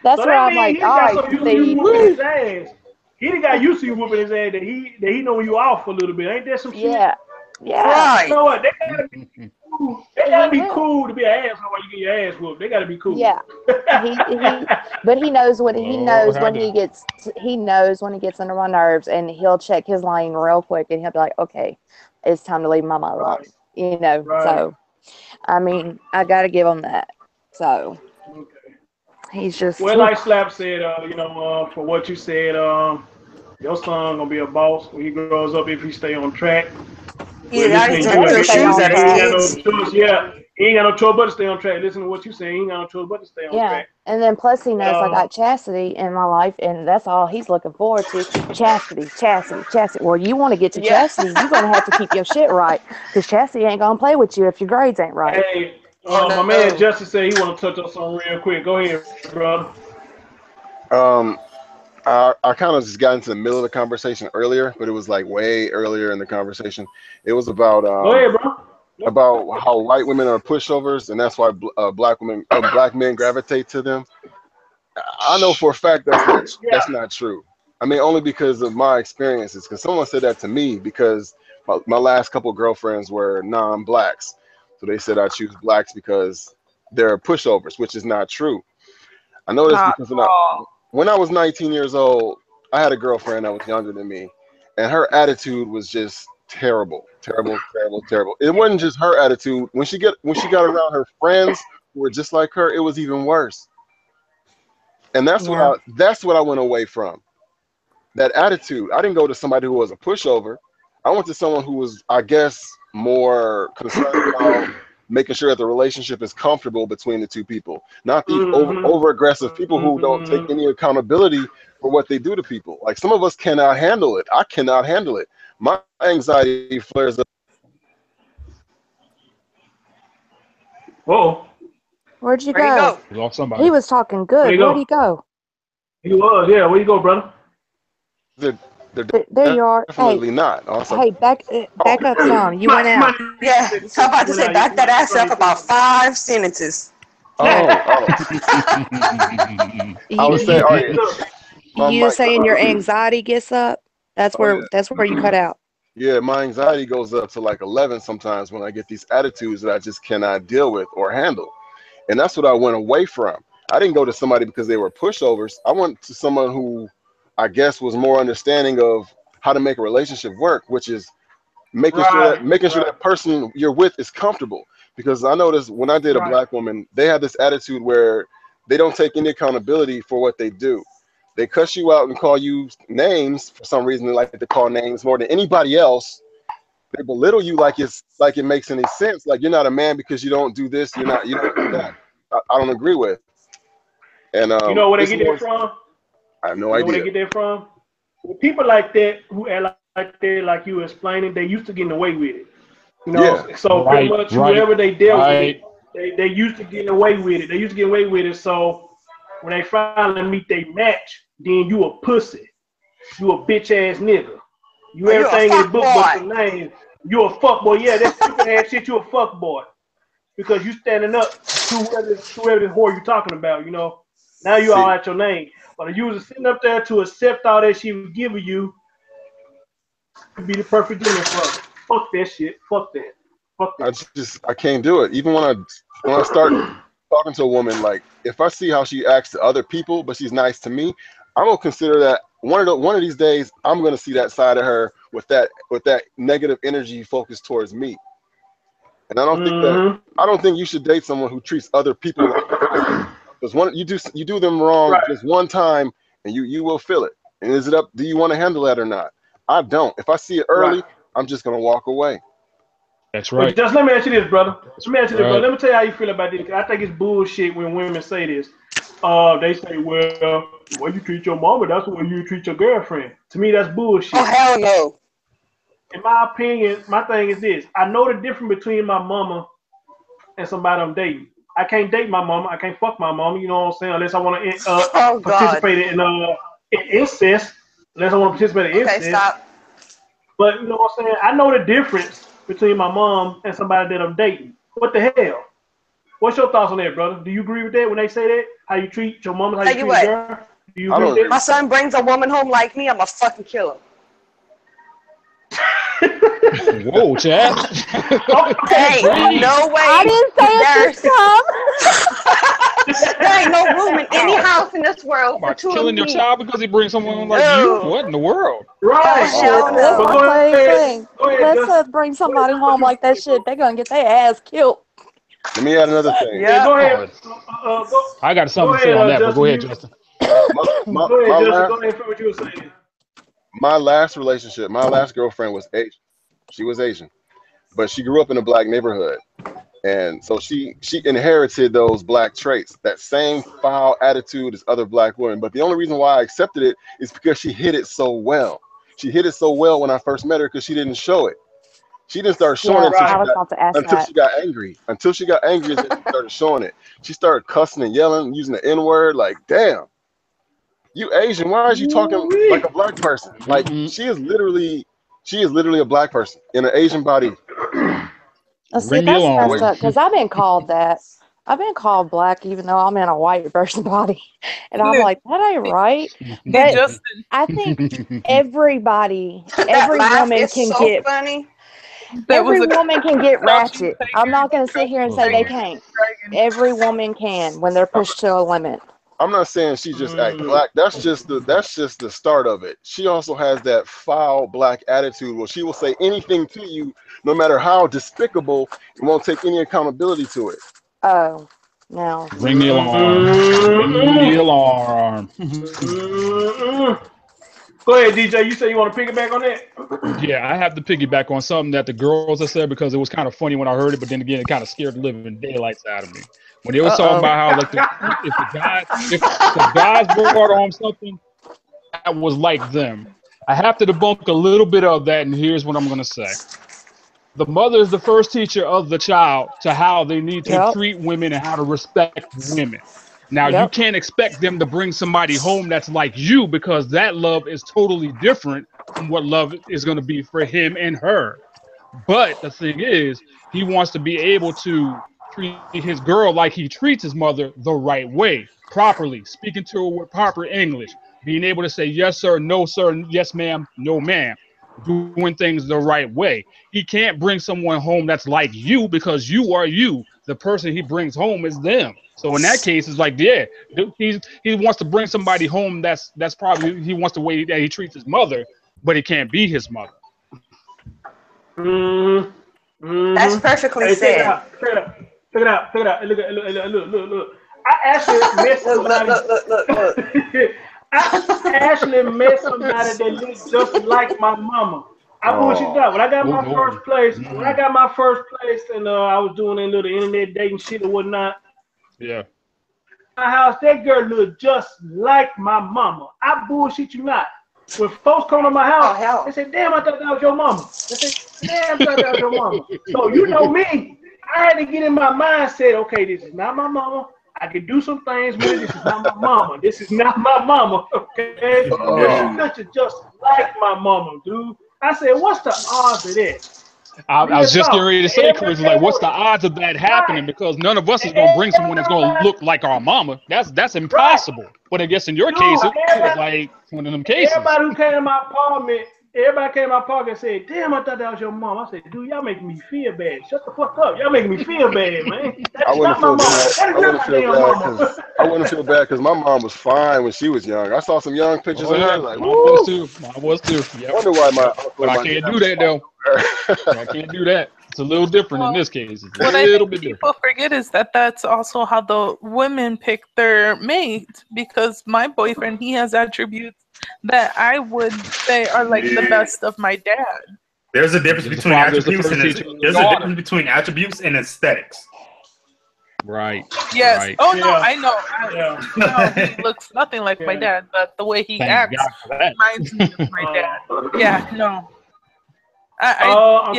That's so where I'm like, all right, he done got used to you whooping his ass that he know you off a little bit. Ain't that some shit? Yeah. Right. You know what? They gotta be cool to be an asshole while you get your ass whooped. They gotta be cool. Yeah. But he knows when he knows when he gets under my nerves, and he'll check his lane real quick, and he'll be like, okay, it's time to leave mama alone. You know. Right. So I mean, I gotta give him that. So he's just like Slap said, for what you said, your son gonna be a boss when he grows up if he stay on track. Yeah, I didn't take those shoes at his kids. He ain't got no choice but to stay on track. Listen to what you say. He ain't got no choice but to stay on track. And then plus he knows I got chastity in my life, and that's all he's looking forward to. Chastity. Well, you want to get to chastity, you're going to have to keep your shit right, because chastity ain't going to play with you if your grades ain't right. Hey, my man Justin said he want to touch on something real quick. Go ahead, brother. I kind of just got into the middle of the conversation earlier, but it was like way earlier in the conversation. It was about go ahead, bro. About how white women are pushovers, and that's why black men gravitate to them. I know for a fact that's not true. I mean, only because of my experiences. Because someone said that to me because my last couple of girlfriends were non-blacks, so they said I choose blacks because they're pushovers, which is not true. I know this because when I was 19 years old, I had a girlfriend that was younger than me, and her attitude was just terrible. It wasn't just her attitude. When she got around her friends who were just like her, it was even worse. And that's what I went away from. That attitude. I didn't go to somebody who was a pushover. I went to someone who was, I guess, more concerned about making sure that the relationship is comfortable between the two people, not the over aggressive people who don't take any accountability for what they do to people. Like some of us cannot handle it. I cannot handle it. My anxiety flares up. Whoa. Where'd you go? We lost somebody. He was talking good. Where'd he go? He was, yeah. Where you go, brother? There you are. Definitely not. Also, hey, back up some. You went out. Yeah, so I'm about to say back that ass up about 5 sentences. I was saying, you saying your anxiety gets up? That's where you cut out. Yeah, my anxiety goes up to like 11 sometimes when I get these attitudes that I just cannot deal with or handle. And that's what I went away from. I didn't go to somebody because they were pushovers. I went to someone who I guess was more understanding of how to make a relationship work, which is making sure that person you're with is comfortable. Because I noticed when I did a black woman, they had this attitude where they don't take any accountability for what they do. They cuss you out and call you names for some reason. They like to call names more than anybody else. They belittle you like it makes any sense. Like you're not a man because you don't do this. You don't do that. I don't agree with. And you know where they get that from? I have no idea. Where they get that from? Well, people like that who act like that, like you were explaining, they used to getting away with it. You know, so pretty much whoever they dealt with, They used to getting away with it. They used to get away with it. So when they finally meet they match, then you a pussy. You a bitch ass nigga. You everything in the book but your name. You a fuck boy. Yeah, that's stupid ass shit. You a fuck boy. Because you standing up to whoever this whore you talking about, you know. Now you all at your name. But if you was sitting up there to accept all that she was giving you, it'd be the perfect dinner for her. Fuck that shit. Fuck that. Fuck that. I can't do it. Even when I start talking to a woman, like if I see how she acts to other people, but she's nice to me, I'm gonna consider that one of these days I'm gonna see that side of her with that negative energy focused towards me. And I don't think you should date someone who treats other people like that. Because you do them wrong just one time and you will feel it. And is it up? Do you want to handle that or not? I don't. If I see it early, I'm just gonna walk away. That's right. But just let me ask you this, brother. Let me tell you how you feel about this. I think it's bullshit when women say this. They say, well, the way you treat your mama, that's the way you treat your girlfriend. To me, that's bullshit. Oh, hell no. In my opinion, my thing is this. I know the difference between my mama and somebody I'm dating. I can't date my mama. I can't fuck my mama, you know what I'm saying? Unless I want to participate in incest. Unless I want to participate in incest. Okay, stop. But you know what I'm saying? I know the difference between my mom and somebody that I'm dating. What the hell? What's your thoughts on that, brother? Do you agree with that when they say that? How you treat your mama, how you treat your girl? Do you agree with that? My son brings a woman home like me, I'm a fucking kill him. Whoa, Chad. Hey, no way. I didn't say it. There ain't no room in any house in this world for two killing of your child because he brings someone like you? What in the world? Right. That's my same thing. Let's bring somebody home like that shit. They're gonna get their ass killed. Let me add another thing. Yeah, go ahead. I got something to say on that, but go ahead, Justin. Go ahead, Justin. Go ahead for what you were saying. My last relationship, my last girlfriend was Asian. She was Asian, but she grew up in a black neighborhood. And so she inherited those black traits, that same foul attitude as other black women. But the only reason why I accepted it is because she hid it so well. She hid it so well when I first met her because she didn't show it. She didn't start showing it until she got angry. Until she got angry, then she started showing it. She started cussing and yelling, using the N-word. Like, damn, you Asian? Why are you talking like a black person? Like, she is literally a black person in an Asian body. See, that's messed up because I've been called that. I've been called black even though I'm in a white person body. And I'm like, that ain't right. But I think every woman can get funny. Every woman can get ratchet. I'm not going to sit here and say they can't. Every woman can when they're pushed to a limit. I'm not saying she just act black. That's just the start of it. She also has that foul black attitude where she will say anything to you, no matter how despicable, and won't take any accountability to it. Oh, no. Ring the alarm. Ring the alarm. Go ahead, DJ. You say you want to piggyback on that? Yeah, I have to piggyback on something that the girls have said because it was kind of funny when I heard it, but then again, it kind of scared the living daylights out of me. When they were talking about how like if the guys brought on something that was like them, I have to debunk a little bit of that, and here's what I'm going to say. The mother is the first teacher of the child to how they need to treat women and how to respect women. Now, you can't expect them to bring somebody home that's like you because that love is totally different from what love is going to be for him and her. But the thing is, he wants to be able to treat his girl like he treats his mother the right way, properly, speaking to her with proper English, being able to say yes, sir, no, sir, yes, ma'am, no, ma'am, doing things the right way. He can't bring someone home that's like you because you are you. The person he brings home is them. So in that case, it's like, yeah, he wants to bring somebody home that's probably, he wants the way that he treats his mother, but it can't be his mother. That's perfectly said. Check it out. Look. I actually met somebody. I actually met somebody that looked just like my mama. I bullshit out. When I got my first place, and I was doing that little internet dating shit or whatnot. Yeah. My house, that girl looked just like my mama. I bullshit you not. When folks come to my house, they say, damn, I thought that was your mama. They say, damn, I thought that was your mama. So you know me. I had to get in my mindset. Okay, this is not my mama. I can do some things with it. This is not my mama. This is not my mama. Okay, this picture just like my mama, dude. I said, what's the odds of that? I was just getting ready to say, Chris, like, what's the odds of that happening? Because none of us is gonna bring someone that's gonna look like our mama. That's impossible. Right. But I guess in your case, it was like one of them cases. Everybody who came to my apartment and said, "Damn, I thought that was your mom." I said, "Dude, y'all making me feel bad. Shut the fuck up. Y'all making me feel bad, man. That's not my mama. That is not my damn mama." I wouldn't feel bad because my mom was fine when she was young. I saw some young pictures of her. Like, I was too. I was too. Yep. I wonder why my uncle. But I can't do that though. I can't do that. It's a little different in this case. It's a little bit different. People forget is that that's also how the women pick their mate, because my boyfriend, he has attributes that I would say are like the best of my dad. There's a difference between attributes and there's a difference between attributes and aesthetics. Right. Yes. Right. Oh no, I know. No, he looks nothing like my dad, but the way he acts reminds me of my dad. Yeah. No. I'm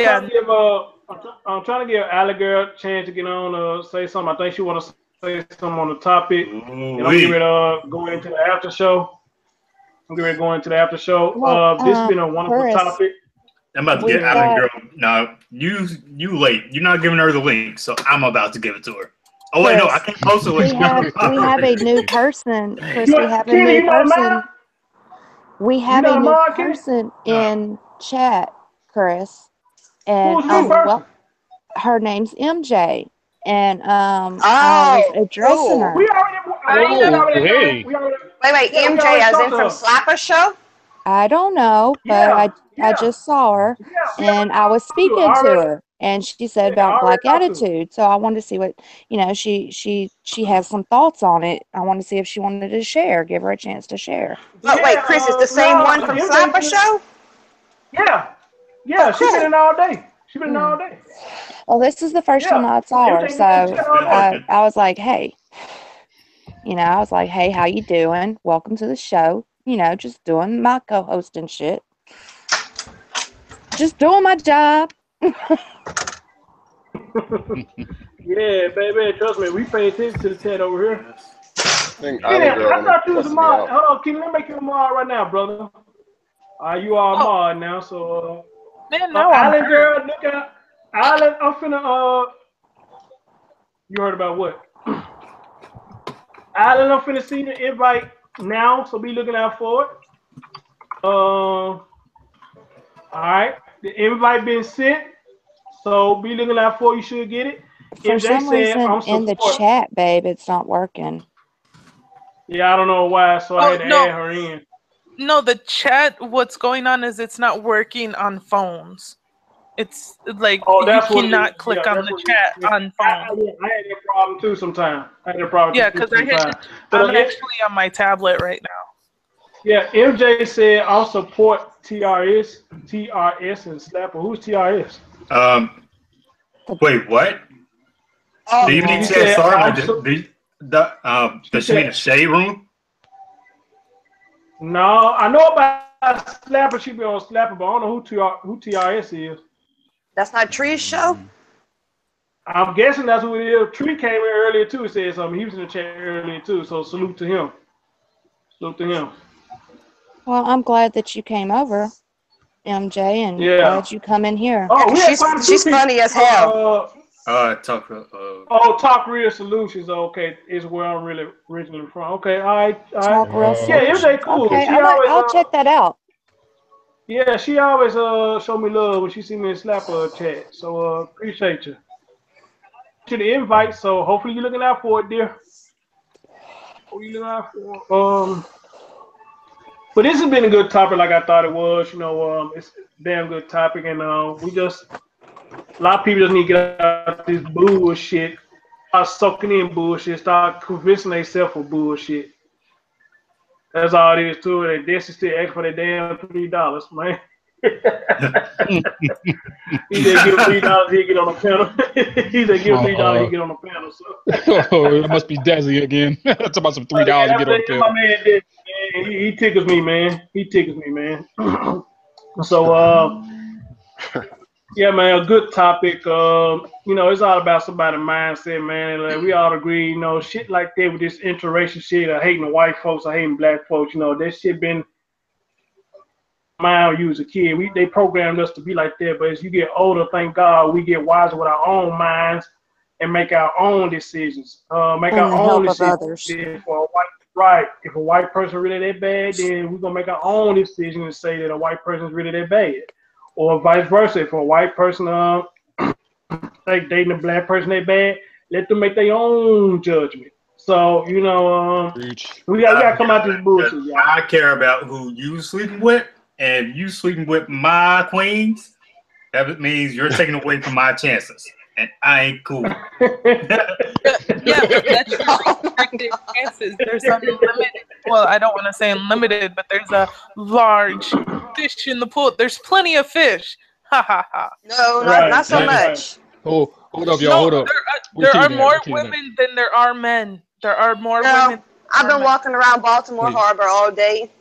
trying to give Allie Girl a chance to get on say something. I think she want to say something on the topic. And I'm getting ready to go into the after show. Well, this has been a wonderful Chris, topic. I'm about to get Allie Girl. No, you late. You're not giving her the link, so I'm about to give it to her. Oh wait, no, I can't post it. We have a new person, Chris. We have a new person. We have a new person in chat, Chris. And well, her name's MJ, and I was addressing her. Wait, MJ, as in from Slapper Show? I don't know, but I just saw her, and I was speaking to her, and she said about Black Attitude. So I wanted to see what she has some thoughts on it. I wanted to see if she wanted to share. Give her a chance to share. But wait, Chris, is the same one from Slapper Show? Yeah, she's been in all day. Well, this is the first time I saw her, so I was like, hey, how you doing? Welcome to the show. Just doing my co-hosting shit. Just doing my job. Yeah, baby, trust me, we pay attention to the chat over here. I thought you was a mod. Hold on, can let me make you a mod right now, brother? You are a mod now, so man, no, Island Girl, look out. Island, I'm finna you heard about what? Island, I'm finna see the invite now, so be looking out for it. All right, the invite been sent, so be looking out for it. You should get it. For some reason, in the chat, babe, it's not working. Yeah, I don't know why, so I had to add her in. No, the chat, what's going on is it's not working on phones. It's like you cannot click on the chat on phone. I had that problem too sometimes. Yeah, because I'm actually on my tablet right now. Yeah, MJ said I'll support TRS and Slapper. Who's TRS? Wait, what? Do you mean TSR? Does she mean a shade room? No, I know about Slapper. She be on Slapper, but I don't know who TRS is. That's not Tree's show? I'm guessing that's who it is. Tree came in earlier too. He said something. He was in the chat earlier too. So salute to him. Well, I'm glad that you came over, MJ, and glad you come in here. Oh, she's funny as hell. Talk Real Solutions. Okay, is where I'm really originally from. Okay, all right. Talk Real Solutions. Yeah, MJ cool. Okay, I'll check that out. Yeah, she always show me love when she see me in Slapper chat. So appreciate you. To the invite, so hopefully you're looking out for it, dear. What are you looking out for? But this has been a good topic, like I thought it was. It's a damn good topic, and a lot of people just need to get out this bullshit, start soaking in bullshit, start convincing themselves for bullshit. That's all it is to it. And this is still asking for the damn $3, man. He said give $3, he get on the panel. He said give $3, he get on the panel. So. It must be Desi again. It's about some $3 to get on the panel. My man did, man. He tickles me, man. So Yeah, man, a good topic. It's all about somebody's mindset, man. Like we all agree, shit like that with this interracial shit, or hating the white folks, or hating black folks. That shit been mind when you was a kid. They programmed us to be like that, but as you get older, thank God, we get wiser with our own minds and make our own decisions. Make And our the own help of decisions. others. If a white person really that bad, then we're gonna make our own decision and say that a white person is really that bad, or vice versa. If a white person like dating a black person that bad, let them make their own judgment. So we gotta come out this bullshit, y'all. I care about who you sleeping with, and if you sleeping with my queens, that means you're taking away from my chances, and I ain't cool. Yeah, but that's restricted chances. There's unlimited. Well, I don't want to say unlimited, but there's a large fish in the pool. There's plenty of fish. Ha ha ha. No, not so much. Oh, hold up, y'all. Hold up. There are more women than there are men. There are more women. I've been walking around Baltimore Harbor all day.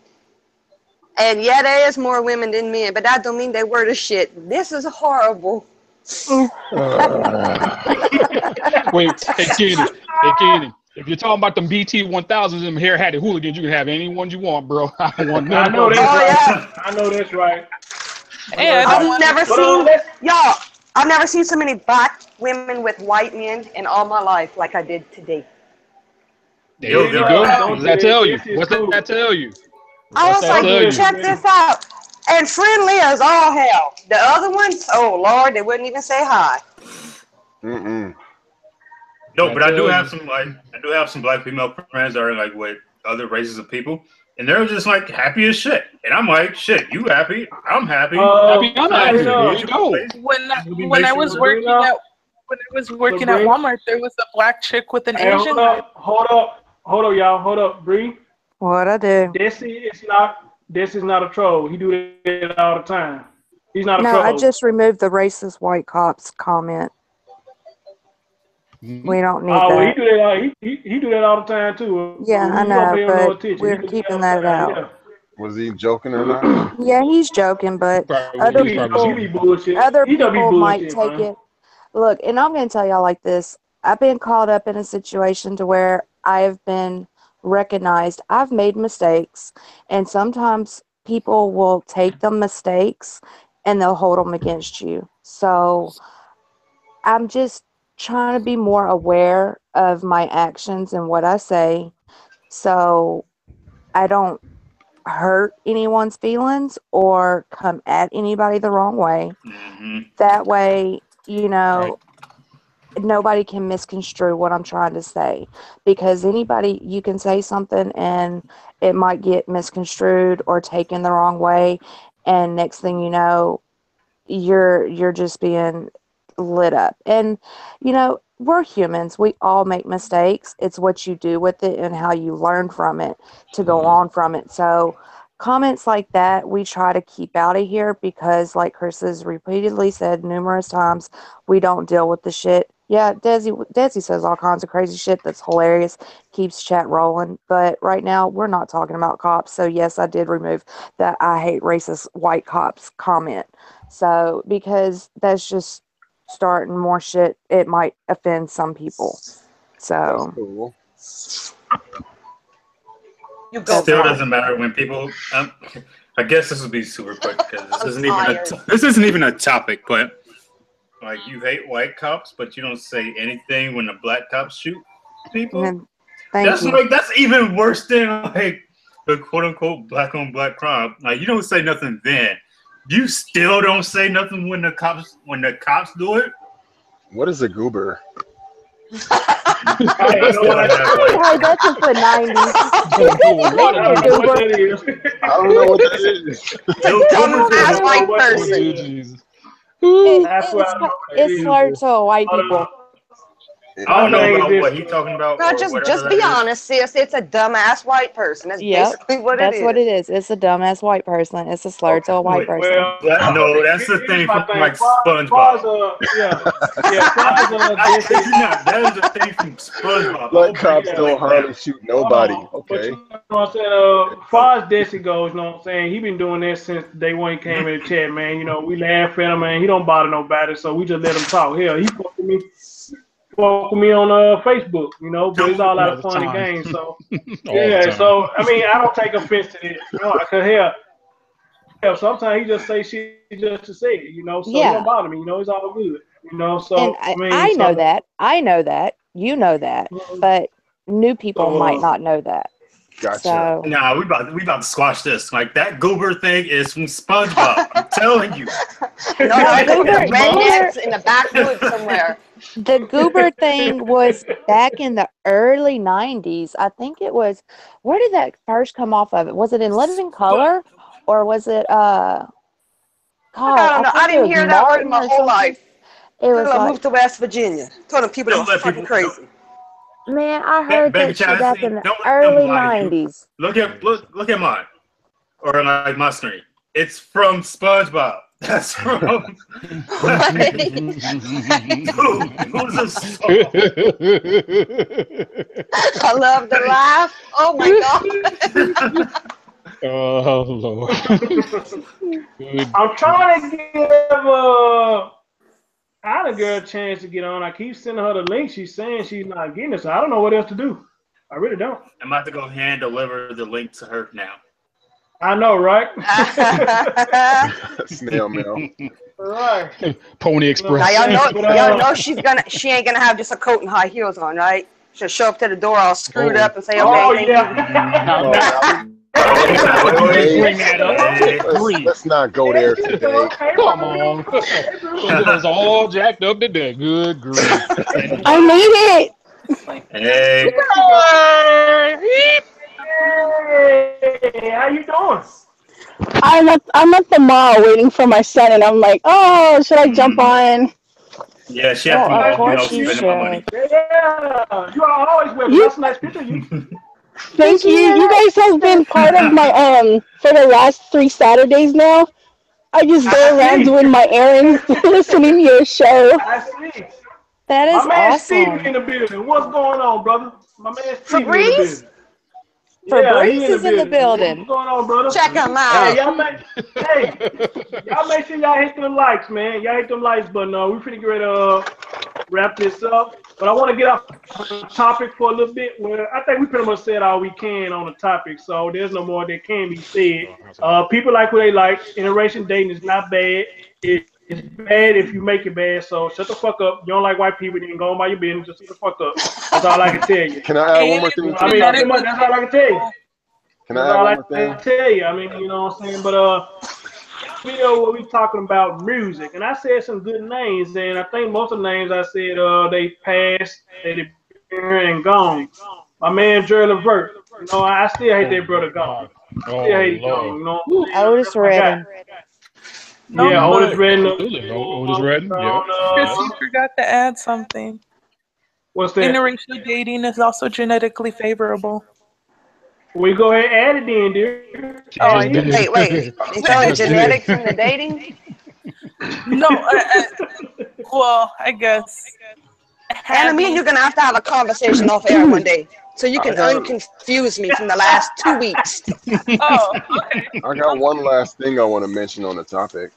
And yeah, there is more women than men, but that don't mean they were the shit. This is horrible. Wait, hey Kenny, if you're talking about them BT 1000s, them hair-hatted hooligans, you can have any one you want, bro. I don't want none. I know that's right. I know that's right. I've never seen so many black women with white men in all my life like I did today. There you go. What does that tell you? What's that tell you? I was like, check this out. And friendly as all hell. The other ones, oh Lord, they wouldn't even say hi. Mm-mm. No, but I do have some black female friends that are like with other races of people, and they're just like happy as shit. And I'm like, shit, you happy? I'm happy. I'm happy. There you go. When I was working at Walmart, there was a black chick with an Asian. Hold up, y'all. Hold up, Bree. What I do? This is not a troll. He do that all the time. He's not a troll. No, I just removed the racist white cops comment. We don't need that. Well, he do that. He do that all the time too. Yeah, I know, but we're keeping that out. Yeah. Was he joking or not? Yeah, he's joking, but other people might take it. Look, and I'm going to tell y'all like this. I've been caught up in a situation to where I've been recognized. I've made mistakes, and sometimes people will take the mistakes and they'll hold them against you. So I'm just trying to be more aware of my actions and what I say, so I don't hurt anyone's feelings or come at anybody the wrong way. That way, nobody can misconstrue what I'm trying to say, because you can say something and it might get misconstrued or taken the wrong way, and next thing you know, you're just being lit up. And we're humans. We all make mistakes. It's what you do with it and how you learn from it to go on from it. So comments like that we try to keep out of here, because like Chris has repeatedly said numerous times, we don't deal with the shit. Yeah, Desi says all kinds of crazy shit that's hilarious, keeps chat rolling, but right now we're not talking about cops. So yes, I did remove that I hate racist white cops comment. So because that's just starting more shit, it might offend some people. So cool. Still doesn't matter when people. I guess this will be super quick because this isn't even a topic. But like, you hate white cops, but you don't say anything when the black cops shoot people. That's even worse than like the quote unquote black on black crime. Like, you don't say nothing then. You still don't say nothing when the cops do it. What is a goober? Hey, that's just the 90s. I don't know what that is. Dumbass white person. It's slurred to white people. I don't know thing about is what he's talking about No, or whatever just be that is. honest, sis. It's a dumbass white person. That's Yep, basically what it that's what it is. is. It's a dumbass white person. It's a slur to a white person. well, No, that's the here's thing my from thing. like Fars, SpongeBob. Fars, I kid you not, that is the thing from SpongeBob. Black I'll break cops it don't down right hardly now. shoot nobody. but Okay. you know what I'm saying? Far as Desi goes, you know what I'm saying? He been doing that since day one he came in the chat, man. You know, we laugh at him, man. He don't bother nobody, so we just let him talk. Hell, he fuck with me on Facebook, you know, but it's all out all of the fun and time. games. So All the yeah, time. so I mean, I don't take offense to this, you know, cause hell, sometimes he just say shit just to say it, you know, so it don't Yeah, bother me, you know, it's all good, you know. and So I mean, I know that. I know that. You know that. But new people might so not know that. Gotcha. So Nah, we about to squash this. Like that goober thing is from SpongeBob. I'm telling you. No, the it's from the goober rednecks in the backwoods somewhere. the goober thing was back in the early 90s. I think it was, where did that first come off of it? Was it in Living Color, or was it I God, don't I know. I think it didn't was hear that word in Martin my or whole something. life It until was I like, moved to West Virginia. Told them people that Don't was let fucking people crazy. man, I heard Baby that shit Chad, back in the don't let them early lie to you. 90s. Look at mine. Or like my screen. It's from SpongeBob. That's from who's this? I love the laugh. Oh my god. Oh Lord. Good. I'm trying to give I had a girl a chance to get on. I keep sending her the link. She's saying she's not getting it, so I don't know what else to do. I really don't. I'm about to go hand deliver the link to her now. I know, right? Snail mail. Right. Pony You know what Now Express. I'm saying? But y'all know she ain't gonna have just a coat and high heels on, right? She'll show up to the door all screwed up and say, "Okay, oh thank you." yeah. Now, Oh, now, now you just today, bring that up. Good grief. let's not go there today. Okay, Come on. Gonna get us all jacked up today. Good grief. I made it. Hey. Hey, how you doing? I'm at the mall waiting for my son, and I'm like, oh, should I jump on? Yeah, she at Well, the of mall, you know, course you spending my money. should. Yeah, you are always welcome. You That's a nice picture of you. Thank Did you. you hear You that? guys have been part of my for the last 3 Saturdays now. I just I go around see. doing my errands, listening to your show. I see. That My is man Steven awesome. in the building. What's going on, brother? My man Steven in the Febreze? building. Yeah, he Fabrice in the is in the building. What's building. going on, brother? Check him Hey, out. y'all make sure y'all hit them likes, man. Y'all hit them likes button. We finna get ready to wrap this up. But I want to get off the topic for a little bit. Well, I think we pretty much said all we can on the topic, so there's no more that can be said. People like what they like. Interracial dating is not bad. It's bad if you make it bad. So shut the fuck up. You don't like white people, then go on by your business. Just shut the fuck up. That's all I can tell you. Can I add one And more it's thing to I the mean, pretty topic? much that's all I can tell you. Can That's I add all one I more can thing? tell you. I mean, you know what I'm saying? But video where we talking about music, and I said some good names, and I think most of the names I said they passed, they been here and gone. My man Jerry Levert, you know, I still hate Oh that brother my gone. God. Still Oh hate it gone. Lord. You know what I'm saying? Otis That's my guy. Redding. Yeah, Otis but Redding Absolutely. Otis Redding. Yep. Chris, Yep. you forgot to add something. What's that? Interracial dating is also genetically favorable. We go ahead and add it in, dear. She Oh, just yeah. did. Wait. They throwing Just did. genetics into dating? No, well, I guess Anna, me and having. you're gonna have a conversation off air one day, so you I can got unconfuse me from the last 2 weeks. Oh, okay. I got one last thing I want to mention on the topic.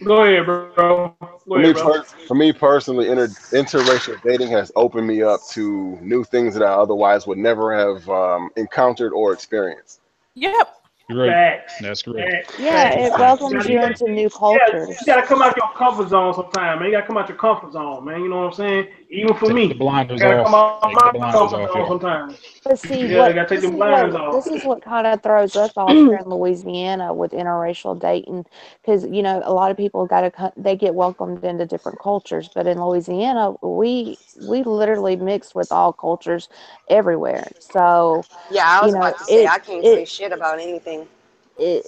Go ahead, bro. Go ahead, bro. For me personally, interracial dating has opened me up to new things that I otherwise would never have encountered or experienced. Yep. Great. Facts. That's great. Facts. Yeah, Facts. it Facts. welcomes You you into new you cultures. gotta come out your comfort zone sometime, man. You gotta come out your comfort zone, man. You know what I'm saying? Even for Take the me, I blinders gotta come off. out Take the my blinders comfort off, zone y'all. sometimes. But see, Yeah, I gotta take them blinders off. this is what kind of throws us off here in Louisiana with interracial dating, because a lot of people they get welcomed into different cultures, but in Louisiana we literally mix with all cultures everywhere. So Yeah, I you was know about to say it I can't say it, shit about anything.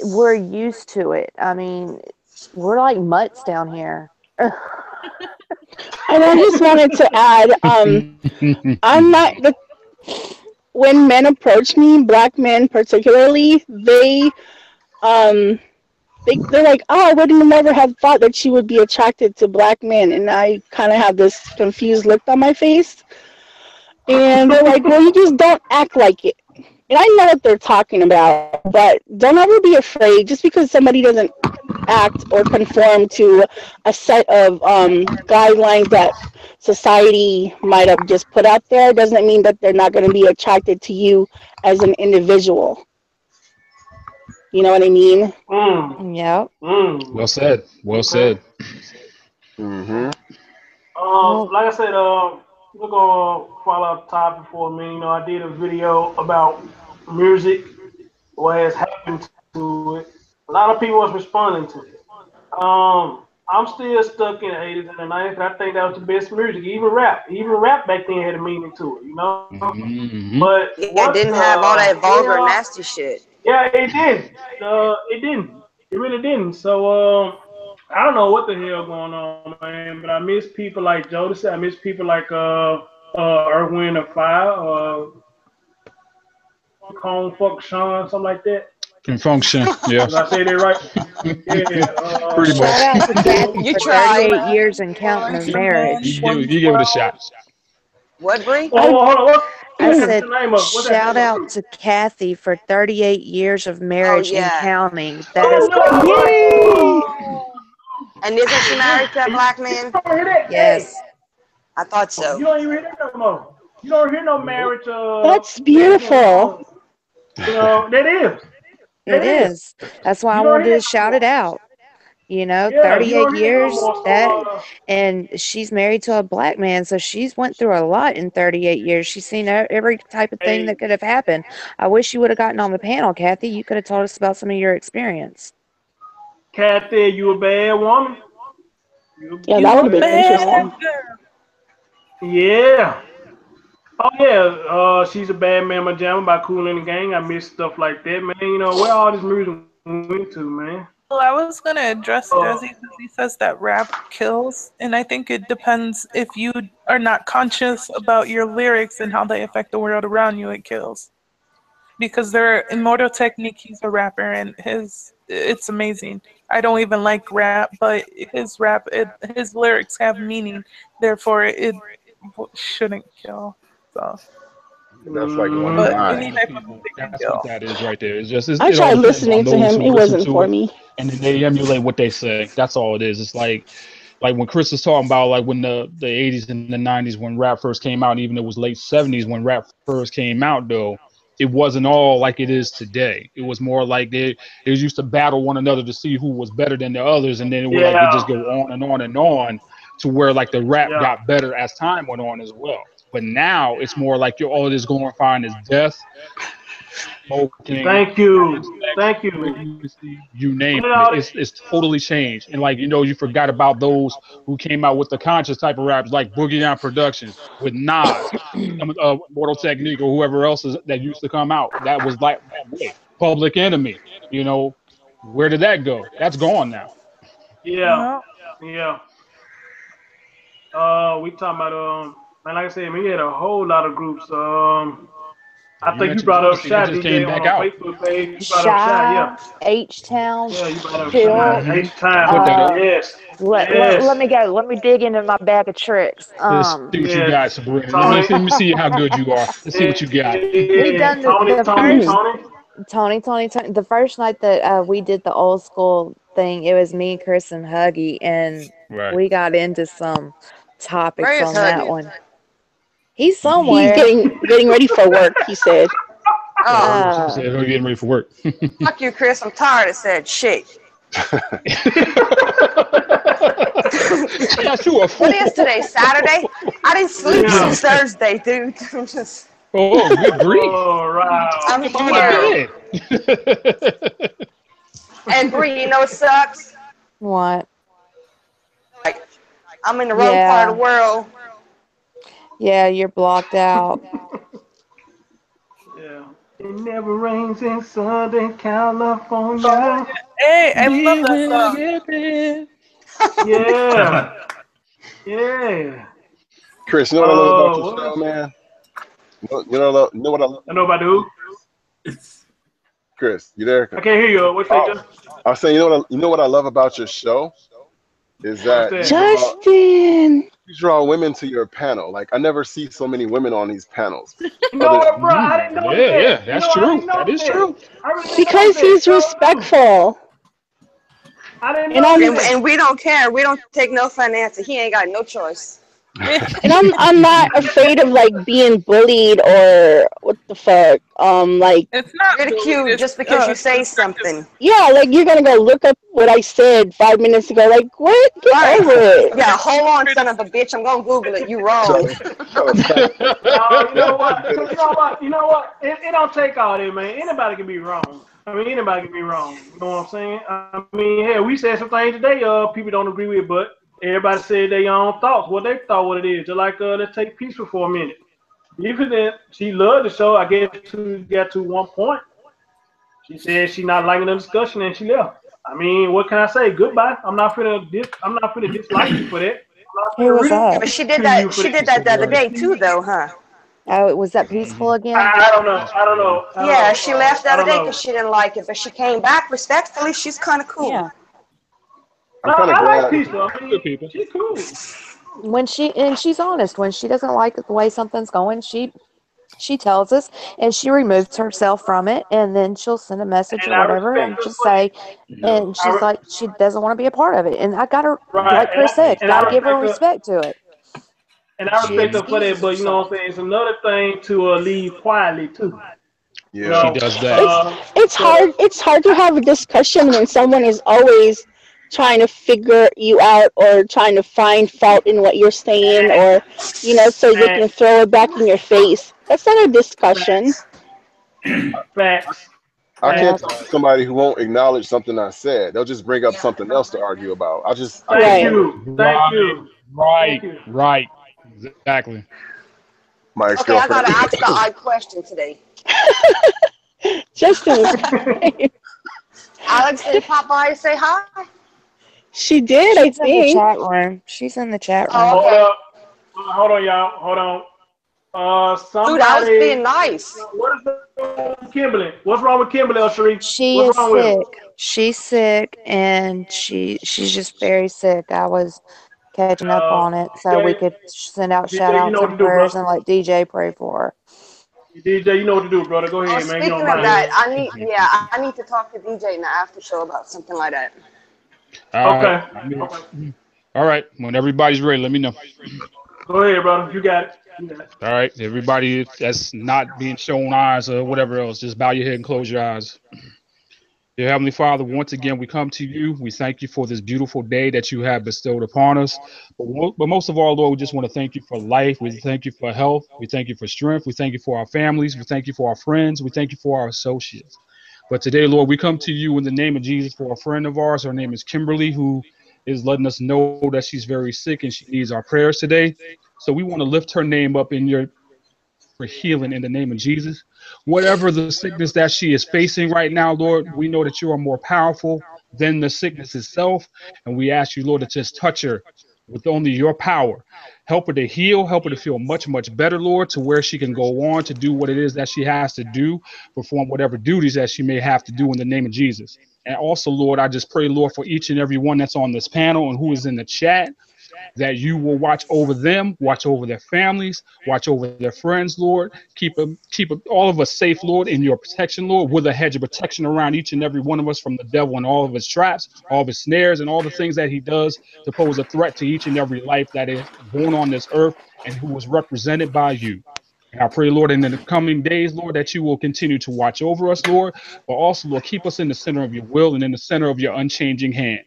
we're used to it. I mean, we're like mutts down here. And I just wanted to add, I'm not the when men approach me, black men particularly, um they're like, oh, I would never have thought that you would be attracted to black men, and I kind of have this confused look on my face, and they're like, well, you just don't act like it. And I know what they're talking about, but don't ever be afraid just because somebody doesn't act or conform to a set of guidelines that society might have just put out there doesn't mean that they're not going to be attracted to you as an individual. You know what I mean? Yep. Well said. Well said. Mm-hmm. Well, Like I said, we're gonna follow up topic for a minute. You know, I did a video about music, what has happened to it. A lot of people was responding to it. I'm still stuck in the 80s and the 90s. I think that was the best music. Even rap back then had a meaning to it. You know. Mm-hmm. But Yeah, it what didn't have all that vulgar, hell? nasty shit. Yeah, it didn't. It didn't. It really didn't. So I don't know what the hell going on, man. But I miss people like Jodeci. I miss people like Earth, Wind, and Fire, Funk Home, Funk Sean, something like that. Can function. Yeah. Did I say that right? Yeah. Pretty shout much. out to Kathy You for tried. 38 years and counting of marriage. You give it a shot. What, Bree? Oh, hold on. I What's said, the name of? What's that shout name out of? to Kathy for 38 years of Oh, marriage and yeah. counting. That is Yay! And isn't she married to a black man? You don't hear that? Hey, yes, I thought you so. don't even hear that no more. You don't hear no marriage That's things going beautiful. on. You know, that is. it That is. is. That's why I You don't wanted hear to that no shout it more. out. You know, Yeah, you 38 don't hear that no years more. that, So and she's married to a black man, so she's went through a lot in 38 years. She's seen every type of thing that hey, could have happened. I wish you would have gotten on the panel, Kathy. You could have told us about some of your experience. Kathy, you a bad woman. Yeah, You that You a would a have been bad bad woman. interesting. girl. Yeah. Oh yeah. She's a bad mamma jamma by Cool and the Gang. I miss stuff like that, man. You know where all this music went to, man. Well, I was gonna address Uh, Desi because he says that rap kills, and I think it depends if you are not conscious about your lyrics and how they affect the world around you. It kills because they're Immortal Technique. He's a rapper, and it's amazing. I don't even like rap, but his lyrics have meaning. Therefore, it shouldn't kill. So, That's like one but mm-hmm. any line. type of music can That's what kill. that is right there. I It all tried depends on listening to those him. who It listen wasn't to for it, me. and then they emulate what they say. That's all it is. It's like when Chris was talking about like when the 80s and the 90s when rap first came out, and even it was late 70s when rap first came out though. It wasn't all like it is today. It was more like they used to battle one another to see who was better than the others, and then it would like it just Yeah. go on and on and on to where like the rap Yeah. got better as time went on as well. But now it's more like you're all this glorifying is death, smoking, Thank you. sex, Thank you. pregnancy, you name Put it it. out. It's totally changed. And like you forgot about those who came out with the conscious type of raps like Boogie Down Productions with Nas, Mortal Technique, or whoever else that used to come out. That was like that way. Public Enemy. You know, where did that go? That's gone now. Yeah. Yeah. Yeah. We talking about man, like I said, man, we had a whole lot of groups. I You think you mentioned brought up Jodeci, that Shy just came DJ on back our out. Facebook page. You brought up Shy, Shy, yeah. H Town, Yeah, you brought up Shy. Chill. H I time. put that up. Yes. Let Yes. me go. Let me dig into my bag of tricks. Let's see what you Yeah. got, Sabrina. Tony. Let me see how good you are. Let's see what you got. We Yeah. done Tony, the Tony, first Tony. Tony. The first night that we did the old school thing, it was me, Chris, and Huggy, and Right. we got into some Where topics is on that Huggy? one. He's He's somewhere. getting ready for work. He said. Oh, She said, "Oh, getting ready for work." fuck you, Chris. I'm tired of said shit. Yes, you a fool. What is today? Saturday? I didn't sleep Yeah. since Thursday, dude. I'm just. Oh, good grief! Oh, wow. I'm Get behind here. the bed. And Bree, you know what sucks? What? Like, I'm in the wrong part of Yeah. the world. Yeah, you're blocked out. Yeah. It never rains in Southern California. Hey, I love We that will song. get there. Yeah. Yeah. Chris, you know what I love about your show, man? You know what I love? I know about who? Chris, you there? I can't hear you. What's that? I was saying, you know what I love about your show is that Justin, you draw women to your panel. Like I never see so many women on these panels. You know what, bro? I didn't know that. Yeah, that's true. That is true. because he's respectful. I didn't know that. And we don't care. We don't take no financial. He ain't got no choice. And I'm not afraid of like being bullied or what the fuck. Like it's not ridiculed just because you say something. Yeah, like you're gonna go look up what I said 5 minutes ago. Like what? Get over it. Yeah, hold on, son of a bitch. I'm gonna Google it. You wrong. You know what? It don't take all that, man. Anybody can be wrong. I mean, anybody can be wrong. You know what I'm saying? I mean, hell, we said some things today. People don't agree with, but everybody said their own thoughts. What they thought, what it is. Just like let's take peaceful for a minute. Even then, she loved the show. I guess she got to one point. She said she not liking the discussion and she left. I mean, what can I say? Goodbye. I'm not finna dislike you for that. Who was that? But she did that. She did that the other day too, though, huh? Oh, was that peaceful again? I don't know. Yeah, she left the other day because she didn't like it, but she came back respectfully. She's kind of cool. Yeah. I like peaceful. I mean, she's cool. She's honest. When she doesn't like the way something's going, she tells us and she removes herself from it, and then she'll send a message or whatever and just say, and she's like she doesn't want to be a part of it. And I gotta, like Chris said, gotta give her respect to it. And I respect her for that, but you know what I'm saying? It's another thing to leave quietly too. Yeah, she does that. It's hard to have a discussion when someone is always trying to figure you out or trying to find fault in what you're saying, or so they can throw it back in your face. That's not a discussion. Facts. I can't talk to somebody who won't acknowledge something I said. They'll just bring up something else to argue about. Thank you. Right. Exactly. My Okay, I gotta ask the odd question today. Justin. Alex, did Popeye say hi? She did, I think. She's in the chat room. She's in the chat room. Oh, okay. Hold on, y'all. Hold on. Somebody. Dude, I was being nice. What is wrong with Kimberly? What's wrong with Kimberly, Sheree? She is sick. She's sick, and she's just very sick. I was catching up on it, so we could send out shout outs and prayers and let DJ pray for her. DJ, you know what to do, brother. Go ahead, man. Speaking of that, I need to talk to DJ in the after show about something like that. Okay. All right. When everybody's ready, let me know. Go ahead, brother. You got it. All right. Everybody that's not being shown eyes or whatever else, just bow your head and close your eyes. Dear Heavenly Father, once again, we come to you. We thank you for this beautiful day that you have bestowed upon us. But most of all, Lord, we just want to thank you for life. We thank you for health. We thank you for strength. We thank you for our families. We thank you for our friends. We thank you for our associates. But today, Lord, we come to you in the name of Jesus for a friend of ours. Her name is Kimberly, who is letting us know that she's very sick and she needs our prayers today. So we want to lift her name up for healing in the name of Jesus. Whatever the sickness that she is facing right now, Lord, we know that you are more powerful than the sickness itself. And we ask you, Lord, to just touch her with only your power. Help her to heal, help her to feel much, much better, Lord, to where she can go on to do what it is that she has to do, perform whatever duties that she may have to do in the name of Jesus. And also, Lord, I just pray, Lord, for each and every one that's on this panel and who is in the chat, that you will watch over them, watch over their families, watch over their friends, Lord. Keep all of us safe, Lord, in your protection, Lord, with a hedge of protection around each and every one of us from the devil and all of his traps, all of his snares, and all the things that he does to pose a threat to each and every life that is born on this earth and who is represented by you. And I pray, Lord, in the coming days, Lord, that you will continue to watch over us, Lord, but also, Lord, keep us in the center of your will and in the center of your unchanging hand.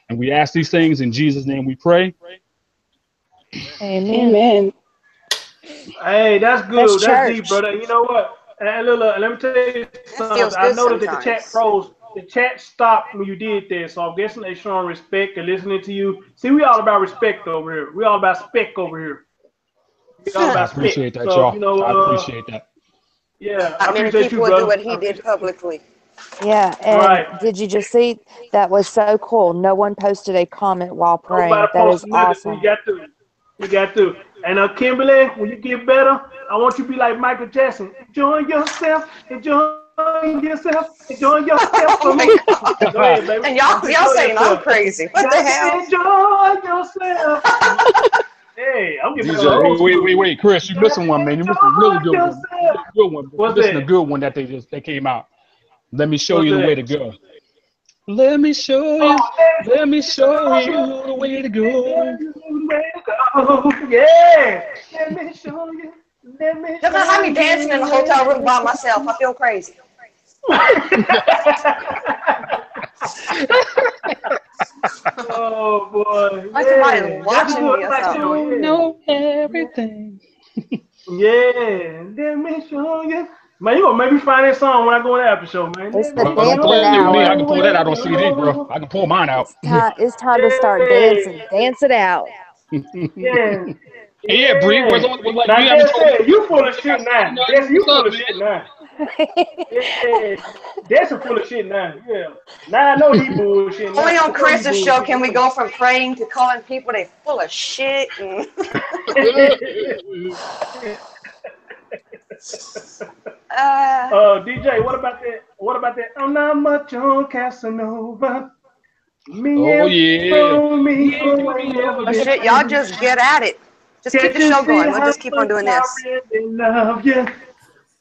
And we ask these things in Jesus' name we pray. Amen. Hey, that's good. That's deep, church. brother. You know what? And look, let me tell you something. I noticed that the chat froze. The chat stopped when you did that, so I'm guessing they're showing respect and listening to you. See, we all about respect over here. We all about spec over here. We all about I appreciate spec. that, so, y'all. you know, I appreciate that. Yeah, Not many appreciate people you, would do brother. what he did publicly. Yeah, and Right. did you just see that was so cool? No one posted a comment while Nobody praying. That is posting nothing. We awesome. got to. We got to. And Kimberly, when you get better, I want you to be like Michael Jackson. Enjoying yourself, enjoying yourself, enjoying yourself for Oh my me. God. Go ahead, baby. And y'all Enjoy saying I'm yourself. crazy. What the Got to hell? enjoy yourself. Hey, I'm getting DJ, old school. Wait, Chris, you missing one, man. You missing a really Enjoy good one. You yourself. missing a good one. You What's missing a that? good one that came out. Let me show What's you the way that? to go. Let me show Oh, you. Let me show you the way to go. yeah. Let me show you. Let me They're gonna have show me dancing in you a the way hotel room to by myself. I feel crazy. Oh boy, Like yeah, somebody's that's a watching good me or track something. though. You Yeah, know everything. yeah. Let me show you. Man, you gonna make me find that song when I go to the after show, man. It's Let the me Well, don't dancing play it with show me. I hour. can you the pull way that out on to CD, bro. go. I can pull mine out. It's time to start Yeah, dancing. Dance it out. yeah, Hey, yeah, Bree, where's yeah. on? Like Now, you haven't Des told me said you full what of you got shit to say, now. Des, nothing. you What's full up, of man? shit now. Yeah, Des is full of shit now. Yeah. Now I know he bullshit now. Only I on know he Chris's show bullshit can we go from praying to calling people they full of shit. And DJ, what about that? What about that? I'm not much on Casanova. Me Oh and yeah. from me Yeah, go we ain't never never oh been been shit, y'all friends. just get at it. Just keep Can't the you show see going. We'll how just keep on much doing I this. really love you?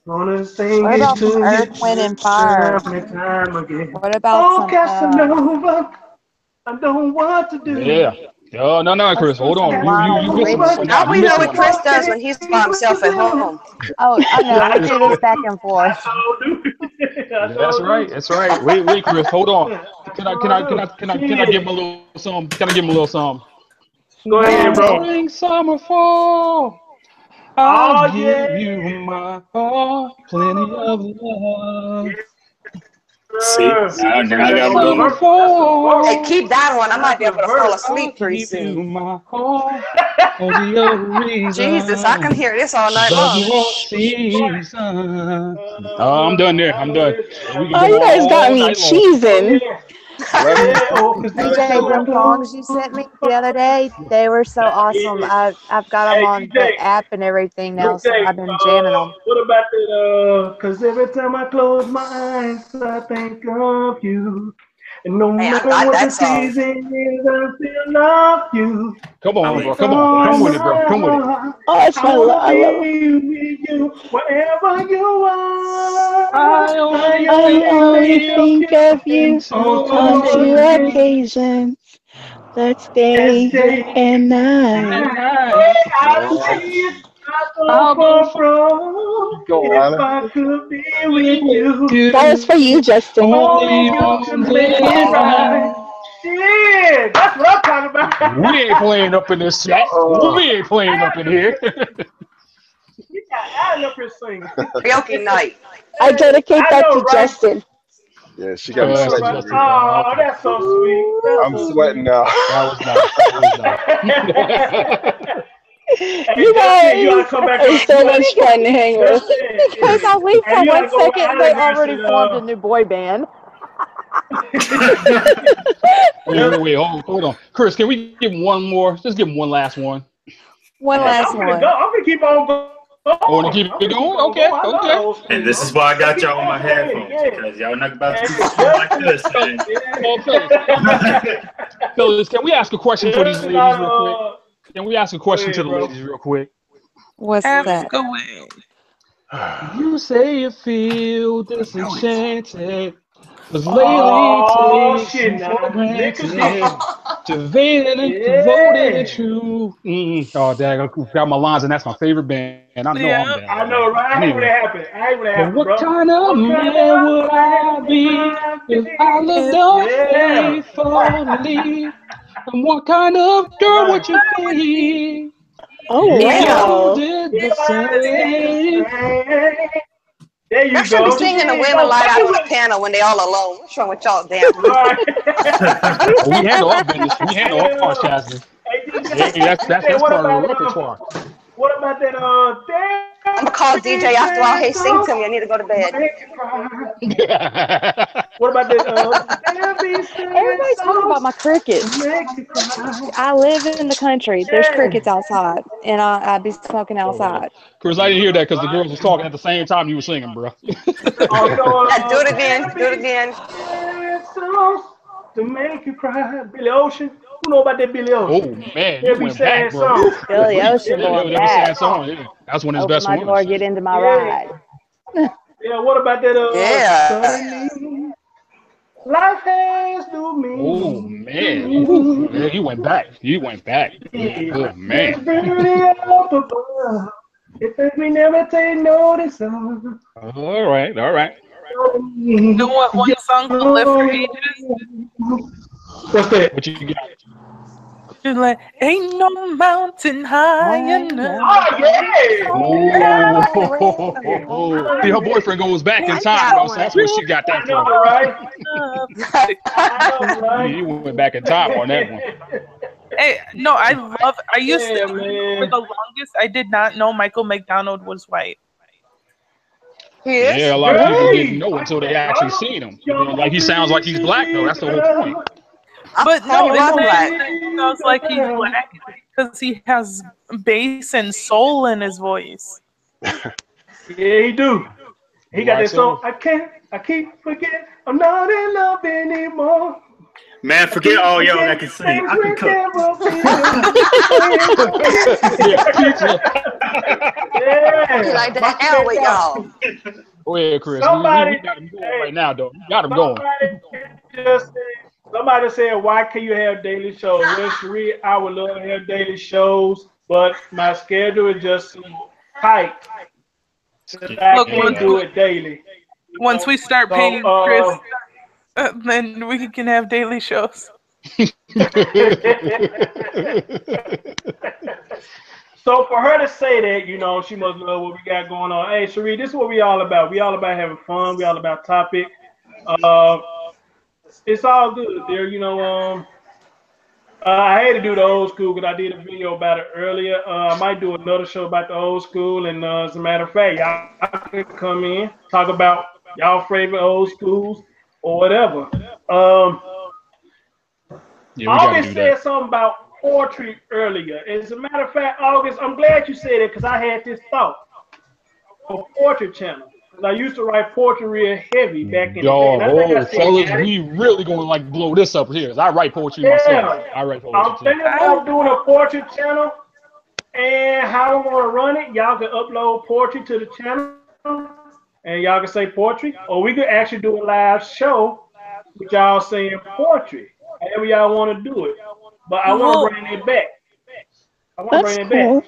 Gonna sing What it about some to you Earth, Wind, and time Fire? and time again. What about Oh, some Casanova, I don't know what to Yeah. do. Oh no, let's Chris, do hold some on. You Lionel missing one Casanova, Richie? now. How You we know missing what one now. Chris what does can when he's by we himself at do? home? Oh, I know. I We do this told back you. and I forth. told you. I Yeah, that's told right. you. That's right. Wait, Chris, hold on. I Can I can told I can you. I can I can I give him Shit. a little song? Can I give him a little song? Go ahead, bro. Spring, summer, fall. I'll Oh yeah. give you my all, plenty of love. Yes, See, sir. now I Spring, That's got on him the summer, going. verse. That's the verse. Hey, fall. keep that one. I might That's be the able to fall verse. I'll asleep pretty give soon. you my all for the other Jesus, I can reason. hear this all night Love long. you all season. Oh, I'm Uh-huh. done there. I I'm know done. this. We can Oh, go you guys got all me night long. Oh cheesing. yeah. Bless you. Yeah. Oh, cause every DJ, time I them songs close you my sent me the other day, they were so awesome. yeah. I've got them Hey on DJ. the app and everything now, so DJ. I've been jamming them. What about that? Cause every time I close my eyes, I think of you. And no Hey, I matter got what that the song. season is, I still love you. Come I on, mean, bro. With Come on. all Come with my it, bro. Come with it. heart, Oh, it's I my wanna I love. be with you wherever you are. I I only I only only think think of think you of you on into on two one occasion occasions. That's and day day and and night. and night. night. I Lord. see I go I'll go for for broke if gold. Honor. I could be with With you. That was you, for you, Justin. Only only you on can make this it right. night. Oh. Shit, that's what I'm talking about. We ain't playing up in this chat. Oh, We ain't playing up in here. You got Alan up here singing. Karaoke night. I Hey, dedicate I that know, to right? Justin. yeah, she I got me know, That's sweating, right? Justin. Marie. Oh, Okay. that's so sweet. That's I'm so sweating sweet. now. That was nice. That was nice. Hey, You Justin, you gotta guys come back are on. You so gotta, much fun to hang with. Justin, Because I leave and for you gotta 1 go with second and they Alan there and already say, formed a new boy band. Wait. Hold on. Chris, can we give him one more? Just give him one last one. One Hey, last I'm gonna go. one. I'm gonna keep on going. I want to I'm keep it gonna keep going? on going. Okay. I love Okay. old school, and this bro. is why I Let's got keep y'all on my on going. headphones Yeah. because y'all not about to Hey, do something like Justin. this, So, man. fellas, can we ask a question for these Justin, ladies real quick? Can we ask a go question to ahead, the bro. ladies real quick? What's Ask that? away. You say you feel disenchanted, 'cause lately Oh takes shit! you for Now liquor granted. ditty. Devoted and devoted and Yeah. true. Oh, dang, I forgot my lines, and that's my favorite band. I know I'm Yeah. down, I man. know, right? I hate when Anyway, that happen. I hate when that but happen, what bro. kind of What kind man of would man I would be I if I looked be? If up Yeah. faithfully? And what kind of girl Right. would you be Oh, if Damn. you wow. did the If I did the same? same. There Y'all you should be go. singing the Shit. women So light fuck out it on the with. piano when they all alone. What's wrong with y'all damn people? Right. Oh, we handle our business. We handle our parts, Hell. Jasmine. Hey, Hey, DJ, that's what part of the about repertoire. what about that I'm gonna call DJ after a while. everything Hey, sing so to me. I need to go to bed. make it cry. What about that? Everybody's talking about my crickets. I live in the country. There's crickets outside, and I'd be smoking outside. Chris, I didn't hear that because the girls was talking at the same time you were singing, bro. Do it again. Do it again. To make you cry, Billy Ocean. Who know about that Billy Ocean? Oh man, you went back, bro. Billy Ocean going back. That's one of his Open best my ones. door, get into my ride. Yeah, what about that? Yeah. Life has no meaning. Oh man, you went back. You went back. Oh man. It makes me never take notice of. All right, all right. You know what one song to live for ages? What's that? What you got? You're like, ain't no mountain high enough. Oh, see, her boyfriend goes back in time, so that's where she got that from. Right? You went back in time on that one. Hey, no, I used to, for the longest, I did not know Michael McDonald was white. Yeah, a lot of people didn't know until they actually seen him. Like, he sounds like he's black, though. That's the whole point. But no, it sounds like he's black because he has bass and soul in his voice. Yeah, he do. He got that song. I keep forgetting. I'm not in love anymore. Man, forget all y'all that can sing. I can cook. You like that hell with y'all. Go ahead, Chris. Somebody, we got him going right now, though. We got him going. Somebody said, why can you have daily shows? Well, Cherie, I would love to have daily shows, but my schedule is just so tight. I can't do it daily. Once we start paying Chris, then we can have daily shows. So for her to say that, you know, she must love what we got going on. Hey, Cherie, this is what we all about. We all about having fun. We all about topic. It's all good there, you know. I had to do the old school because I did a video about it earlier. I might do another show about the old school, and as a matter of fact, y'all can come in, talk about y'all favorite old schools or whatever. August said something about poetry earlier. As a matter of fact, August, I'm glad you said it because I had this thought for Poetry Channel. I used to write poetry real heavy back in the day. Fellas, we really gonna like blow this up here. I write poetry myself. I write poetry. I'm thinking about doing a Poetry Channel, and how I'm gonna run it. Y'all can upload poetry to the channel, and y'all can say poetry, or we could actually do a live show with y'all saying poetry. However y'all want to do it, but I want to bring it back. I want to bring it back.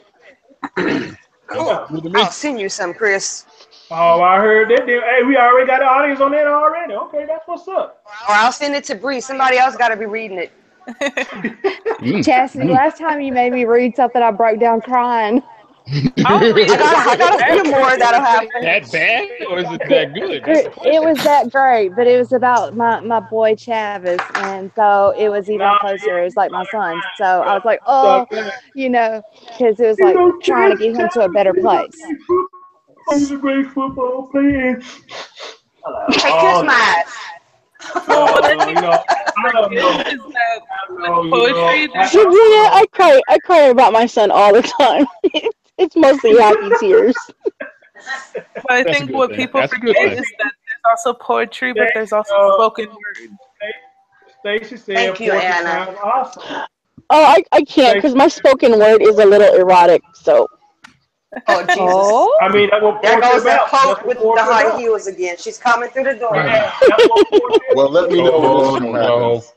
Cool. I'll send you some, Chris. Oh, I heard that. Hey, we already got an audience on that already. Okay, that's what's up. Or I'll send it to Bree. Somebody else got to be reading it. Chastity, last time you made me read something, I broke down crying. I got a few more that'll happen. That bad, or is it that good? It was that great, but it was about my boy Chavis, and so it was even closer. It was like my son. So I was like, oh, you know, because it was like trying to get him to a better place. He's a great football player. Hey, kiss my ass. Sabrina, I cry about my son all the time. It's mostly happy tears. But I think what people forget is that there's also poetry, but there's also spoken word. Stacy said, "Thank you, Anna." Awesome. Oh, I can't because my spoken word is a little erotic. So. Oh Jesus! I mean, there goes that poke with the high heels again. She's coming through the door. Well, let me know when this one happens.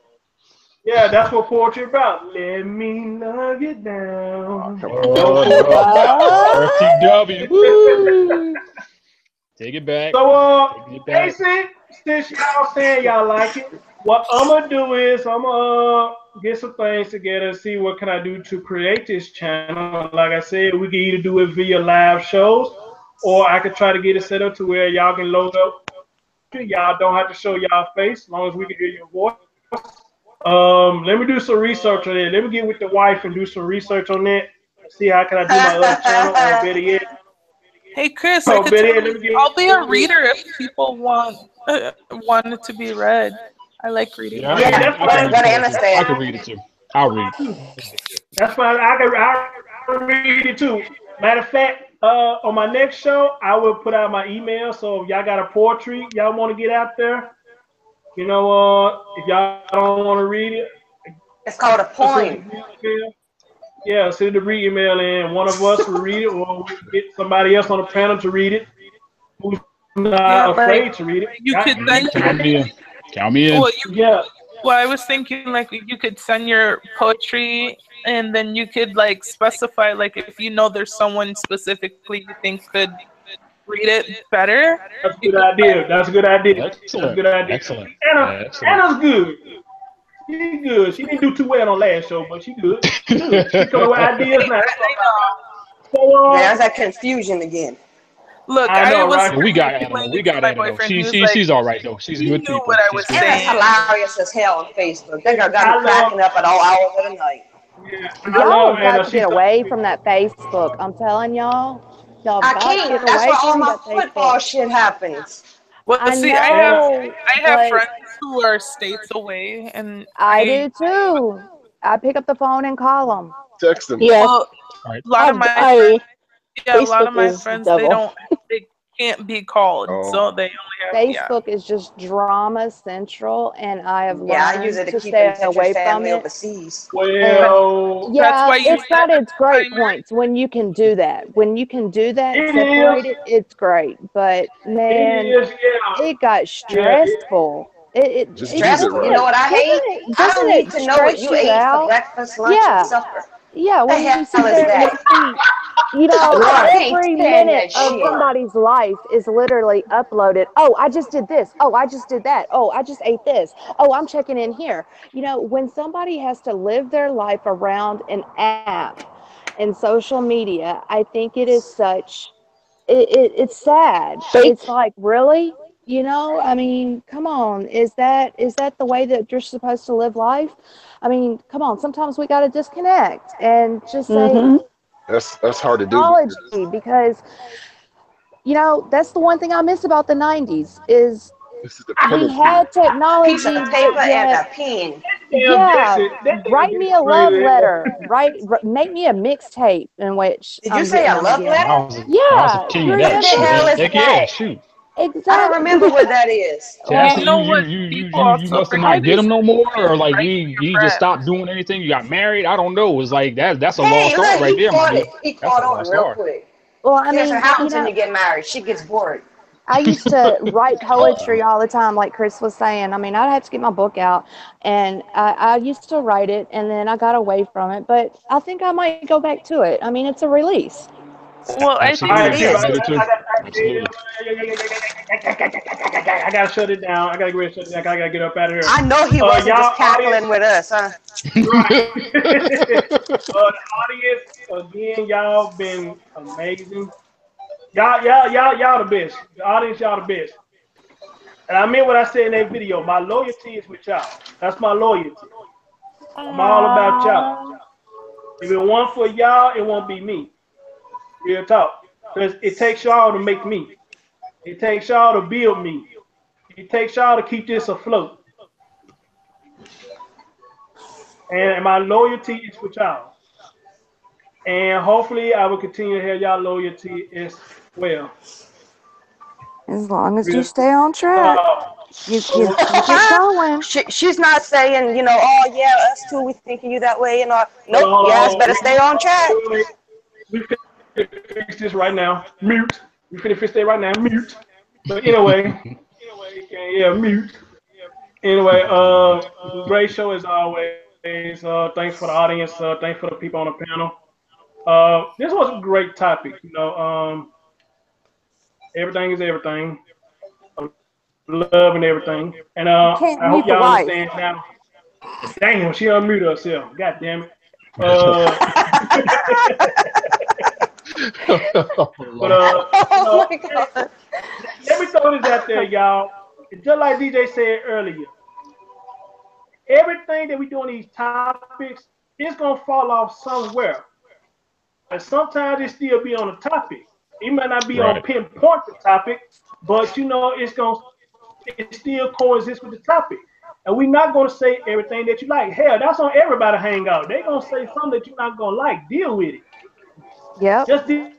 Yeah, that's what poetry about. Let me love you down. RTW. Take it back. So, Casey, since y'all saying y'all like it, what I'm gonna do is I'm gonna get some things together and see what can I do to create this channel. Like I said, we can either do it via live shows, or I could try to get it set up to where y'all can load up. Y'all don't have to show y'all face, as long as we can hear your voice. Let me do some research on it. Let me get with the wife and do some research on that. See how can I do my other channel, or better yet. Hey Chris, I'll be a reader if people want want it to be read. I like reading. Yeah, Yeah, That's I can fine. read what Anna poetry. I said. can read it too. I'll read. That's fine. I read it too. Matter of fact, on my next show, I will put out my email. So if y'all got a poetry y'all want to get out there, if y'all don't want to read it, It's called a send it to poem. the email. Yeah, send the read email in. One of us will read it, or we get somebody else on the panel to read it who's Yeah, not like afraid to read it. you could send. Count me in. Count me in. Well, Yeah. well, I was thinking like you could send your poetry, and then you could like specify like if you know there's someone specifically you think could read it better. That's a You good could. idea. That's a good idea. That's a Excellent. good idea. Excellent. Excellent. Anna's good. She good. She didn't do too well on last show, but she good. She good. She coming with ideas now. I know. So, There's that confusion again. Look, I I know, was right? Yeah, we got Anna though. explaining We it to got my Anna though. boyfriend. He was like, She's all right though. She's he good knew people. what I She's was good. Anna's saying. hilarious as hell on Facebook. They got me I love. cracking up at all hours of the night. Yeah, I Y'all love have got Anna. to She's get so away sweet. from that Facebook. I'm telling y'all, y'all I have got to can't. get That's where away all from my that football Facebook. shit happens. Well, I see, Anna, I have but friends who are states away, and I do too. I pick up the phone and call them. Text them. Yeah, well, All right. a lot of my friends, I yeah, a lot of Facebook my is friends devil. they can't be called, Oh, so they only have Facebook is just drama central, and I have Yeah, I use learned it to to keep in stay touch with away from family it. overseas. And well, That's yeah, why you it's set got a its great timer. points when you can do that. When you can do that, it separate is. it, it's great. But It man, is. Yeah. it got Yeah. stressful. just It use it Stressful. You right. know what I hate? I doesn't don't need it to know what stress you you ate for out? breakfast, lunch, and Yeah, supper. yeah. The When you hell sit is there and that? see, I can't every stand minute that of shit. somebody's life is literally uploaded. Oh, I just did this. Oh, I just did that. Oh, I just ate this. Oh, I'm checking in here. When somebody has to live their life around an app and social media, I think it is it's sad. Fake. It's like, really? I mean, come on. Is that the way that you're supposed to live life? I mean, come on. Sometimes we got to disconnect and just say Mm-hmm. That's hard to do. technology, because that's the one thing I miss about the 90s is This is we dependency. had Piece of technology, paper but and yet, a pen. Damn yeah, Dixie. That damn write me Dixie a love crazy. letter, make me a mixtape in which Did you I'm say getting a them love again. letter? I was a Yeah, king you of What that the remember? shit. hell is Heck yeah, that? shoot. I don't remember Exactly. what that is. See, I And see You know what? People you also must have forget not get is them no more, or like write to your you just friends. stopped doing anything. You got married. I don't know. It's like that's a Hey, lost art look, right he there, my caught dude. it. He That's a caught on lost real art. quick. well, I Here's what mean, happens when you get married. She gets bored. I used to write poetry all the time, like Chris was saying. I mean, I'd have to get my book out, and I used to write it, and then I got away from it. But I think I might go back to it. I mean, it's a release. Well, I All think Absolutely, right, it people. is. I do too. Absolutely. I gotta shut it down. I gotta get ready to shut it down. I gotta get up out of here. I know he wasn't Y'all just audience, cackling with us, huh? right? The audience again. Y'all been amazing. Y'all the best. The audience, y'all the best. And I mean what I said in that video. My loyalty is with y'all. That's my loyalty. I'm all about y'all. Aww. If it weren't for y'all, it won't be me. Real talk. Because it takes y'all to make me. It takes y'all to build me. It takes y'all to keep this afloat. And my loyalty is with y'all. And hopefully I will continue to have y'all loyalty as well. As long as you Real stay on track, talk. you keep it going. She's not saying, oh yeah, us too, we think of you that way, Hold Nope, on, you guys hold better stay on track. on. We fix this right now. Mute. We finna fix that right now. Mute. But anyway, yeah, mute. Anyway, great show as always. Thanks for the audience. Thanks for the people on the panel. This was a great topic. Everything is everything. Love and everything. And You I can't hope mute y'all the wife. understand now. Damn, she unmuted herself. God damn it. Uh, but Oh my god. let me throw this out there, y'all. Just like DJ said earlier, everything that we do on these topics is gonna fall off somewhere. But sometimes it still be on the topic. It might not be on Right. pinpoint the topic, but it's gonna it still coexists with the topic. And we're not gonna say everything that you like. Hell, that's on everybody to hang out. They're gonna say something that you're not gonna like. Deal with it. Yep. Just deal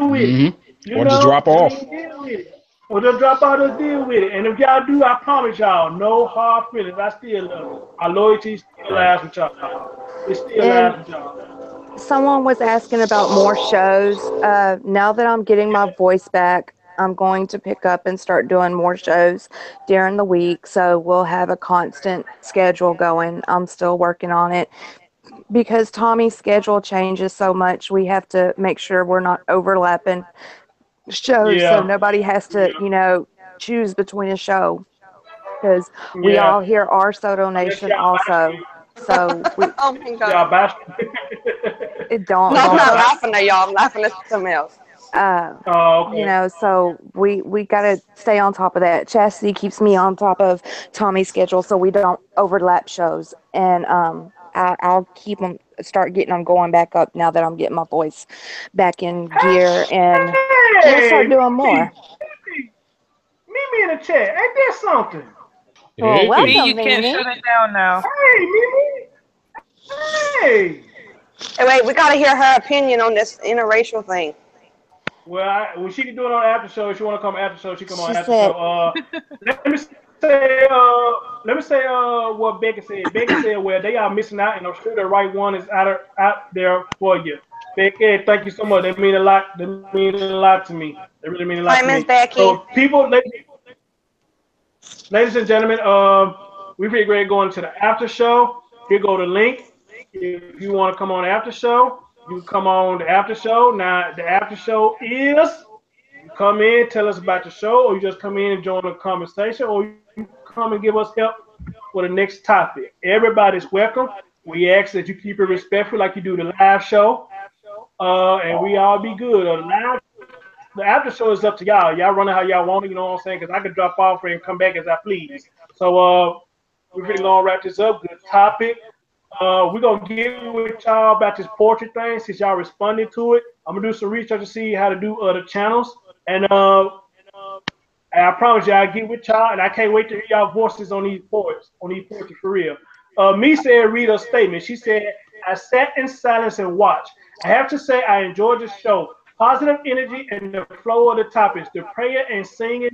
with it. Mm-hmm. You Or just know, drop I off. mean, deal with it. Or just drop out and deal with it. And if y'all do, I promise y'all, no hard feelings. I still love you. Our loyalty still Right. lies with y'all. It still lies And with y'all. someone was asking about more shows. Now that I'm getting my voice back, I'm going to pick up and start doing more shows during the week. So we'll have a constant schedule going. I'm still working on it because Tommy's schedule changes so much. We have to make sure we're not overlapping shows so Yeah, nobody has to, choose between a show because we yeah. all hear our Soto Unless Nation y'all also. So we Oh my God. y'all bash. it No, don't I'm don't y'all not put bash. laughing at y'all. I'm laughing at something else. uh Oh, okay. so we got to stay on top of that. Chastity keeps me on top of Tommy's schedule so we don't overlap shows, and I'll keep them, start getting them going back up now that I'm getting my voice back in gear, and we'll Hey, start doing more. Meet me in the chat. Ain't that something? Well, See, Hey. you welcome, can't Mimi. shut it down now. Hey, Mimi. Hey. Hey, wait, we gotta hear her opinion on this interracial thing. Well, she can do it on after show. If she want to come after show, she come on She after show. said, Let me say, what Becky said. Becky said, well, they are missing out, and I'm sure the right one is out there for you. Becky, thank you so much. They mean a lot. They mean a lot to me. They really mean a lot Hi, to Miss me. Becky. So, ladies and gentlemen, we pretty great going to the after show. Here go the link. If you want to come on the after show, you can come on the after show. Now, the after show is you come in, tell us about the show, or you just come in and join the conversation, or you come and give us help for the next topic. Everybody's welcome. We ask that you keep it respectful like you do the live show, and we all be good. The after show is up to y'all. Y'all run it how y'all want it, you know what I'm saying? Because I could drop off and come back as I please. So we're really gonna wrap this up. Good topic. We're gonna get with y'all about this portrait thing since y'all responded to it. I'm gonna do some research to see how to do other channels, and I promise you, I'll get with y'all, and I can't wait to hear y'all voices on these portraits for real. Me said, read a statement. She said, I sat in silence and watched. I have to say, I enjoyed the show. Positive energy and the flow of the topics, the prayer and singing,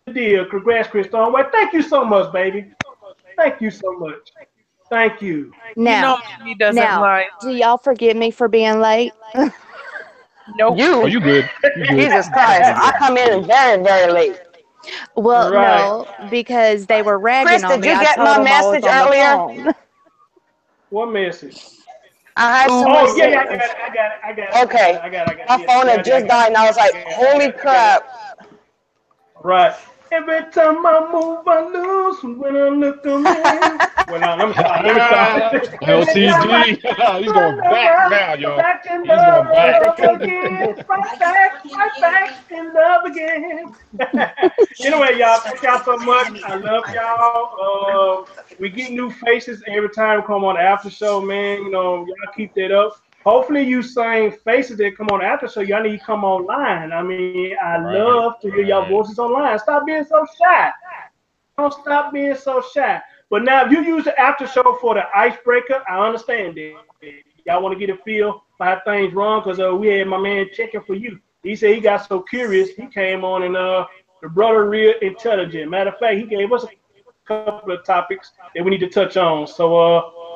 the deal. Congrats, Kristen. Well, thank you so much, baby. Thank you so much. Thank you. You know now, he doesn't lie. do y'all forgive me for being late? Nope. Oh, You, you good? You good? Jesus You Christ, definitely I good. come in very, very late. Well, Right. no, because they were Chris, ragging on did me. you I get told my them I was message on the earlier? phone. What message? I had Ooh. someone Oh yeah, say, yeah, I got okay, it. I got it. my phone Yeah, had just died, and I was like, holy I got it. crap. Right. Every time I move, I lose. When I look around. Well, now, let me stop. Let me stop. Every time I LTD. He's turn going back around, now, I'm y'all. back in He's going back. love again. Right back in love again. Anyway, y'all, thank y'all so much. I love y'all. We get new faces every time we come on the after show, man. You know, y'all keep that up. Hopefully, you same faces that come on the after show. Y'all need to come online. I mean, I Right, love to hear y'all right. voices online. Stop being so shy. Don't stop being so shy. But now, if you use the after show for the icebreaker, I understand that. Y'all want to get a feel for how things run because we had my man checking for you. He said he got so curious, he came on and the brother real intelligent. Matter of fact, he gave us a couple of topics that we need to touch on. So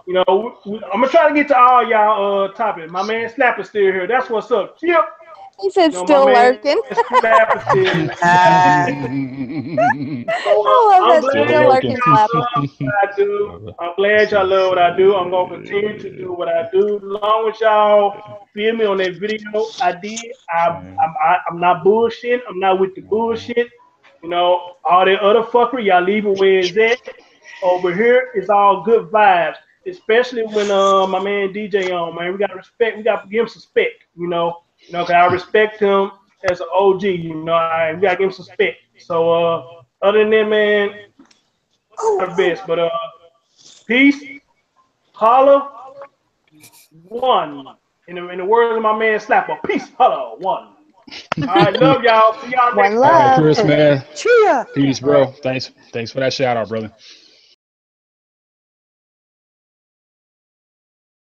I'm gonna try to get to all y'all topics. My man Snapper's still here. That's what's up. Chip. He said, My still man lurking. Snapper's still here. So I love I'm that glad Still still y'all lurking. lurking clapper. love what I do. I'm glad y'all love what I do. I'm gonna continue to do what I do. As long as y'all feel me on that video I did, I'm not bullshitting. I'm not with the bullshit. You know, all that other fuckery, y'all leave it where it's at. Over here, it's all good vibes. Especially when my man DJ on, man. We gotta respect. We gotta give him some respect. Cause I respect him as an OG. We gotta give him some respect. So other than that, man, what's the best? But peace, holla, one. In the words of my man Slapper, peace, holla, one. right, love y'all. See y'all next One time. All right, love. Chris, man. Chia. Peace, bro. Thanks for that shout out, brother.